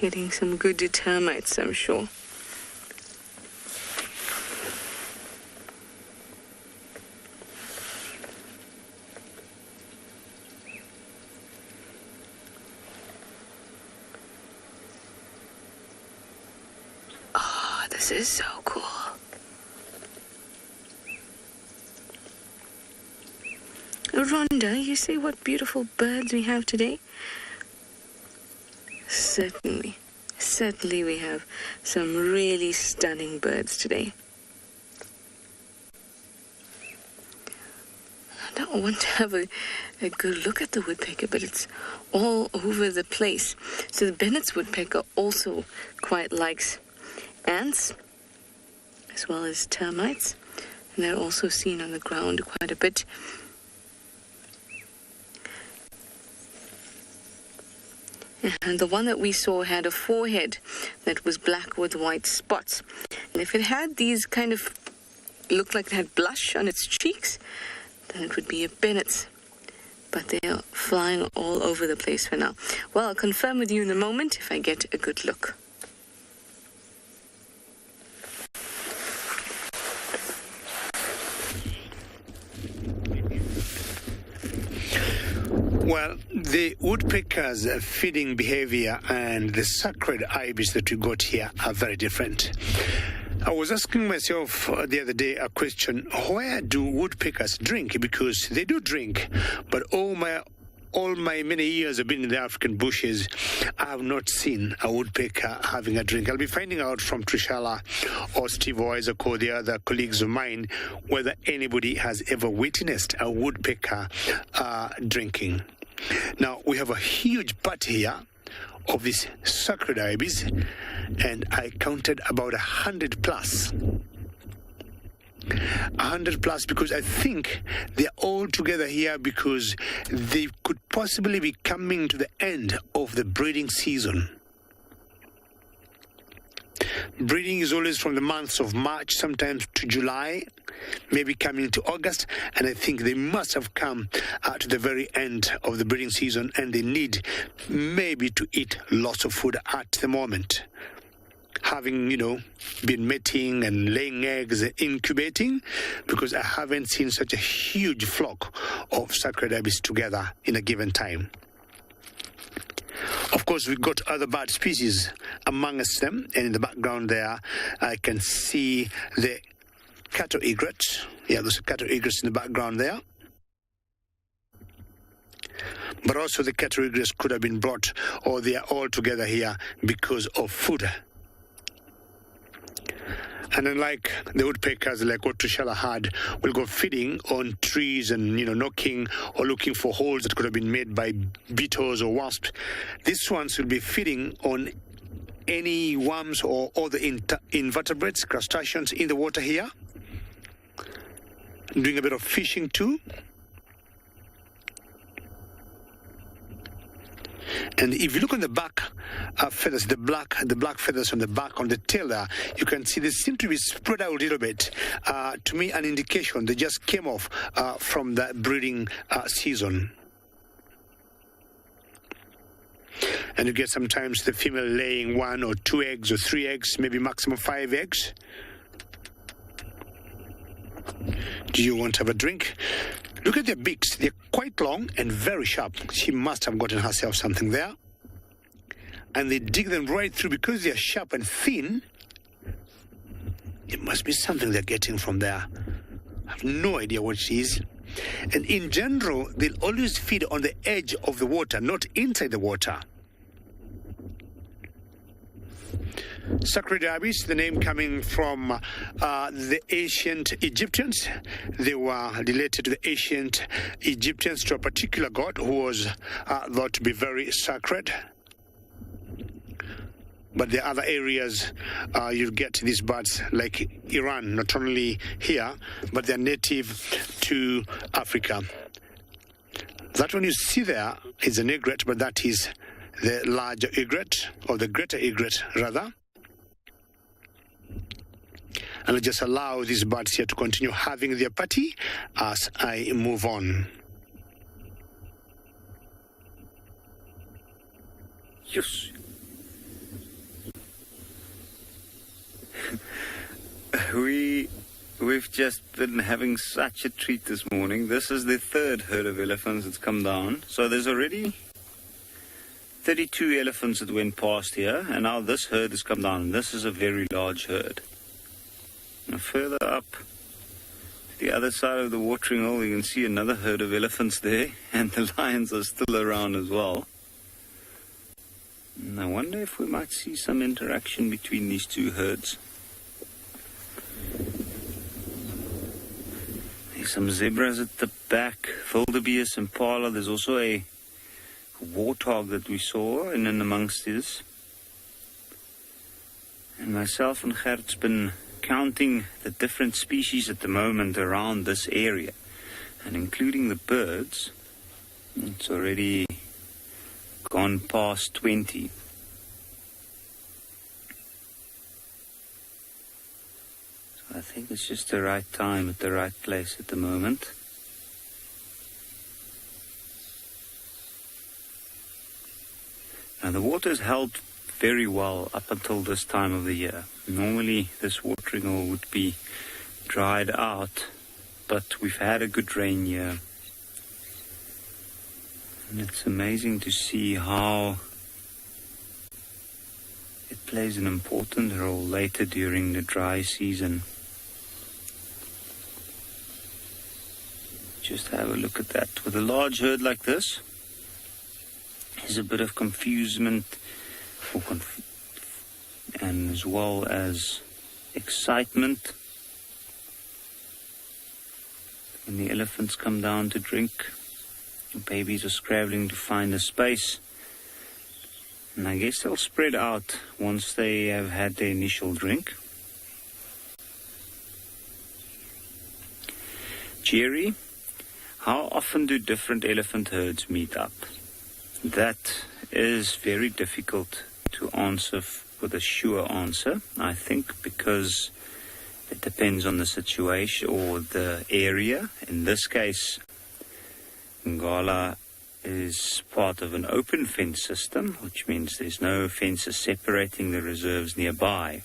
Getting some good termites, I'm sure. Oh, this is so cool. Rhonda, you see what beautiful birds we have today? Certainly we have some really stunning birds today. I want to have a good look at the woodpecker, but it's all over the place. So the Bennett's woodpecker also quite likes ants, as well as termites, and they're also seen on the ground quite a bit. And the one that we saw had a forehead that was black with white spots. And if it had these kind of, looked like it had blush on its cheeks, then it would be a Bennett's. But they are flying all over the place for now. Well, I'll confirm with you in a moment if I get a good look. Well, the woodpecker's feeding behavior and the sacred ibis that we got here are very different. I was asking myself the other day a question, where do woodpeckers drink? Because they do drink, but all my many years I've been in the African bushes, I have not seen a woodpecker having a drink. I'll be finding out from Trishala or Steve or Isaac or the other colleagues of mine whether anybody has ever witnessed a woodpecker drinking. Now, we have a huge butt here of this sacred ibis, and I counted about 100 plus. 100 plus, because I think they're all together here because they could possibly be coming to the end of the breeding season. Breeding is always from the months of March, sometimes to July, maybe coming to August, and I think they must have come to the very end of the breeding season, and they need maybe to eat lots of food at the moment. Having, been mating and laying eggs, incubating, because I haven't seen such a huge flock of sacred ibis together in a given time. Of course, we've got other bird species amongst them, and in the background there, I can see the cattle egret. Yeah, there's a cattle egret in the background there. But also the cattle egrets could have been brought, or they are all together here because of food. And unlike the woodpeckers, like what Trishala had, will go feeding on trees and, knocking or looking for holes that could have been made by beetles or wasps. These ones will be feeding on any worms or other invertebrates, crustaceans in the water here. Doing a bit of fishing too. And if you look on the back feathers, the black feathers on the back, on the tail there, you can see they seem to be spread out a little bit. To me, an indication they just came off from the breeding season. And you get sometimes the female laying 1 or 2 eggs or 3 eggs, maybe maximum 5 eggs. Do you want to have a drink? Look at their beaks. They're quite long and very sharp. She must have gotten herself something there. And they dig them right through because they're sharp and thin. It must be something they're getting from there. I have no idea what it is. And in general, they'll always feed on the edge of the water, not inside the water. Sacred ibis, the name coming from the ancient Egyptians. They were related to the ancient Egyptians to a particular god who was thought to be very sacred. But the other areas, you get these birds like Iran, not only here, but they're native to Africa. That one you see there is an egret, but that is the larger egret, or the greater egret rather. And I just allow these birds here to continue having their party as I move on. Yes. We've just been having such a treat this morning. This is the third herd of elephants that's come down. So there's already 32 elephants that went past here, and now this herd has come down. This is a very large herd. Now further up to the other side of the watering hole, you can see another herd of elephants there, and the lions are still around as well. And I wonder if we might see some interaction between these two herds. There's some zebras at the back, wildebeest, impala. There's also a warthog that we saw in and amongst this. And myself and Gert's been counting the different species at the moment around this area, and including the birds. It's already gone past 20. I think it's just the right time at the right place at the moment. Now the water's held very well up until this time of the year. Normally this watering hole would be dried out, but we've had a good rain year. And it's amazing to see how it plays an important role later during the dry season. Just have a look at that. With a large herd like this, there's a bit of confusement and as well as excitement. When the elephants come down to drink, the babies are scrabbling to find a space. And I guess they'll spread out once they have had their initial drink. Jerry, how often do different elephant herds meet up? That is very difficult to answer with a sure answer, I think, because it depends on the situation or the area. In this case, Ngala is part of an open fence system, which means there's no fences separating the reserves nearby.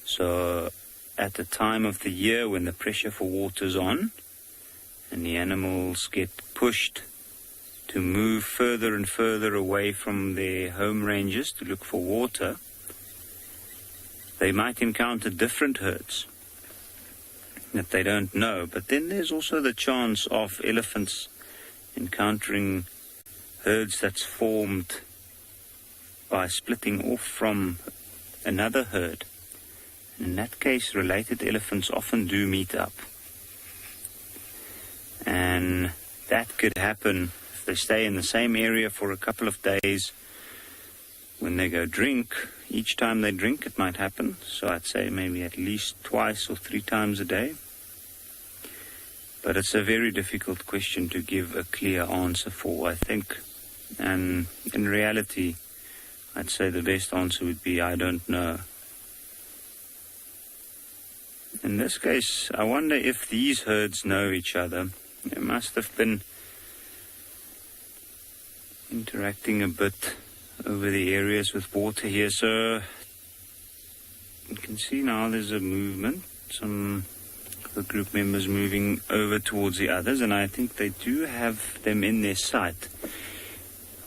So at the time of the year when the pressure for water's on, and the animals get pushed to move further and further away from their home ranges to look for water, they might encounter different herds that they don't know. But then there's also the chance of elephants encountering herds that's formed by splitting off from another herd. In that case, related elephants often do meet up. And that could happen if they stay in the same area for a couple of days. When they go drink, each time they drink it might happen. So I'd say maybe at least twice or 3 times a day. But it's a very difficult question to give a clear answer for, I think. And in reality, I'd say the best answer would be, I don't know. In this case, I wonder if these herds know each other. They must have been interacting a bit over the areas with water here. So you can see now there's a movement. Some of the group members moving over towards the others, and I think they do have them in their sight.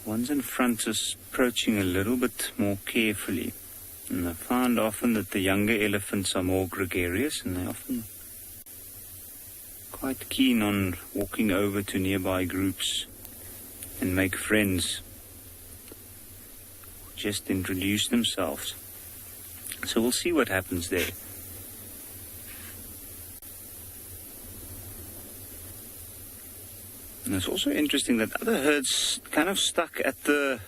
One's in front is approaching a little bit more carefully. And I find often that the younger elephants are more gregarious, and they're often quite keen on walking over to nearby groups and make friends, just introduce themselves. So we'll see what happens there. And it's also interesting that other herds kind of stuck at that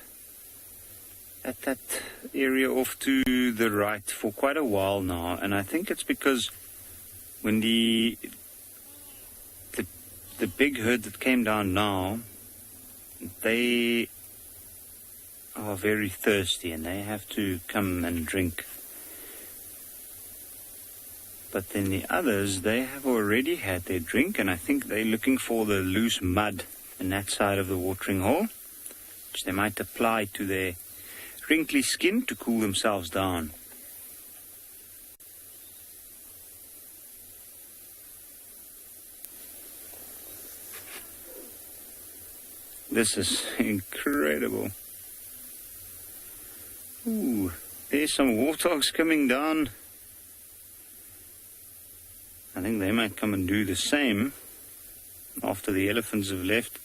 area off to the right for quite a while now, and I think it's because when the big herd that came down now, they are very thirsty and they have to come and drink. But then the others, they have already had their drink, and I think they're looking for the loose mud in that side of the watering hole, which they might apply to their wrinkly skin to cool themselves down. This is incredible. Ooh, there's some warthogs coming down. I think they might come and do the same after the elephants have left.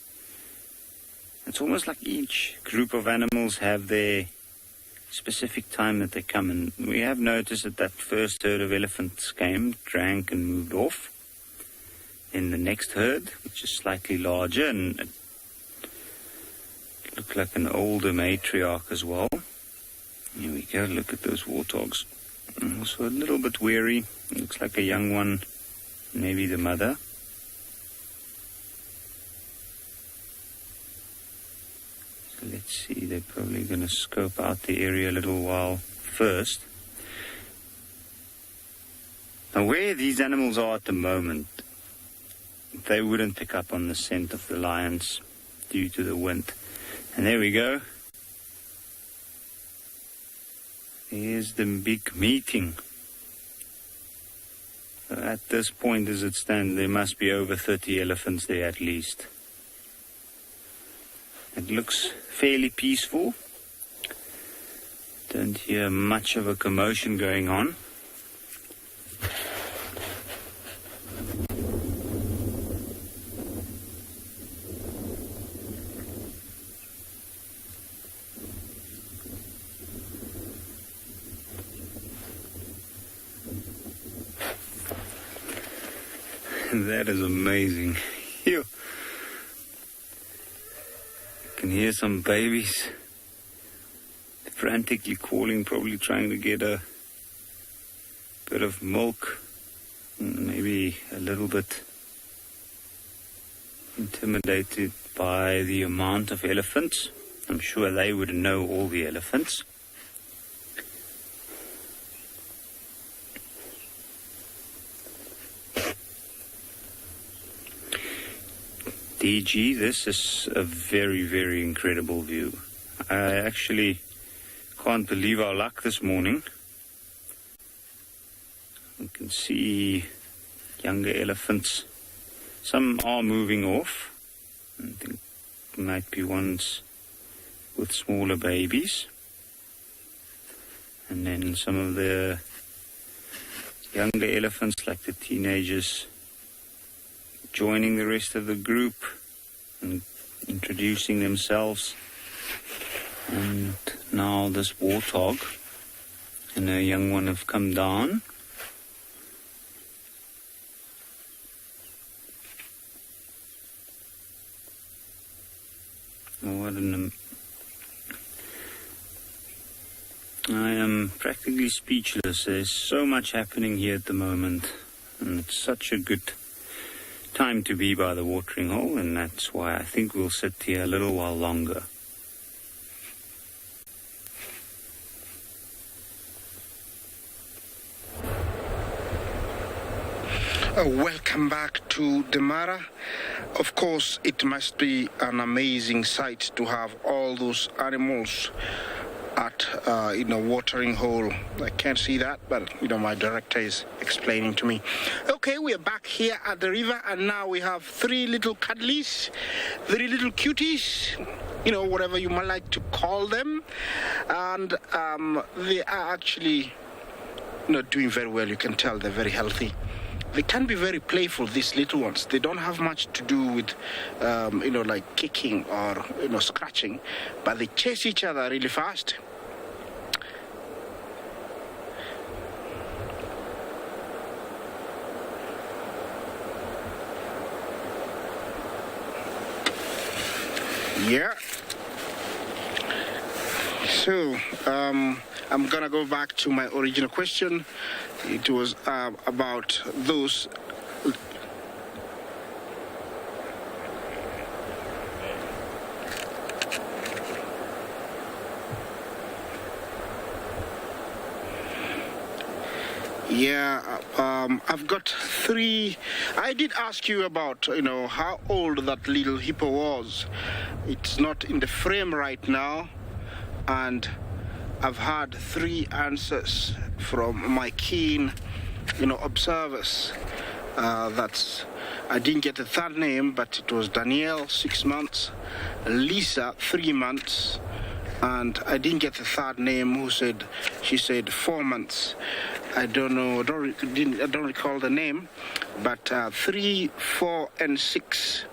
It's almost like each group of animals have their specific time that they come, and we have noticed that first herd of elephants came, drank and moved off. Then the next herd, which is slightly larger, and it looked like an older matriarch as well. Here we go, look at those warthogs. Also a little bit weary. Looks like a young one, maybe the mother. So let's see, they're probably going to scope out the area a little while first. Now where these animals are at the moment, they wouldn't pick up on the scent of the lions due to the wind. And there we go. Here's the big meeting. So at this point as it stands, there must be over 30 elephants there at least. It looks fairly peaceful. Don't hear much of a commotion going on. That is amazing. You can hear some babies frantically calling, probably trying to get a bit of milk, maybe a little bit intimidated by the amount of elephants. I'm sure they would know all the elephants. DG, this is a very, very incredible view. I actually can't believe our luck this morning. You can see younger elephants. Some are moving off. I think there might be ones with smaller babies. And then some of the younger elephants, like the teenagers, joining the rest of the group and introducing themselves. And now this warthog and a young one have come down. I am practically speechless. There's so much happening here at the moment, and it's such a good time to be by the watering hole, and that's why I think we'll sit here a little while longer. Welcome back to Demara. Of course, it must be an amazing sight to have all those animals at watering hole. I can't see that, but my director is explaining to me. Okay, we are back here at the river, and now we have 3 little cuddlies, 3 little cuties, whatever you might like to call them, and they are actually doing very well. You can tell they're very healthy. They can be very playful, these little ones. They don't have much to do with, like kicking or, scratching, but they chase each other really fast. Yeah. So, I'm gonna go back to my original question. It was about those. Yeah, I've got 3. I did ask you about, how old that little hippo was. It's not in the frame right now, and I've had 3 answers from my keen, observers. I didn't get a third name, but it was Danielle, 6 months, Lisa, 3 months. And I didn't get the third name. She said 4 months. I don't know. I don't recall the name. But 3, 4, and 6.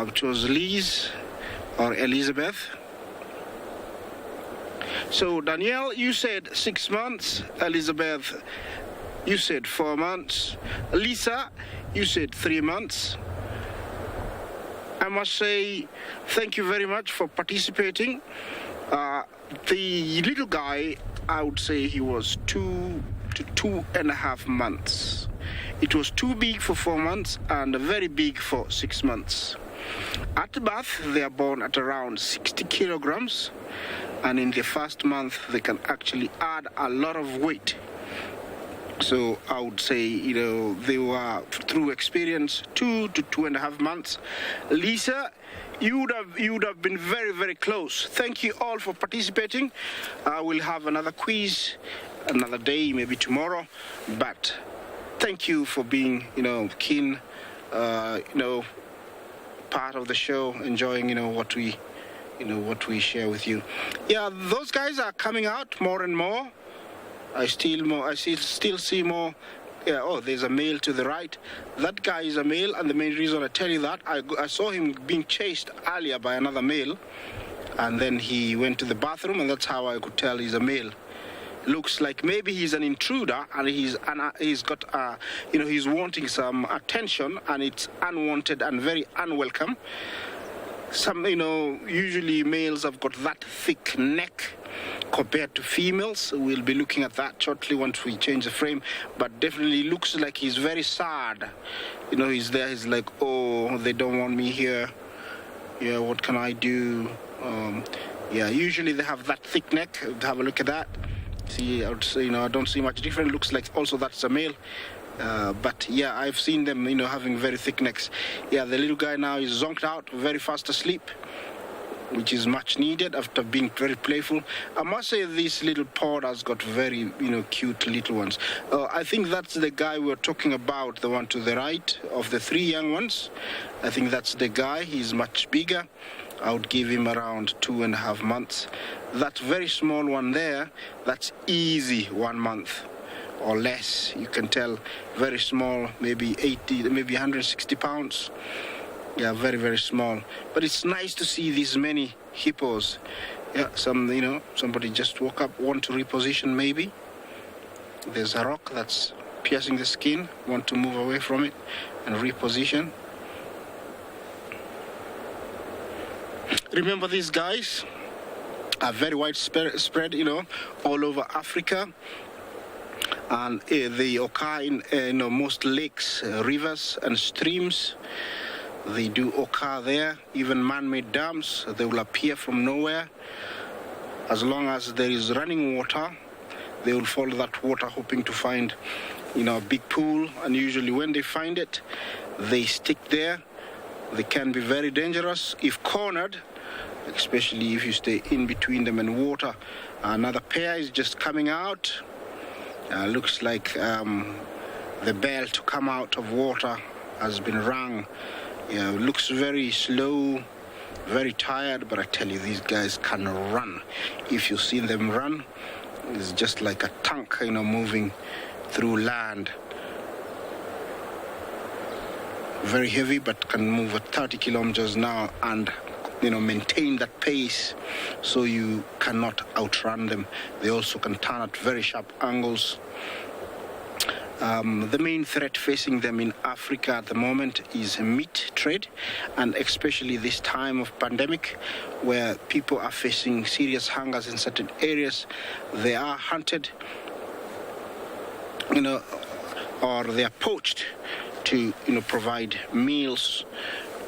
Which was Liz or Elizabeth. So Danielle, you said 6 months. Elizabeth, you said 4 months. Lisa, you said 3 months. I must say thank you very much for participating. The little guy, I would say he was 2 to 2.5 months. It was too big for 4 months and very big for 6 months. At birth, they are born at around 60 kilograms, and in the first month, they can actually add a lot of weight. So I would say, they were, through experience, 2 to 2.5 months. Lisa, you would have been very, very close. Thank you all for participating. We'll have another quiz another day, maybe tomorrow. But thank you for being, keen, part of the show, enjoying, what we share with you. Yeah, those guys are coming out more and more. I still see more. Yeah, oh, there's a male to the right. That guy is a male, and the main reason I tell you that, I saw him being chased earlier by another male, and then he went to the bathroom, and that's how I could tell he's a male. Looks like maybe he's an intruder, and he's got, he's wanting some attention, and it's unwanted and very unwelcome. Usually males have got that thick neck compared to females. We'll be looking at that shortly once we change the frame, but definitely looks like he's very sad. He's there, he's like, oh, they don't want me here. Yeah, what can I do? Usually they have that thick neck. Have a look at that. See, I would say, I don't see much different. Looks like also that's a male. But yeah, I've seen them, having very thick necks. Yeah, the little guy now is zonked out, very fast asleep, which is much needed after being very playful. I must say this little pod has got very, cute little ones. I think that's the guy we're talking about, the one to the right of the 3 young ones. I think that's the guy. He's much bigger. I would give him around 2.5 months. That very small one there, that's easy 1 month or less. You can tell, very small, maybe 160 pounds. Yeah, very, very small. But it's nice to see these many hippos. Yeah, somebody just woke up, want to reposition maybe. There's a rock that's piercing the skin, want to move away from it and reposition. Remember, these guys are very widespread, all over Africa. And they occur in most lakes, rivers and streams. They do occur there. Even man-made dams, they will appear from nowhere. As long as there is running water, they will follow that water hoping to find, a big pool. And usually when they find it, they stick there. They can be very dangerous if cornered, especially if you stay in between them and water. Another pair is just coming out. Looks like the bell to come out of water has been rung. Yeah, looks very slow, very tired, but I tell you, these guys can run. If you've seen them run, it's just like a tank, moving through land. Very heavy, but can move at 30 kilometers now and, maintain that pace so you cannot outrun them. They also can turn at very sharp angles. The main threat facing them in Africa at the moment is meat trade, and especially this time of pandemic where people are facing serious hungers in certain areas. They are hunted, or they are poached to, provide meals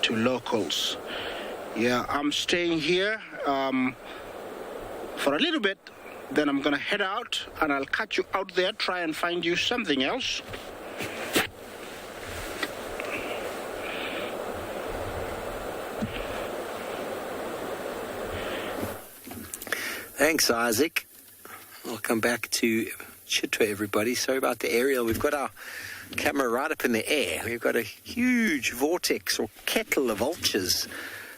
to locals. Yeah, I'm staying here for a little bit. Then I'm going to head out, and I'll catch you out there, try and find you something else. Thanks, Isaac. Welcome back to Chitwa, everybody. Sorry about the aerial. We've got our camera right up in the air. We've got a huge vortex or kettle of vultures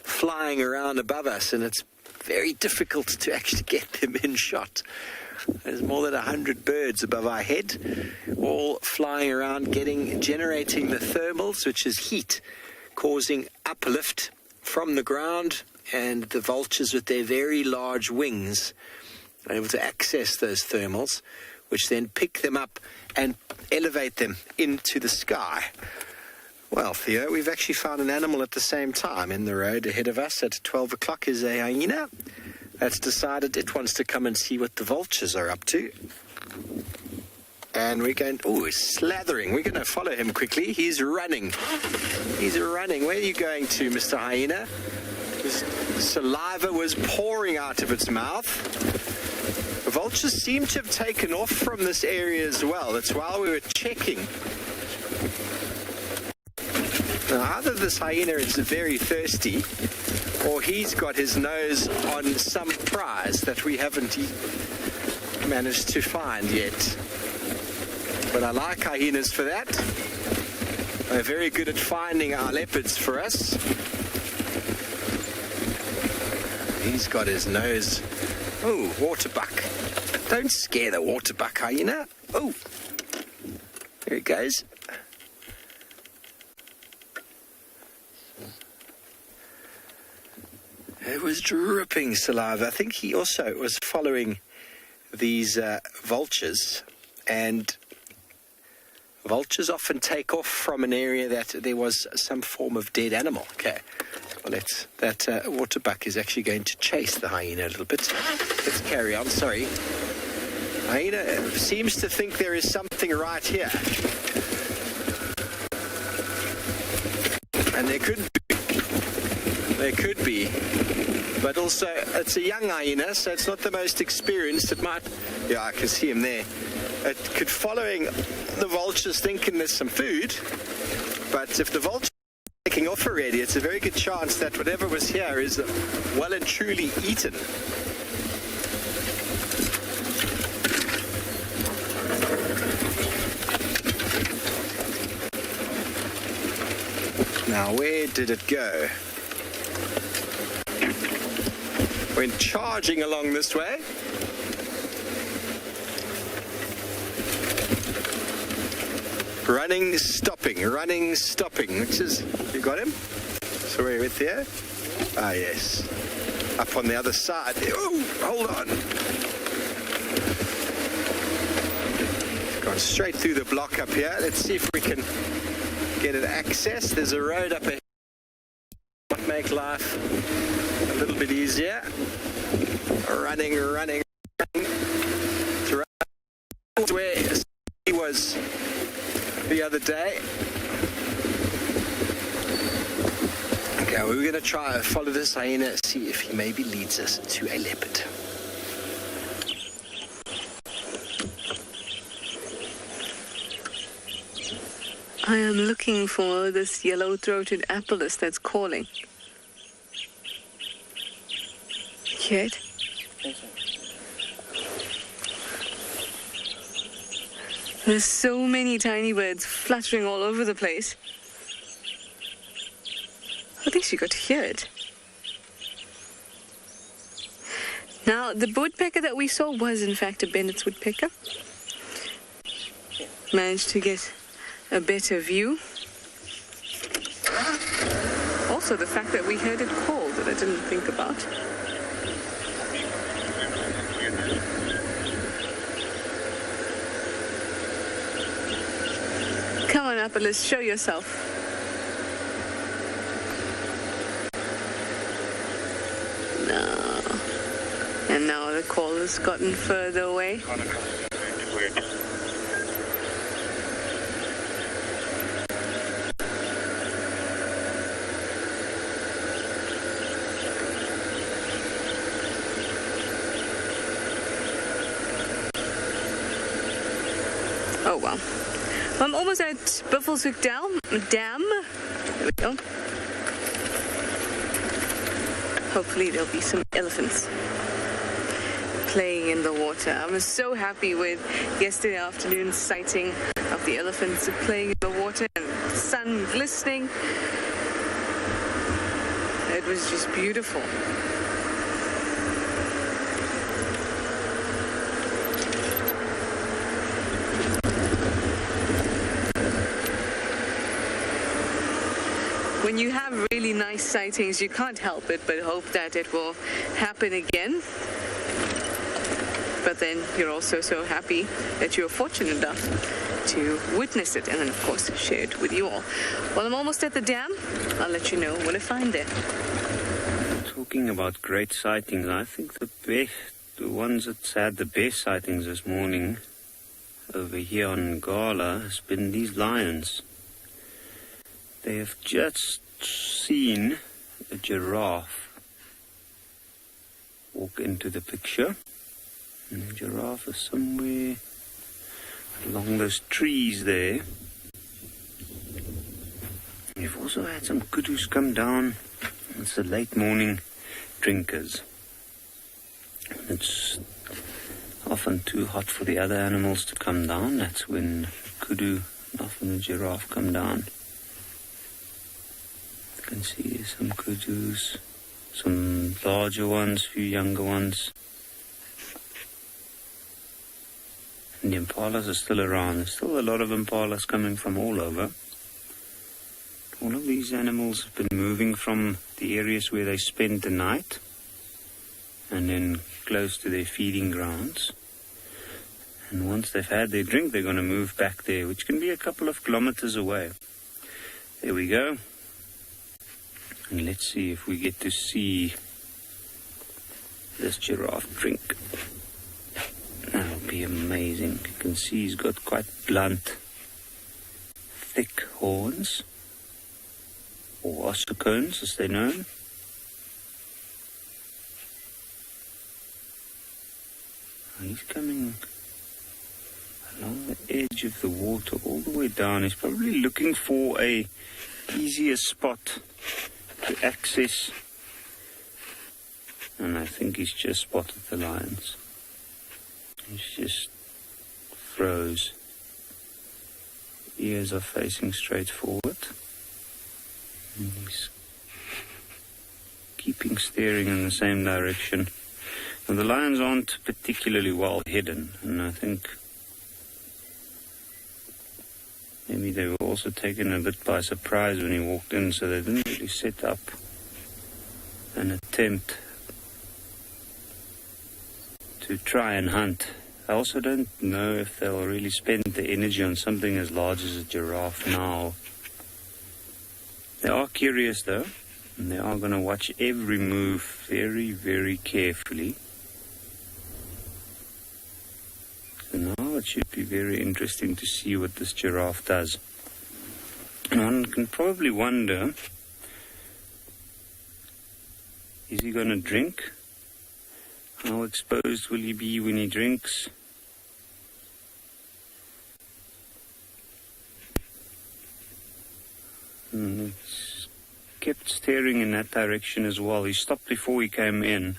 flying around above us, and it's very difficult to actually get them in shot. There's more than 100 birds above our head, all flying around, generating the thermals, which is heat, causing uplift from the ground, and the vultures with their very large wings are able to access those thermals, which then pick them up and elevate them into the sky. Well, Theo, we've actually found an animal at the same time. In the road ahead of us at 12 o'clock is a hyena that's decided it wants to come and see what the vultures are up to. And we're going, he's slathering. We're going to follow him quickly. He's running. He's running. Where are you going to, Mr. Hyena? His saliva was pouring out of its mouth. The vultures seem to have taken off from this area as well. That's while we were checking. Now, either this hyena is very thirsty, or he's got his nose on some prize that we haven't managed to find yet. But I like hyenas for that. They're very good at finding our leopards for us. He's got his nose. Oh, waterbuck. Don't scare the waterbuck, hyena. Oh, there he goes. It was dripping saliva. I think he also was following these vultures, and vultures often take off from an area that there was some form of dead animal. Okay, well, that waterbuck is actually going to chase the hyena a little bit. Let's carry on, sorry. Hyena seems to think there is something right here. And there could be. But also, it's a young hyena, so it's not the most experienced. It might, yeah, I can see him there. It could, following the vultures, thinking there's some food. But if the vultures are taking off already, it's a very good chance that whatever was here is well and truly eaten. Now, where did it go? Went charging along this way. Running, stopping, which is, you got him? So we're with there? Ah, yes. Up on the other side. Oh, hold on. Gone straight through the block up here. Let's see if we can get an access. There's a road up ahead. Make life a little bit easier. Running. To where he was the other day. Okay, we're going to try to follow this hyena, see if he maybe leads us to a leopard. I am looking for this yellow-throated apelus that's calling. Hear it? There's so many tiny birds fluttering all over the place. At least you got to hear it. Now, the woodpecker that we saw was in fact a Bennett's woodpecker. Managed to get a better view. Also, the fact that we heard it call that I didn't think about. Come on, Apelus, show yourself. No. And now the call has gotten further away. Oh, well. I'm almost at Buffelshoek Dam. There we go. Hopefully there'll be some elephants. playing in the water. I was so happy with yesterday afternoon's sighting of the elephants playing in the water and the sun glistening. It was just beautiful. When you have really nice sightings, you can't help it but hope that it will happen again. But then you're also so happy that you're fortunate enough to witness it and then, of course, share it with you all. Well, I'm almost at the dam. I'll let you know what I find there. Talking about great sightings, I think the ones that's had the best sightings this morning over here on Ngala has been these lions. They have just seen a giraffe walk into the picture. And the giraffe is somewhere along those trees there. We've also had some kudus come down. It's the late morning drinkers. It's often too hot for the other animals to come down. That's when the kudu and often the giraffe come down. You can see some kudus, some larger ones, few younger ones. And the impalas are still around. There's still a lot of impalas coming from all over. All of these animals have been moving from the areas where they spend the night and then close to their feeding grounds. And once they've had their drink, they're going to move back there, which can be a couple of kilometers away. There we go. And let's see if we get to see this giraffe drink. That'll be amazing. You can see he's got quite blunt, thick horns, or ossicones as they're known. And he's coming along the edge of the water all the way down. He's probably looking for a easier spot to access. And I think he's just spotted the lions. He's just froze. Ears are facing straight forward. And he's keeping staring in the same direction. And the lions aren't particularly well hidden, and I think maybe they were also taken a bit by surprise when he walked in, so they didn't really set up an attempt to try and hunt. I also don't know if they'll really spend the energy on something as large as a giraffe now. They are curious though, and they are going to watch every move very, very carefully. So now it should be very interesting to see what this giraffe does. And one can probably wonder, is he going to drink? How exposed will he be when he drinks? And he's kept staring in that direction as well. He stopped before he came in.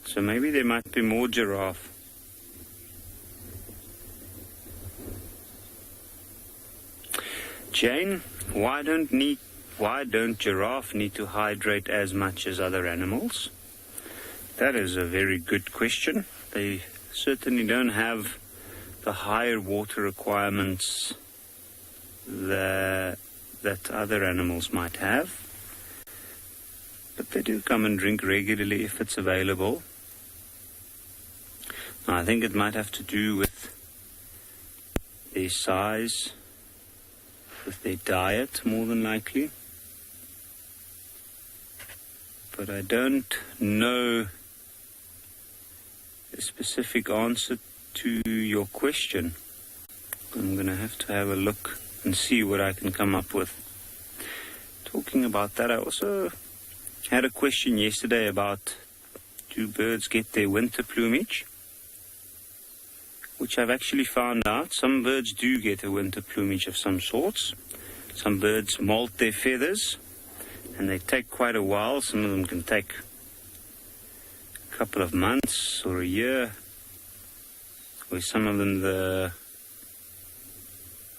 So maybe there might be more giraffe. Jane, why don't giraffe need to hydrate as much as other animals? That is a very good question. They certainly don't have the higher water requirements that other animals might have. But they do come and drink regularly if it's available. Now, I think it might have to do with their size, with their diet, more than likely. But I don't know a specific answer to your question. I'm going to have a look and see what I can come up with. Talking about that, I also had a question yesterday about, do birds get their winter plumage? Which I've actually found out. Some birds do get a winter plumage of some sorts. Some birds molt their feathers, and they take quite a while. Some of them can take a couple of months or a year, where some of them the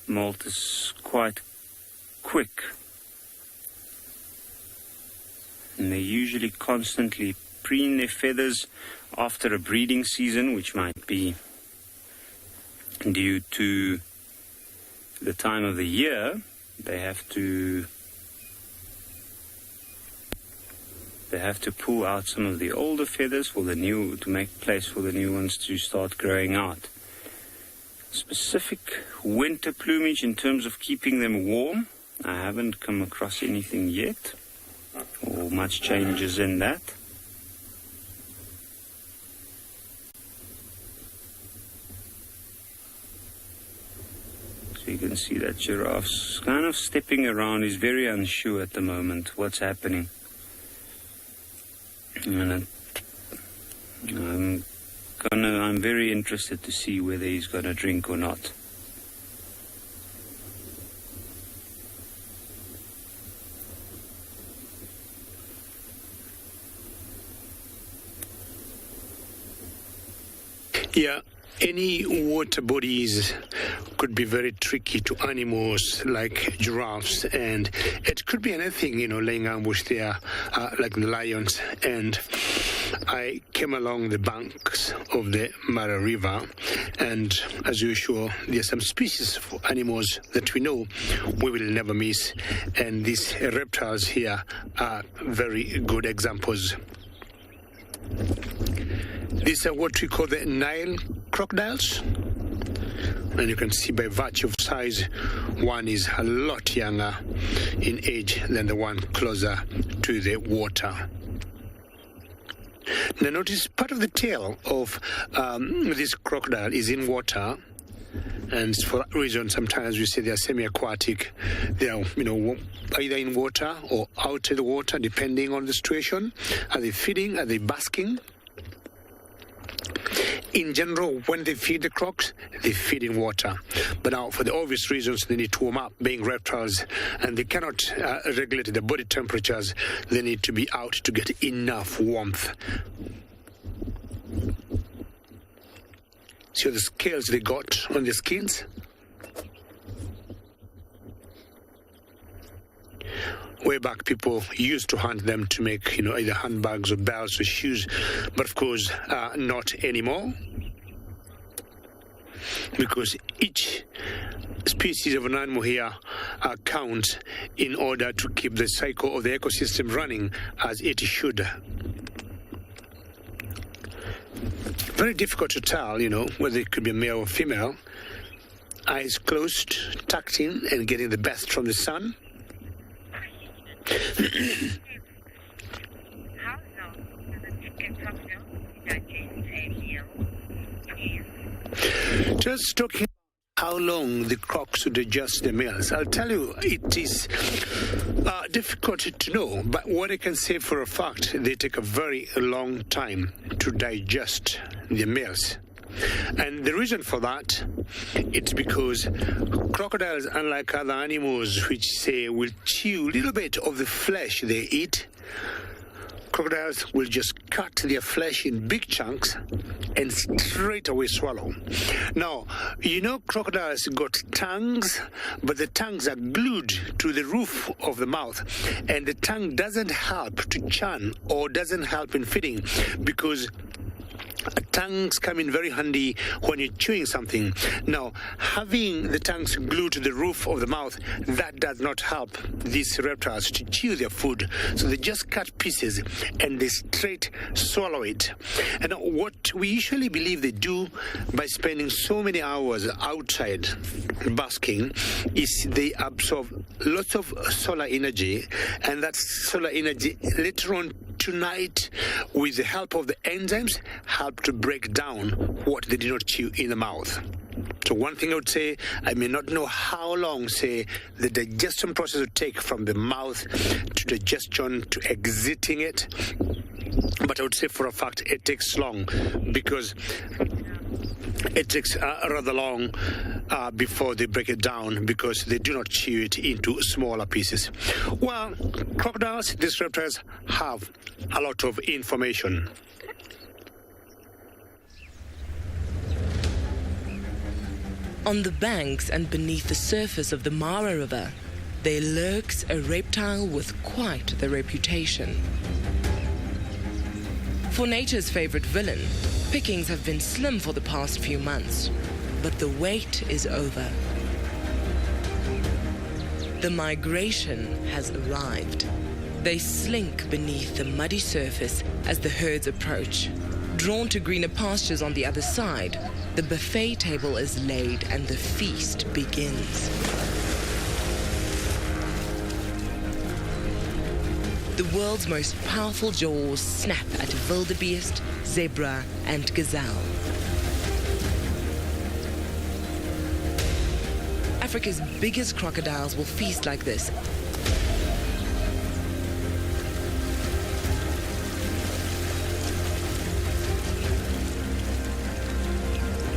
molt is quite quick. And they usually constantly preen their feathers after a breeding season, which might be due to the time of the year. They have to pull out some of the older feathers to make place for the new ones to start growing out. Specific winter plumage in terms of keeping them warm, I haven't come across anything yet, or much changes in that. So you can see that giraffe's kind of stepping around. He's very unsure at the moment what's happening. And I'm very interested to see whether he's going to drink or not. Yeah, any water bodies could be very tricky to animals like giraffes, and it could be anything, laying ambush there, like the lions. And I came along the banks of the Mara River, and as usual, there are some species of animals that we know we will never miss, and these reptiles here are very good examples. These are what we call the Nile crocodiles. And you can see by virtue of size, one is a lot younger in age than the one closer to the water. Now notice part of the tail of this crocodile is in water. And for that reason, sometimes we say they are semi-aquatic. They are, either in water or out of the water, depending on the situation. Are they feeding? Are they basking? In general, when they feed the crocs, they feed in water. But now, for the obvious reasons, they need to warm up, being reptiles, and they cannot regulate their body temperatures. They need to be out to get enough warmth. See the scales they got on their skins? Way back, people used to hunt them to make, either handbags or belts or shoes, but of course, not anymore. Because each species of an animal here counts in order to keep the cycle of the ecosystem running as it should. Very difficult to tell, whether it could be a male or female. Eyes closed, tucked in, and getting the best from the sun. Just talking how long the crocs would adjust their meals. I'll tell you, it is difficult to know, but what I can say for a fact, they take a very long time to digest their meals. And the reason for that, it's because crocodiles, unlike other animals which say will chew a little bit of the flesh they eat, crocodiles will just cut their flesh in big chunks and straight away swallow. Now, crocodiles got tongues, but the tongues are glued to the roof of the mouth, and the tongue doesn't help to churn or doesn't help in feeding, because tongues come in very handy when you're chewing something. Now, having the tongues glued to the roof of the mouth, that does not help these reptiles to chew their food. So they just cut pieces and they straight swallow it. And what we usually believe they do by spending so many hours outside basking is they absorb lots of solar energy, and that solar energy later on tonight, with the help of the enzymes, help to break down what they did not chew in the mouth. So one thing I would say, I may not know how long, say, the digestion process would take from the mouth to digestion to exiting it, but I would say for a fact it takes long, because it takes rather long before they break it down, because they do not chew it into smaller pieces. Well, crocodiles, these reptiles, have a lot of information. On the banks and beneath the surface of the Mara River, there lurks a reptile with quite the reputation. For nature's favorite villain, pickings have been slim for the past few months, but the wait is over. The migration has arrived. They slink beneath the muddy surface as the herds approach. Drawn to greener pastures on the other side, the buffet table is laid and the feast begins. The world's most powerful jaws snap at wildebeest, zebra, and gazelle. Africa's biggest crocodiles will feast like this.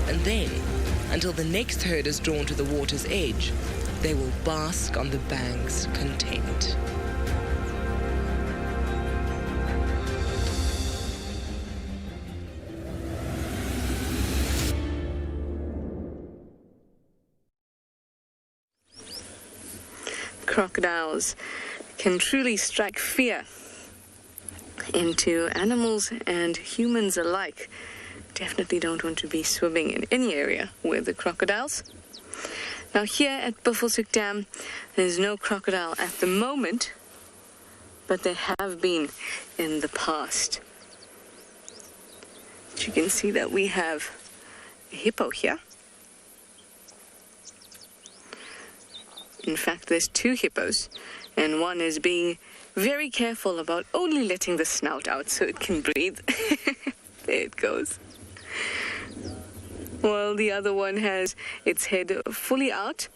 And then, until the next herd is drawn to the water's edge, they will bask on the banks content. Crocodiles can truly strike fear into animals and humans alike. Definitely don't want to be swimming in any area with the crocodiles. Now here at Buffelshoek Dam, there's no crocodile at the moment, but there have been in the past. But you can see that we have a hippo here. In fact, there's two hippos, and one is being very careful about only letting the snout out so it can breathe. There it goes. While the other one has its head fully out,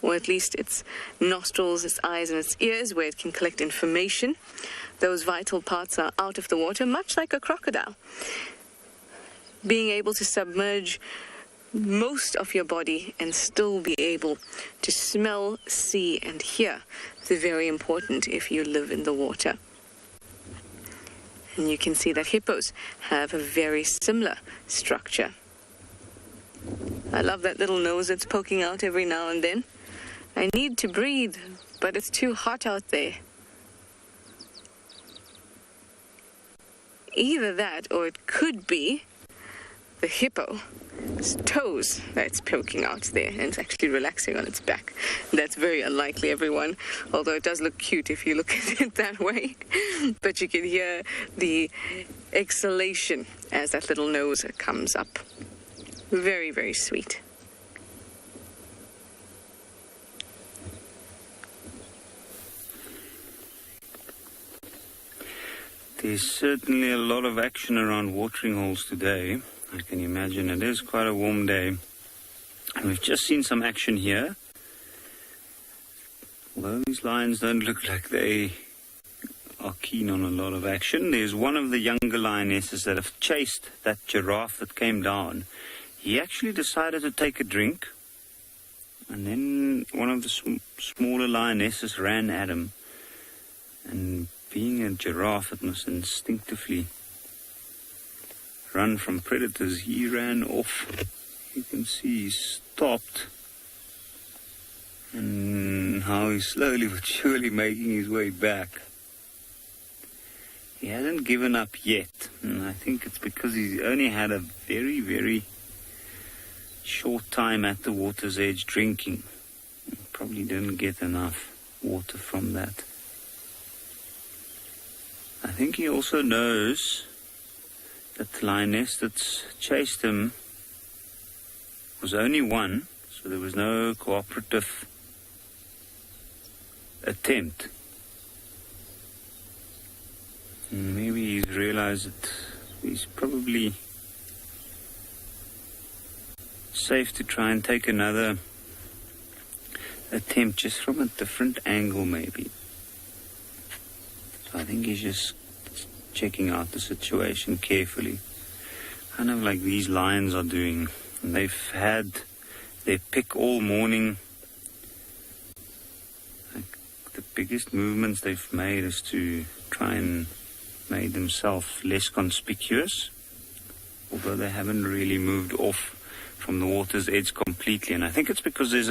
or at least its nostrils, its eyes, and its ears, where it can collect information. Those vital parts are out of the water, much like a crocodile. Being able to submerge most of your body and still be able to smell, see, and hear is very important if you live in the water. And you can see that hippos have a very similar structure. I love that little nose that's poking out every now and then. I need to breathe, but it's too hot out there. Either that, or it could be the hippo's toes that's poking out there, and it's actually relaxing on its back. That's very unlikely, everyone, although it does look cute if you look at it that way. But you can hear the exhalation as that little nose comes up. Very, very sweet. There's certainly a lot of action around watering holes today. I can imagine it is quite a warm day. And we've just seen some action here. Although these lions don't look like they are keen on a lot of action. There's one of the younger lionesses that have chased that giraffe that came down. He actually decided to take a drink. And then one of the smaller lionesses ran at him. And being a giraffe, it must instinctively run from predators. He ran off. You can see he stopped. And how he's slowly but surely making his way back. He hasn't given up yet. And I think it's because he's only had a very, very short time at the water's edge drinking. He probably didn't get enough water from that. I think he also knows that the lioness that's chased him was only one, so there was no cooperative attempt. And maybe he's realized that he's probably safe to try and take another attempt just from a different angle maybe. So I think he's just checking out the situation carefully. Kind of like these lions are doing. And they've had their pick all morning. Like the biggest movements they've made is to try and make themselves less conspicuous. Although they haven't really moved off from the water's edge completely. And I think it's because there's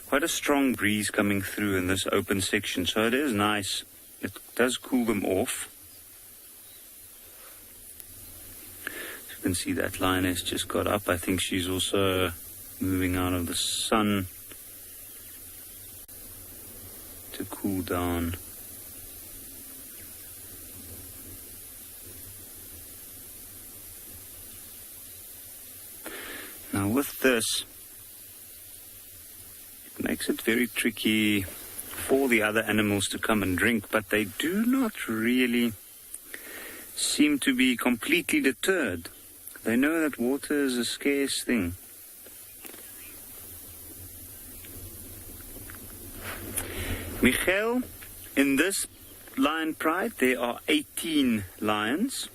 quite a strong breeze coming through in this open section. So it is nice. It does cool them off. So you can see that lioness just got up. I think she's also moving out of the sun to cool down. Now with this, it makes it very tricky for the other animals to come and drink, but they do not really seem to be completely deterred. They know that water is a scarce thing. Michael, in this lion pride, there are 18 lions.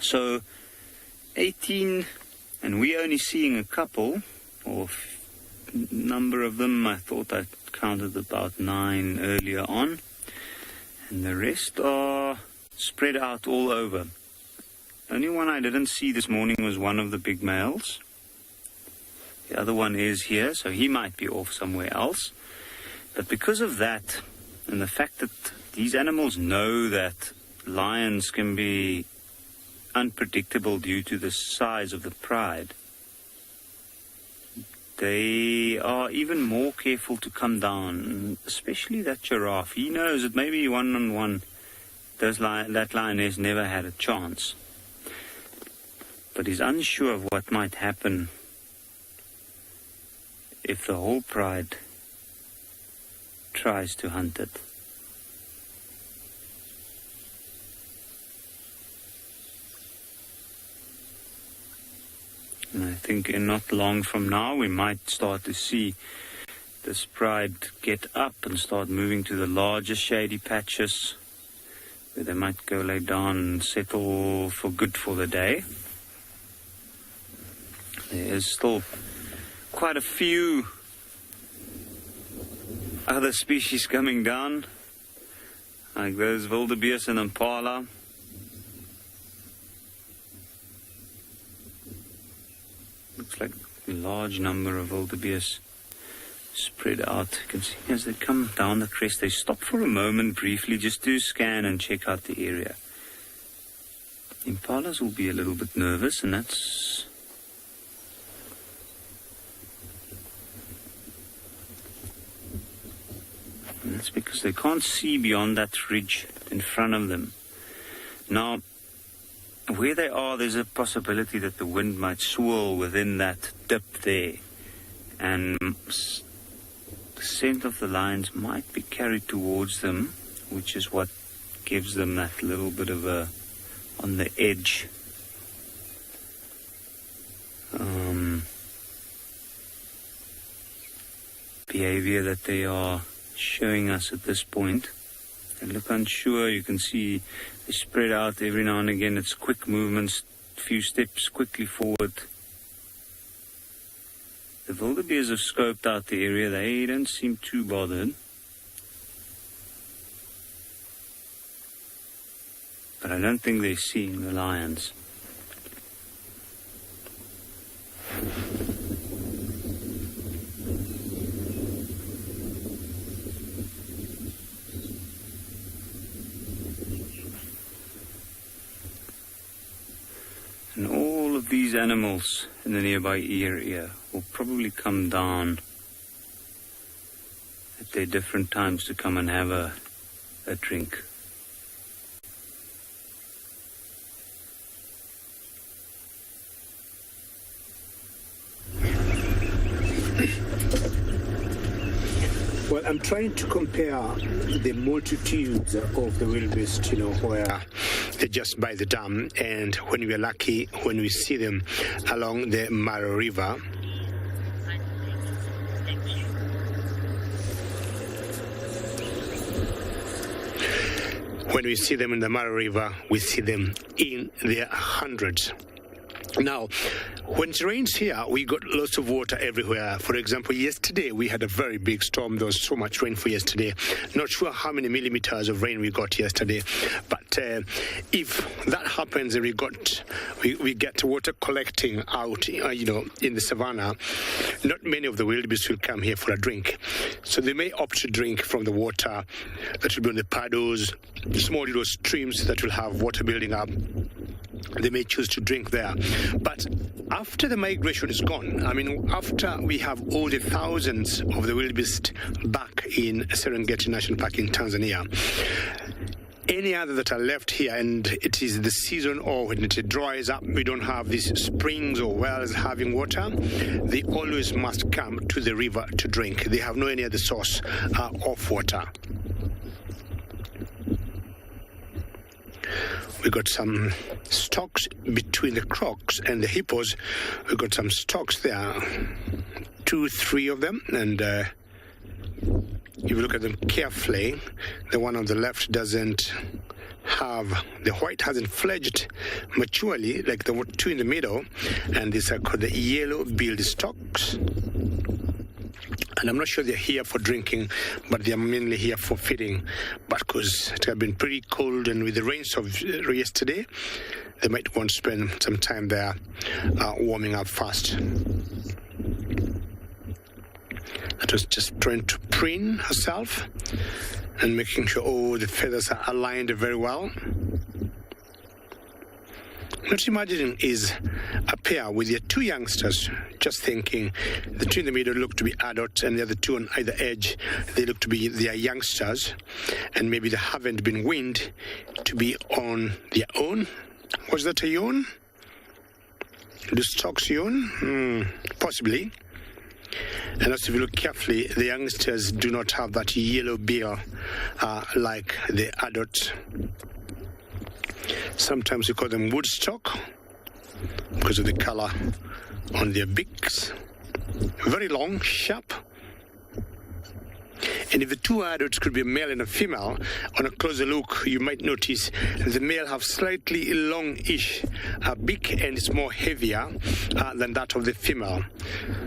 So 18... and we're only seeing a couple, or number of them. I thought I counted about 9 earlier on. And the rest are spread out all over. The only one I didn't see this morning was one of the big males. The other one is here, so he might be off somewhere else. But because of that, and the fact that these animals know that lions can be unpredictable due to the size of the pride, they are even more careful to come down, especially that giraffe. He knows that maybe one-on-one that lioness never had a chance, but he's unsure of what might happen if the whole pride tries to hunt it. And I think in not long from now we might start to see this pride get up and start moving to the larger shady patches where they might go lay down and settle for good for the day. There is still quite a few other species coming down, like those wildebeest and impala. Looks like a large number of wildebeest spread out. You can see as they come down the crest, they stop for a moment briefly just to scan and check out the area. Impalas will be a little bit nervous, and that's because they can't see beyond that ridge in front of them. Now, where they are, there's a possibility that the wind might swirl within that dip there, and the scent of the lions might be carried towards them, which is what gives them that little bit of a on the edge behavior that they are showing us at this point. They look unsure. You can see they spread out every now and again. It's quick movements, few steps quickly forward. The wildebeest have scoped out the area. They don't seem too bothered. But I don't think they're seeing the lions. And all of these animals in the nearby area will probably come down at their different times to come and have a drink. Well, I'm trying to compare the multitudes of the wildebeest, where they're just by the dam, and when we're lucky, when we see them along the Mara River. When we see them in the Mara River, we see them in their hundreds. Now, when it rains here, we got lots of water everywhere. For example, yesterday we had a very big storm. There was so much rain for yesterday. Not sure how many millimeters of rain we got yesterday. But if that happens and we got we get water collecting out, in the savannah, not many of the wildebeest will come here for a drink. So they may opt to drink from the water that will be on the paddles, small little streams that will have water building up. They may choose to drink there. But after the migration is gone, after we have all the thousands of the wildebeest back in Serengeti National Park in Tanzania, any other that are left here, and it is the season, or when it dries up, we don't have these springs or wells having water, they always must come to the river to drink. They have no any other source of water. We got some stocks between the crocs and the hippos. We got some stocks there, 2, 3 of them, and if you look at them carefully, the one on the left doesn't have, the white hasn't fledged maturely like the 2 in the middle, and these are called the yellow-billed stocks. And I'm not sure they're here for drinking, but they're mainly here for feeding. But because it has been pretty cold, and with the rains of yesterday, they might want to spend some time there warming up fast. That was just trying to preen herself and making sure all the feathers are aligned very well. What you're imagining is a pair with your 2 youngsters, just thinking the 2 in the middle look to be adults, and the other 2 on either edge, they look to be their youngsters, and maybe they haven't been weaned to be on their own. Was that a yawn? The stocks yawn? Possibly. And also, if you look carefully, the youngsters do not have that yellow bill like the adults. Sometimes we call them woodstock because of the color on their beaks. Very long, sharp. And if the 2 adults could be a male and a female, on a closer look, you might notice the male have slightly longish beak, and it's more heavier than that of the female.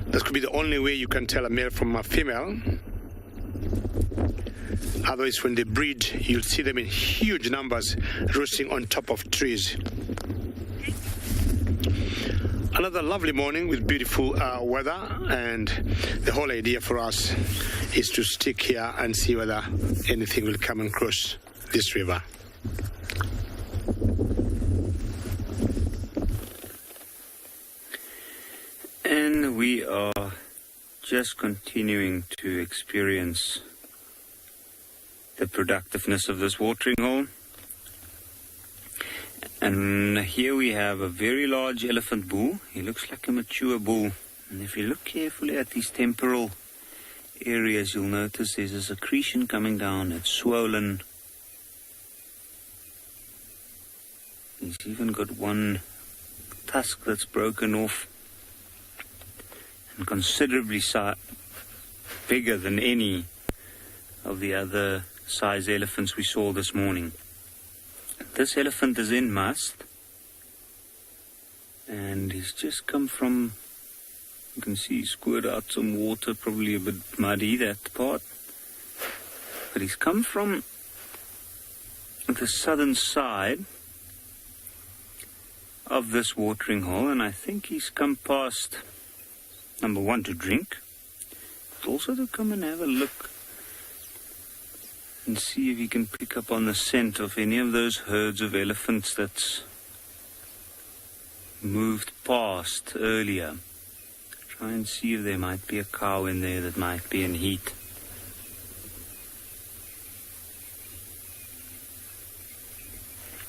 That could be the only way you can tell a male from a female. Otherwise, when they breed, you'll see them in huge numbers roosting on top of trees. Another lovely morning with beautiful weather, and the whole idea for us is to stick here and see whether anything will come across this river. And we are just continuing to experience the productiveness of this watering hole. And here we have a very large elephant bull. He looks like a mature bull. And if you look carefully at these temporal areas, you'll notice there's a secretion coming down. It's swollen. He's even got one tusk that's broken off, and considerably bigger than any of the other size elephants we saw this morning. This elephant is in must, and he's just come from, you can see he squirt out some water, probably a bit muddy, that part. But he's come from the southern side of this watering hole, and I think he's come past, number 1, to drink, but also to come and have a look and see if he can pick up on the scent of any of those herds of elephants that's moved past earlier. Try and see if there might be a cow in there that might be in heat.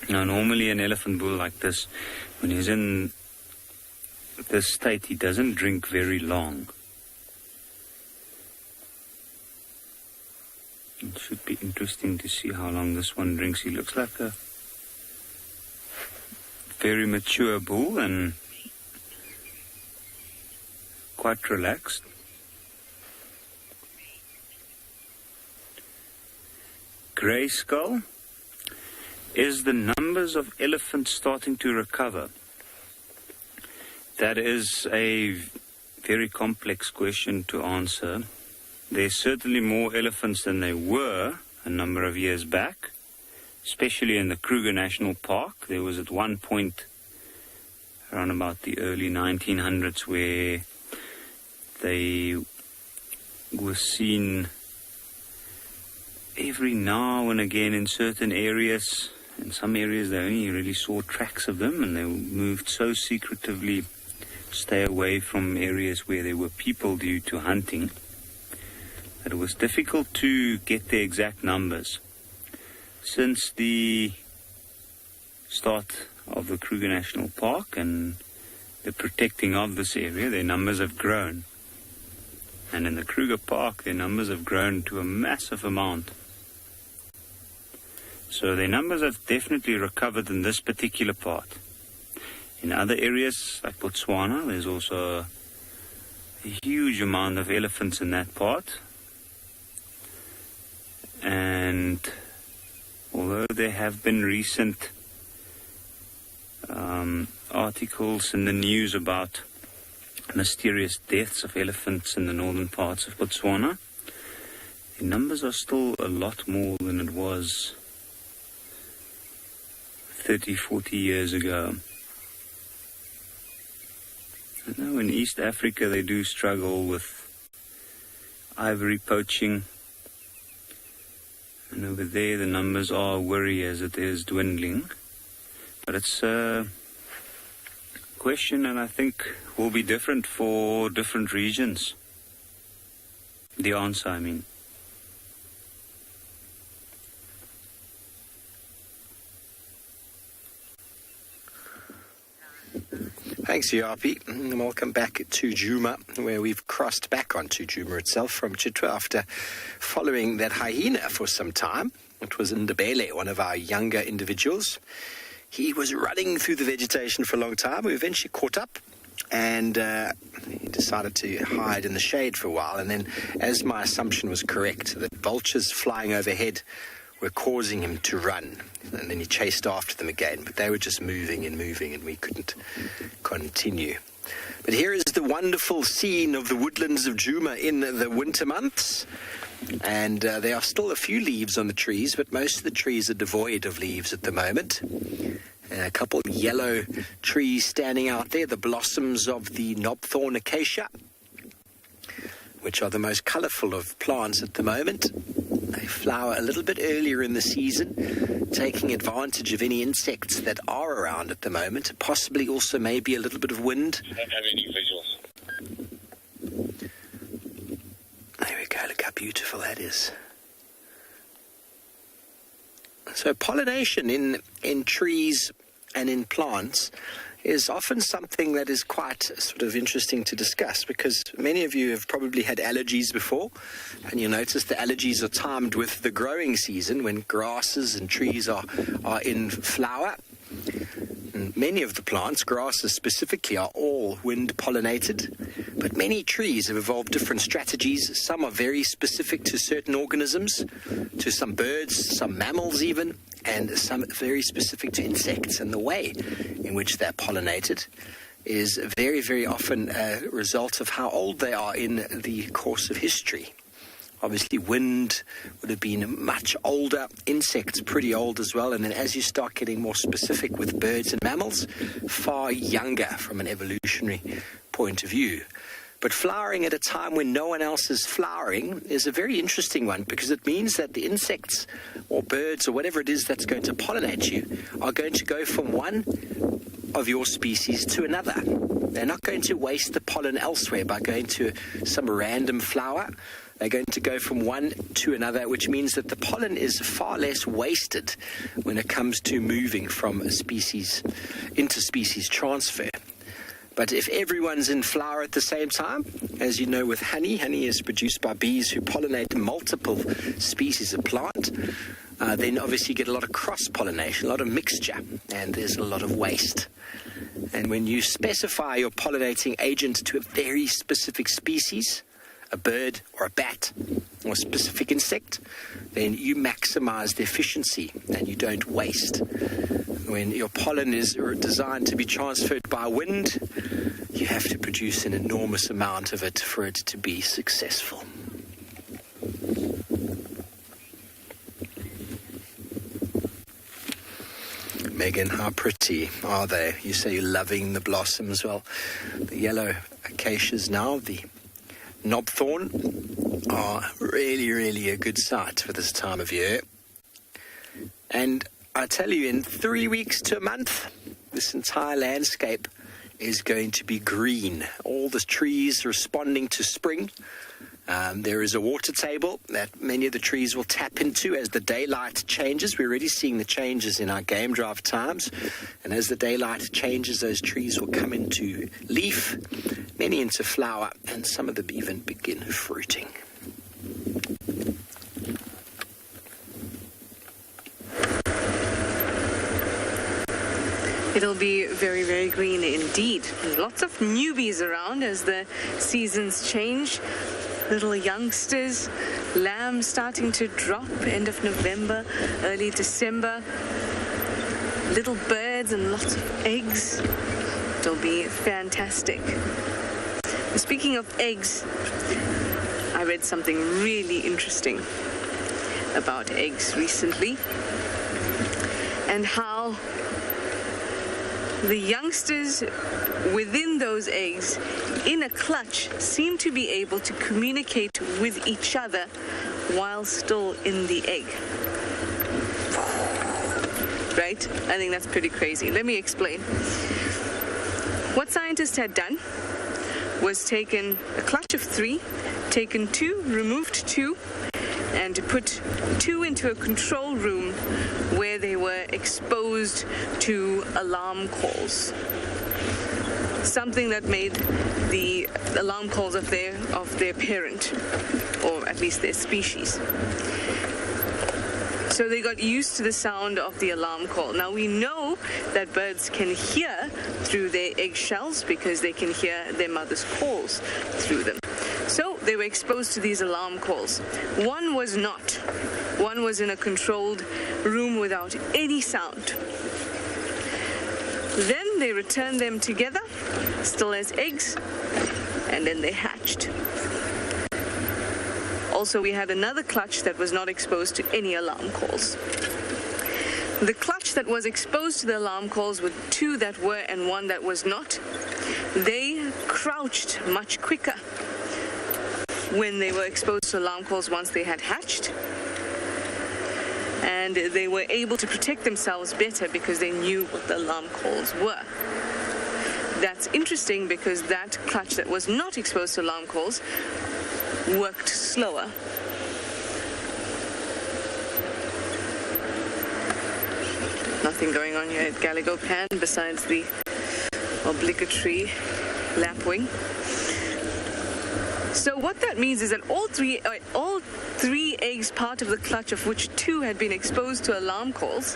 Now, normally an elephant bull like this, when he's in this state, he doesn't drink very long. It should be interesting to see how long this one drinks. He looks like a very mature bull and quite relaxed. Grey skull. Is the numbers of elephants starting to recover? That is a very complex question to answer. There's certainly more elephants than there were a number of years back, especially in the Kruger National Park. There was at one point around about the early 1900s, where they were seen every now and again in certain areas. In some areas they only really saw tracks of them, and they moved so secretively to stay away from areas where there were people due to hunting that it was difficult to get the exact numbers. Since the start of the Kruger National Park and the protecting of this area, their numbers have grown. And in the Kruger Park, their numbers have grown to a massive amount. So their numbers have definitely recovered in this particular part. In other areas, like Botswana, there's also a huge amount of elephants in that part. And although there have been recent articles in the news about mysterious deaths of elephants in the northern parts of Botswana, the numbers are still a lot more than it was 30, 40 years ago. I know in East Africa they do struggle with ivory poaching, and over there the numbers are worry as it is dwindling. But it's a question that I think will be different for different regions. The answer, I mean. Thanks, Yapi, and welcome back to Djuma, where we've crossed back onto Djuma itself from Chitwa after following that hyena for some time. It was Ndebele, one of our younger individuals. He was running through the vegetation for a long time. We eventually caught up, and he decided to hide in the shade for a while. And then, as my assumption was correct, that vultures flying overhead were causing him to run. And then he chased after them again, but they were just moving, and we couldn't continue. But here is the wonderful scene of the woodlands of Djuma in the winter months. And there are still a few leaves on the trees, but most of the trees are devoid of leaves at the moment. A couple of yellow trees standing out there, the blossoms of the knobthorn acacia, which are the most colourful of plants at the moment. They flower a little bit earlier in the season, taking advantage of any insects that are around at the moment, possibly also maybe a little bit of wind. You don't have any visuals. There we go, look how beautiful that is. So pollination in trees and in plants is often something that is quite sort of interesting to discuss, because many of you have probably had allergies before, and you notice the allergies are timed with the growing season when grasses and trees are in flower. And many of the plants, grasses specifically, are all wind pollinated, but many trees have evolved different strategies. Some are very specific to certain organisms, to some birds, some mammals even, and some very specific to insects. And the way in which they're pollinated is very, very often a result of how old they are in the course of history. Obviously, wind would have been much older, insects pretty old as well, and then as you start getting more specific with birds and mammals, far younger from an evolutionary point of view. But flowering at a time when no one else is flowering is a very interesting one, because it means that the insects or birds or whatever it is that's going to pollinate you are going to go from one of your species to another. They're not going to waste the pollen elsewhere by going to some random flower. They're going to go from one to another, which means that the pollen is far less wasted when it comes to moving from a species into species transfer. But if everyone's in flower at the same time, as you know with honey is produced by bees who pollinate multiple species of plant, then obviously you get a lot of cross-pollination, a lot of mixture, and there's a lot of waste. And when you specify your pollinating agent to a very specific species, a bird or a bat or a specific insect, then you maximize the efficiency and you don't waste. When your pollen is designed to be transferred by wind, you have to produce an enormous amount of it for it to be successful. Megan, how pretty are they? You say you're loving the blossoms. Well, the yellow acacias now, the knobthorn, are really, really a good sight for this time of year. And I tell you, in 3 weeks to a month, this entire landscape is going to be green. All the trees responding to spring. There is a water table that many of the trees will tap into as the daylight changes. We're already seeing the changes in our game drive times. And as the daylight changes, those trees will come into leaf, many into flower, and some of them even begin fruiting. It'll be very, very green indeed. There's lots of newbies around as the seasons change. Little youngsters, lambs starting to drop end of November, early December. Little birds and lots of eggs. It'll be fantastic. Speaking of eggs, I read something really interesting about eggs recently and how the youngsters within those eggs in a clutch seem to be able to communicate with each other while still in the egg. Right? I think that's pretty crazy. Let me explain. What scientists had done was taken a clutch of 3, taken 2, removed 2, and put 2 into a control room where they were exposed to alarm calls. Something that made the alarm calls of their parent, or at least their species. So they got used to the sound of the alarm call. Now we know that birds can hear through their eggshells because they can hear their mother's calls through them. So they were exposed to these alarm calls. One was not. One was in a controlled room without any sound. Then they returned them together, still as eggs, and then they hatched. Also, we had another clutch that was not exposed to any alarm calls. The clutch that was exposed to the alarm calls with 2 that were and 1 that was not, they crouched much quicker when they were exposed to alarm calls once they had hatched. And they were able to protect themselves better because they knew what the alarm calls were. That's interesting because that clutch that was not exposed to alarm calls worked slower. Nothing going on here at Gallego Pan besides the obligatory lapwing. So what that means is that all three eggs, part of the clutch of which 2 had been exposed to alarm calls,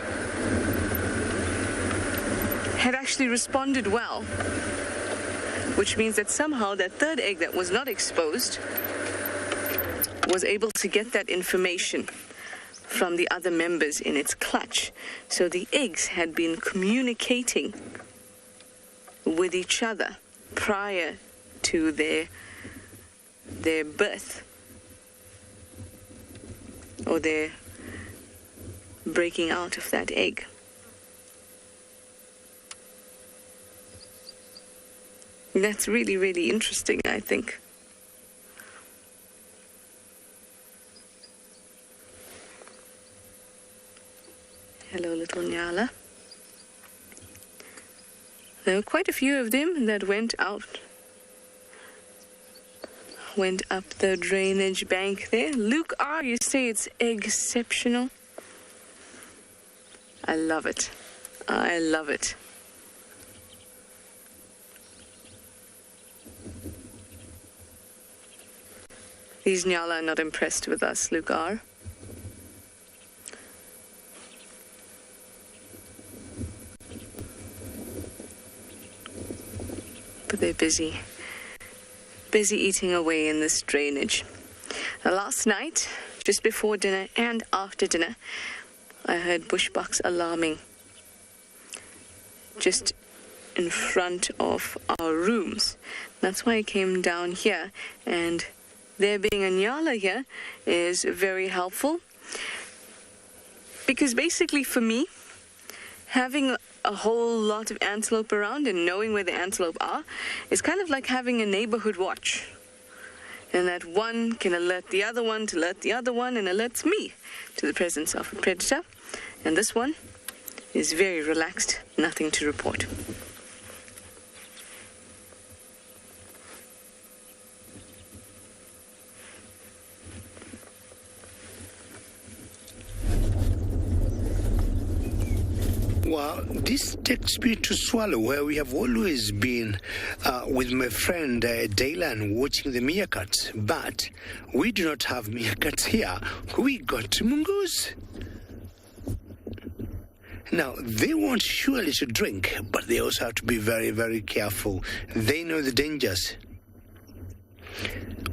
had actually responded well, which means that somehow that third egg that was not exposed was able to get that information from the other members in its clutch. So the eggs had been communicating with each other prior to their birth, or their breaking out of that egg. That's really, really interesting, I think. Hello, little Nyala. There were quite a few of them that went up the drainage bank there. Luke R., you say it's exceptional. I love it. I love it. These Nyala are not impressed with us, Luke R. But they're busy eating away in this drainage. Now, last night, just before dinner and after dinner, I heard bushbucks alarming just in front of our rooms. That's why I came down here, and there being a Nyala here is very helpful, because basically for me, having a whole lot of antelope around and knowing where the antelope are is kind of like having a neighborhood watch. And that one can alert the other one to alert the other one and alerts me to the presence of a predator. And this one is very relaxed, nothing to report. Well, this takes me to Tswalu, where we have always been with my friend Daylan watching the meerkats. But we do not have meerkats here. We got mungus. Now, they want surely to drink, but they also have to be very, very careful. They know the dangers.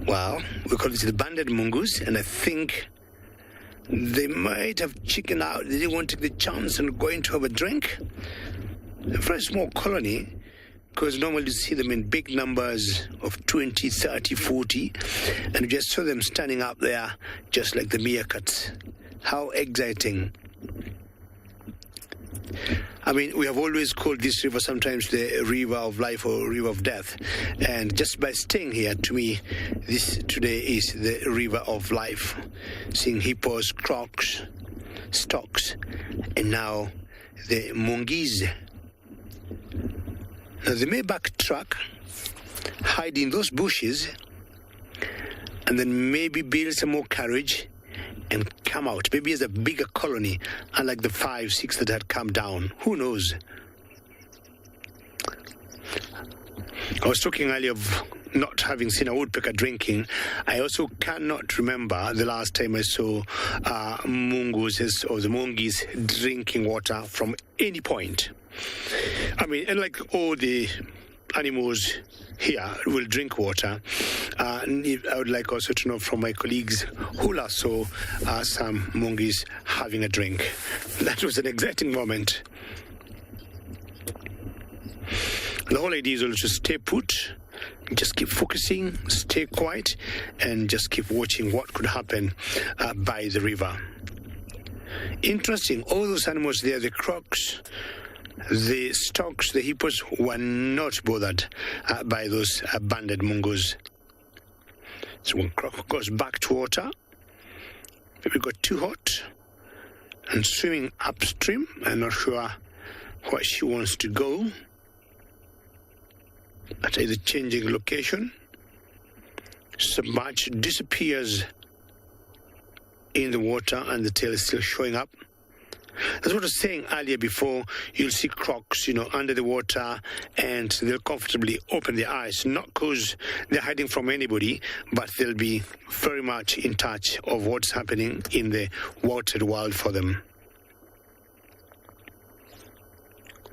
Well, we call this the banded mungus, and I think they might have chickened out. They didn't want to take the chance and going to have a drink. A very small colony, because normally you see them in big numbers of 20, 30, 40, and you just saw them standing up there just like the meerkats. How exciting. I mean, we have always called this river sometimes the river of life or river of death. And just by staying here, to me, this today is the river of life. Seeing hippos, crocs, storks, and now the monkeys. Now they may backtrack, hide in those bushes, and then maybe build some more courage and come out, maybe as a bigger colony, unlike the 5, 6 that had come down. Who knows? I was talking earlier of not having seen a woodpecker drinking. I also cannot remember the last time I saw mongooses or the monkeys drinking water from any point. I mean, and like all the animals here will drink water. I would like also to know from my colleagues who last saw some monkeys having a drink. That was an exciting moment. The whole idea is also to stay put, just keep focusing, stay quiet, and just keep watching what could happen by the river. Interesting, all those animals there, the crocs, the storks, the hippos, were not bothered by those banded mongoose. So when croc goes back to water, maybe got too hot and swimming upstream. I'm not sure where she wants to go. But either changing location, submerged, disappears in the water, and the tail is still showing up. That's what I was saying earlier before. You'll see crocs, under the water, and they'll comfortably open their eyes, not because they're hiding from anybody, but they'll be very much in touch of what's happening in the watered world for them.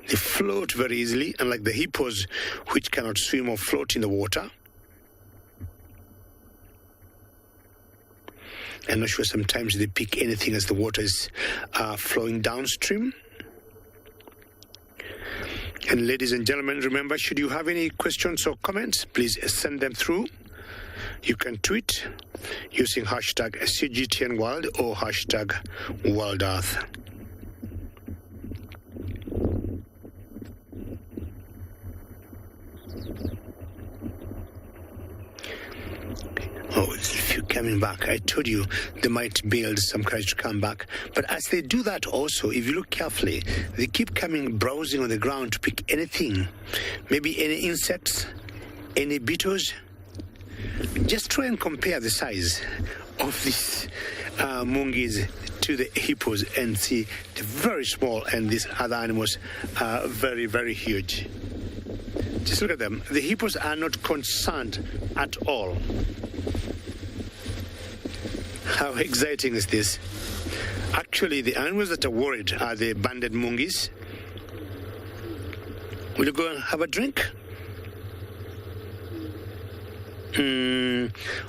They float very easily, unlike the hippos, which cannot swim or float in the water. I'm not sure, sometimes they pick anything as the water is flowing downstream. And ladies and gentlemen, remember, should you have any questions or comments, please send them through. You can tweet using hashtag CGTNWorld or hashtag WorldEarth. Oh, if you're coming back, I told you they might build some courage to come back. But as they do that also, if you look carefully, they keep coming, browsing on the ground to pick anything. Maybe any insects, any beetles. Just try and compare the size of these monkeys to the hippos and see they're very small, and these other animals are very, very huge. Just look at them. The hippos are not concerned at all. How exciting is this? Actually, the animals that are worried are the banded monkeys. Will you go and have a drink?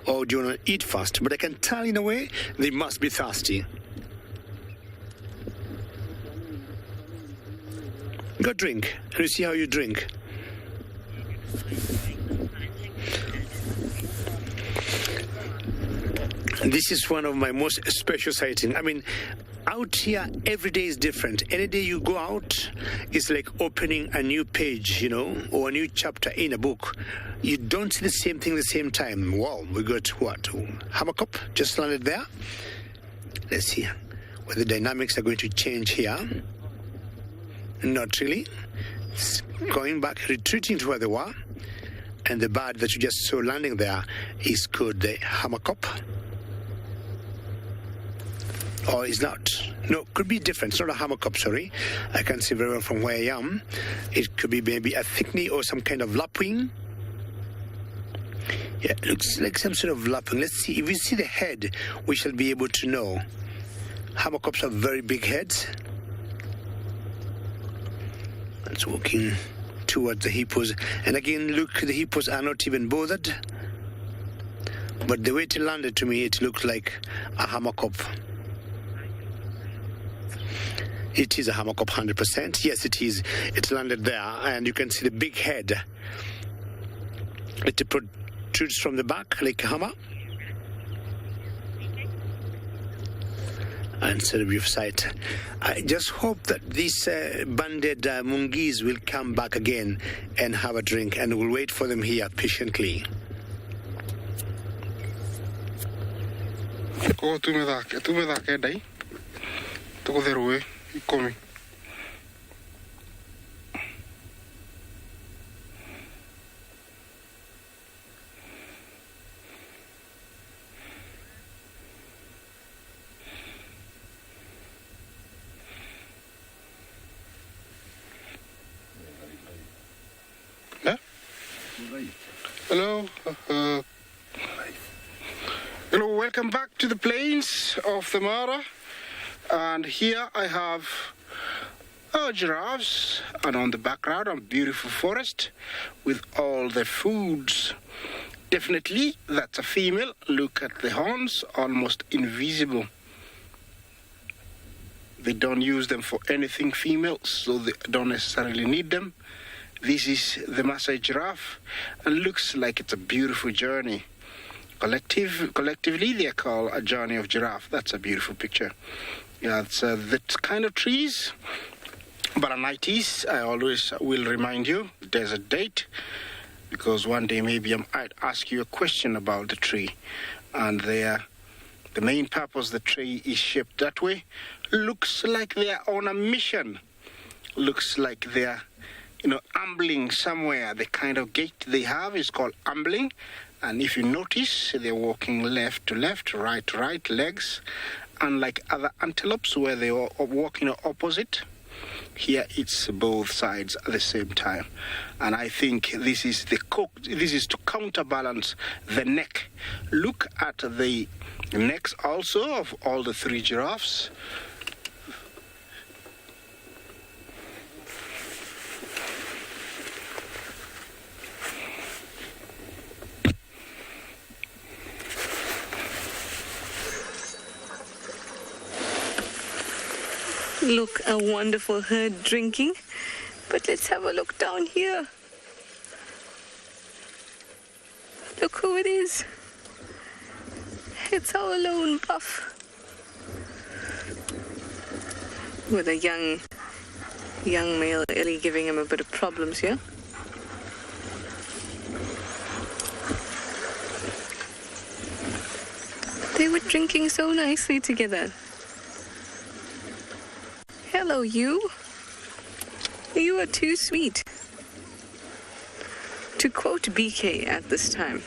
Or do you want to eat first? But I can tell in a way they must be thirsty. Go drink, and you see how you drink. This is one of my most special sightings. I mean, out here, every day is different. Any day you go out, it's like opening a new page, you know, or a new chapter in a book. You don't see the same thing at the same time. Wow, we got what? Hammerkop just landed there. Let's see whether the dynamics are going to change here. Not really. It's going back, retreating to where they were. And the bird that you just saw landing there is called the Hammerkop. Or is not. No, could be different. It's not a Hammerkop, sorry. I can't see very well from where I am. It could be maybe a thickney or some kind of lapwing. Yeah, it looks like some sort of lapwing. Let's see. If we see the head, we shall be able to know. Hammerkops have very big heads. It's walking towards the hippos. And again, look, the hippos are not even bothered. But the way it landed to me, it looked like a Hammerkop. It is a Hammerkop 100%. Yes, it is. It landed there, and you can see the big head. It protrudes from the back like a hammer. And set a view of sight. I just hope that these banded mungis will come back again and have a drink, and we'll wait for them here patiently. Hello. Hello, welcome back to the plains of the Mara. And here I have giraffes, and on the background a beautiful forest with all the foods. Definitely that's a female. Look at the horns, almost invisible. They don't use them for anything, females, so they don't necessarily need them. This is the Maasai giraffe, and looks like it's a beautiful journey. Collectively, they are called a journey of giraffe. That's a beautiful picture. Yeah, it's that kind of trees. Baranites, I always will remind you, there's a date, because one day maybe I might ask you a question about the tree. And the main purpose the tree is shaped that way looks like they are on a mission. Looks like they're ambling somewhere. The kind of gait they have is called ambling. And if you notice, they're walking left to left, right to right, legs. Unlike other antelopes where they are walking opposite, here it's both sides at the same time. And I think this is to counterbalance the neck. Look at the necks also of all the three giraffes. Look, a wonderful herd drinking. But let's have a look down here. Look who it is. It's our lone buff. With a young male Ellie giving him a bit of problems here. They were drinking so nicely together. Hello, you. You are too sweet. To quote BK at this time,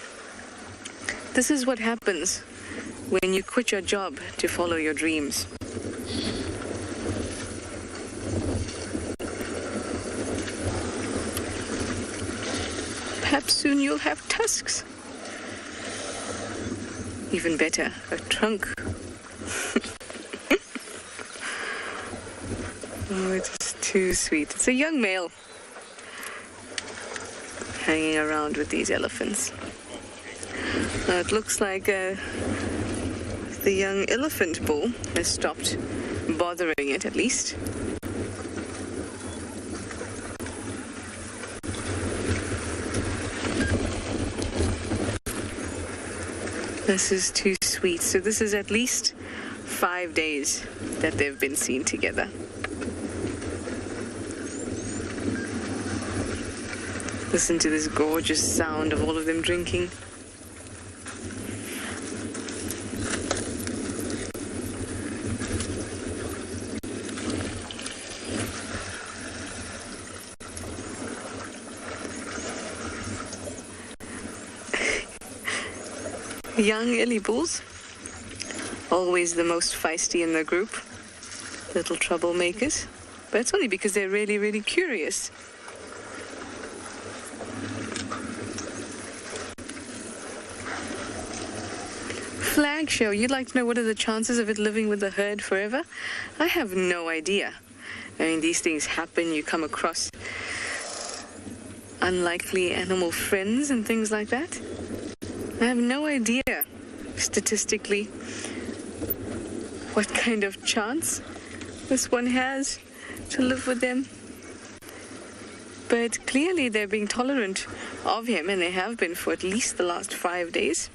this is what happens when you quit your job to follow your dreams. Perhaps soon you'll have tusks. Even better, a trunk. Oh, it's too sweet. It's a young male hanging around with these elephants. Now it looks like the young elephant bull has stopped bothering it, at least. This is too sweet. So this is at least 5 days that they've been seen together. Listen to this gorgeous sound of all of them drinking. Young Illy bulls, always the most feisty in the group, little troublemakers, but it's only because they're really, really curious. Flag show, you'd like to know what are the chances of it living with the herd forever? I have no idea. I mean, these things happen, you come across unlikely animal friends and things like that. I have no idea, statistically, what kind of chance this one has to live with them. But clearly they're being tolerant of him, and they have been for at least the last 5 days.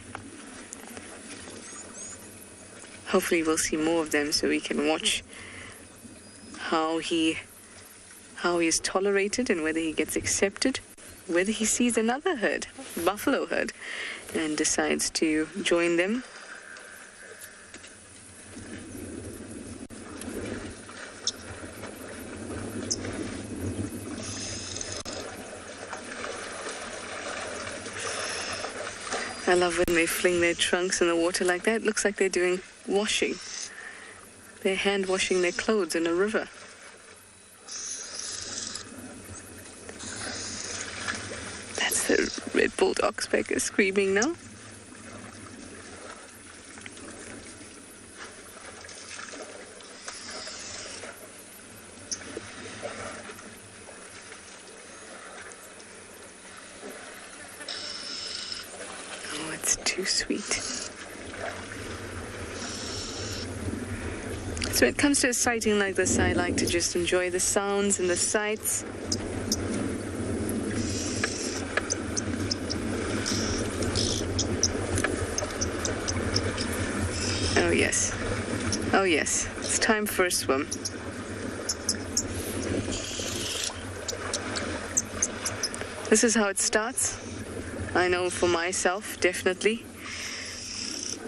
Hopefully we'll see more of them so we can watch how he is tolerated and whether he gets accepted, whether he sees another herd, buffalo herd, and decides to join them. I love when they fling their trunks in the water like that. It looks like they're doing washing. They're hand washing their clothes in a river. That's the red-billed oxpecker screaming now. Oh, it's too sweet. So when it comes to a sighting like this, I like to just enjoy the sounds and the sights. Oh yes. Oh yes. It's time for a swim. This is how it starts. I know for myself, definitely.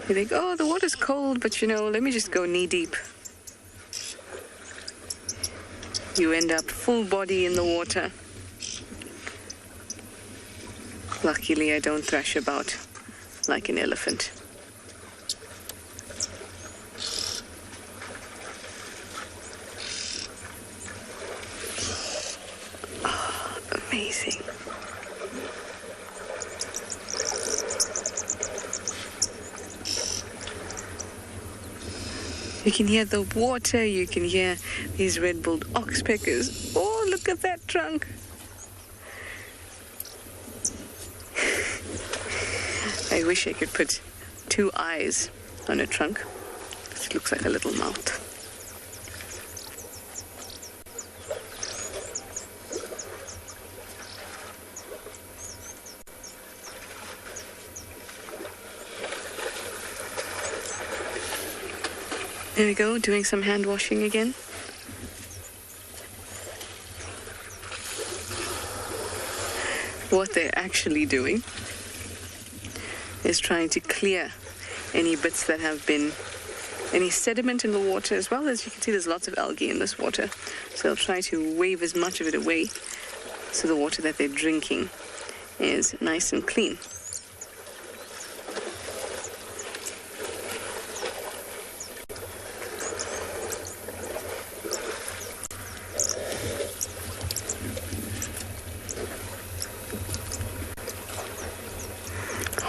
You think, oh, the water's cold, but you know, let me just go knee deep. You end up full body in the water. Luckily, I don't thrash about like an elephant. Oh, amazing. You can hear the water, you can hear these red-billed oxpeckers. Oh, look at that trunk. I wish I could put 2 eyes on a trunk. It looks like a little mouth. There we go, doing some hand washing again. What they're actually doing is trying to clear any bits that have been, any sediment in the water, as well as you can see there's lots of algae in this water. So they'll try to wave as much of it away so the water that they're drinking is nice and clean.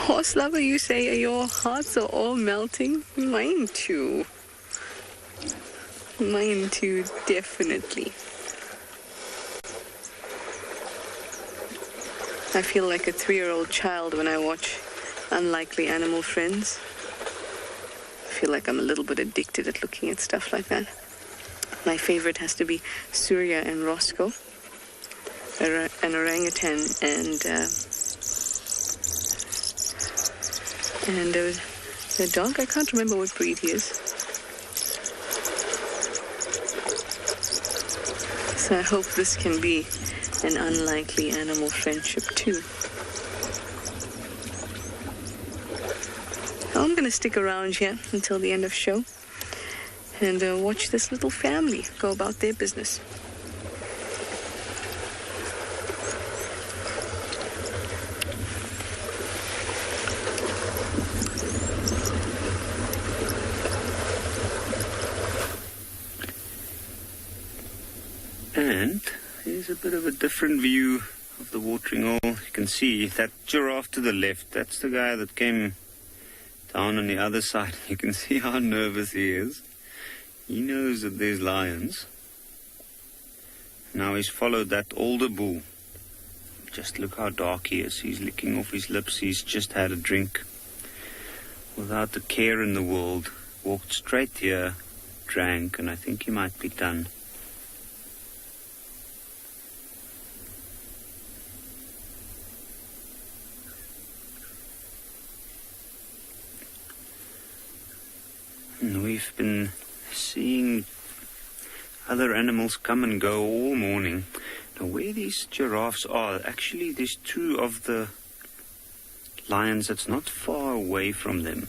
Horse lover, you say your hearts are all melting? Mine too. Mine too, definitely. I feel like a 3-year-old child when I watch Unlikely Animal Friends. I feel like I'm a little bit addicted at looking at stuff like that. My favorite has to be Surya and Roscoe, an orangutan and the dog. I can't remember what breed he is. So I hope this can be an unlikely animal friendship too. I'm going to stick around here until the end of show and watch this little family go about their business. And here's a bit of a different view of the watering hole. You can see that giraffe to the left, that's the guy that came down on the other side. You can see how nervous he is. He knows that there's lions. Now he's followed that older bull. Just look how dark he is. He's licking off his lips. He's just had a drink. Without the care in the world. Walked straight here, drank, and I think he might be done. And we've been seeing other animals come and go all morning. Now where these giraffes are, actually there's two of the lions that's not far away from them.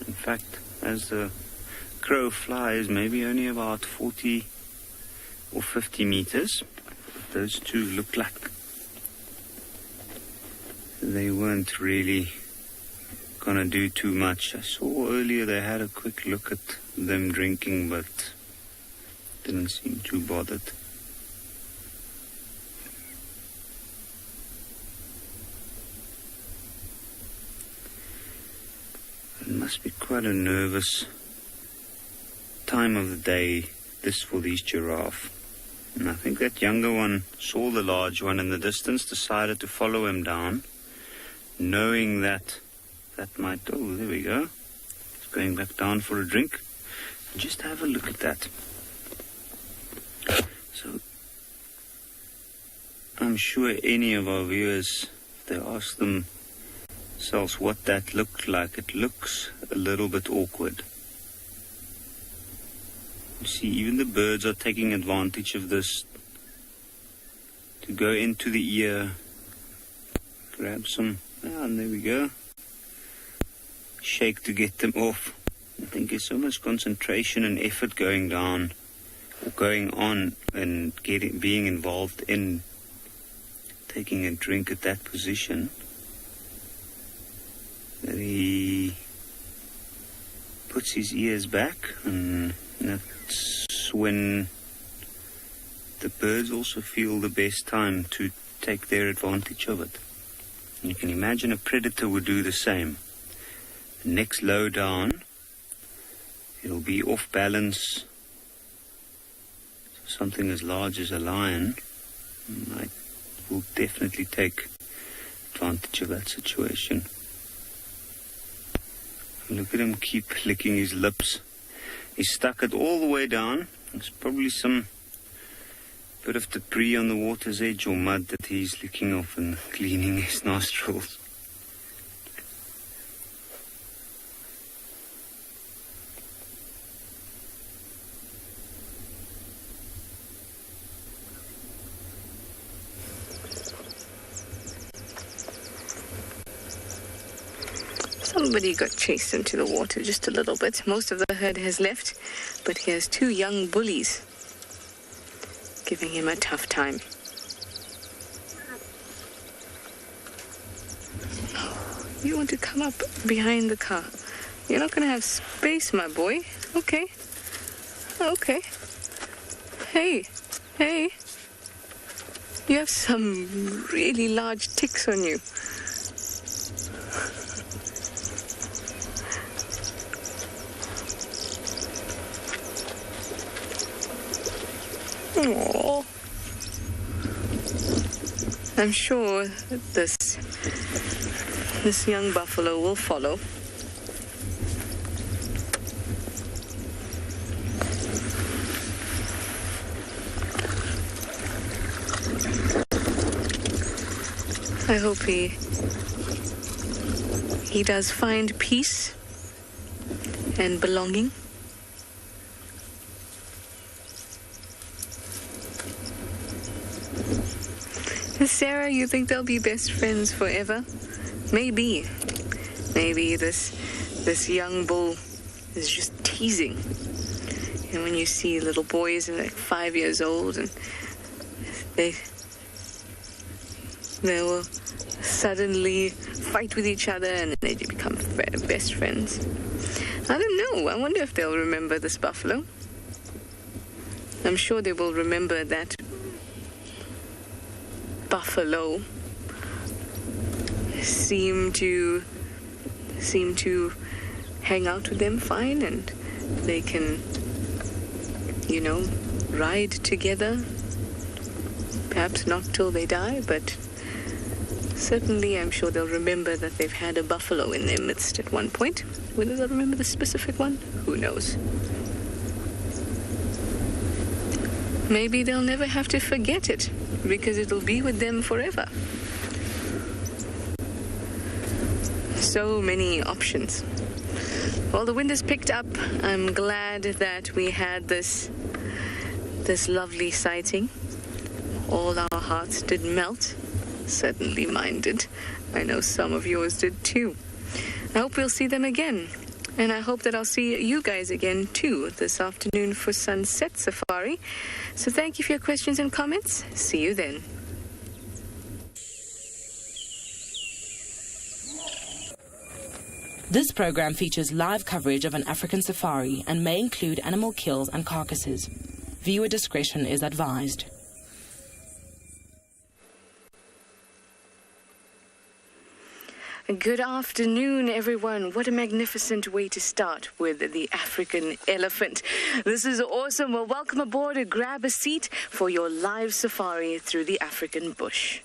In fact, as the crow flies, maybe only about 40 or 50 meters. Those two look like they weren't really gonna do too much. I saw earlier they had a quick look at them drinking, but didn't seem too bothered. It must be quite a nervous time of the day, this for these giraffe. And I think that younger one saw the large one in the distance, decided to follow him down, knowing that might... Oh, there we go. He's going back down for a drink. Just have a look at that. So, I'm sure any of our viewers, if they ask themselves what that looked like, it looks a little bit awkward. You see, even the birds are taking advantage of this to go into the ear, grab some, and there we go. Shake to get them off. I think there's so much concentration and effort going down or going on and being involved in taking a drink at that position that he puts his ears back, and that's when the birds also feel the best time to take their advantage of it. And you can imagine a predator would do the same. Next low down, it'll be off balance. So something as large as a lion will definitely take advantage of that situation. Look at him keep licking his lips. He's stuck it all the way down. There's probably some bit of debris on the water's edge or mud that he's licking off and cleaning his nostrils. Somebody got chased into the water just a little bit. Most of the herd has left, but he has two young bullies giving him a tough time. You want to come up behind the car? You're not going to have space, my boy. Okay. Okay. Hey. You have some really large ticks on you. Aww. I'm sure this young buffalo will follow. I hope he does find peace and belonging. Sarah, you think they'll be best friends forever? Maybe. Maybe this young bull is just teasing. And when you see little boys like 5 years old and they will suddenly fight with each other and they become best friends. I don't know. I wonder if they'll remember this buffalo. I'm sure they will remember that buffalo seem to hang out with them fine, and they can, ride together. Perhaps not till they die, but certainly I'm sure they'll remember that they've had a buffalo in their midst at one point. Whether they'll remember the specific one, who knows? Maybe they'll never have to forget it, because it'll be with them forever. So many options. Well, the wind has picked up. I'm glad that we had this lovely sighting. All our hearts did melt. Certainly mine did. I know some of yours did too. I hope we'll see them again. And I hope that I'll see you guys again too this afternoon for Sunset Safari. So thank you for your questions and comments. See you then. This program features live coverage of an African safari and may include animal kills and carcasses. Viewer discretion is advised. Good afternoon, everyone. What a magnificent way to start with the African elephant. This is awesome. Well, welcome aboard and grab a seat for your live safari through the African bush.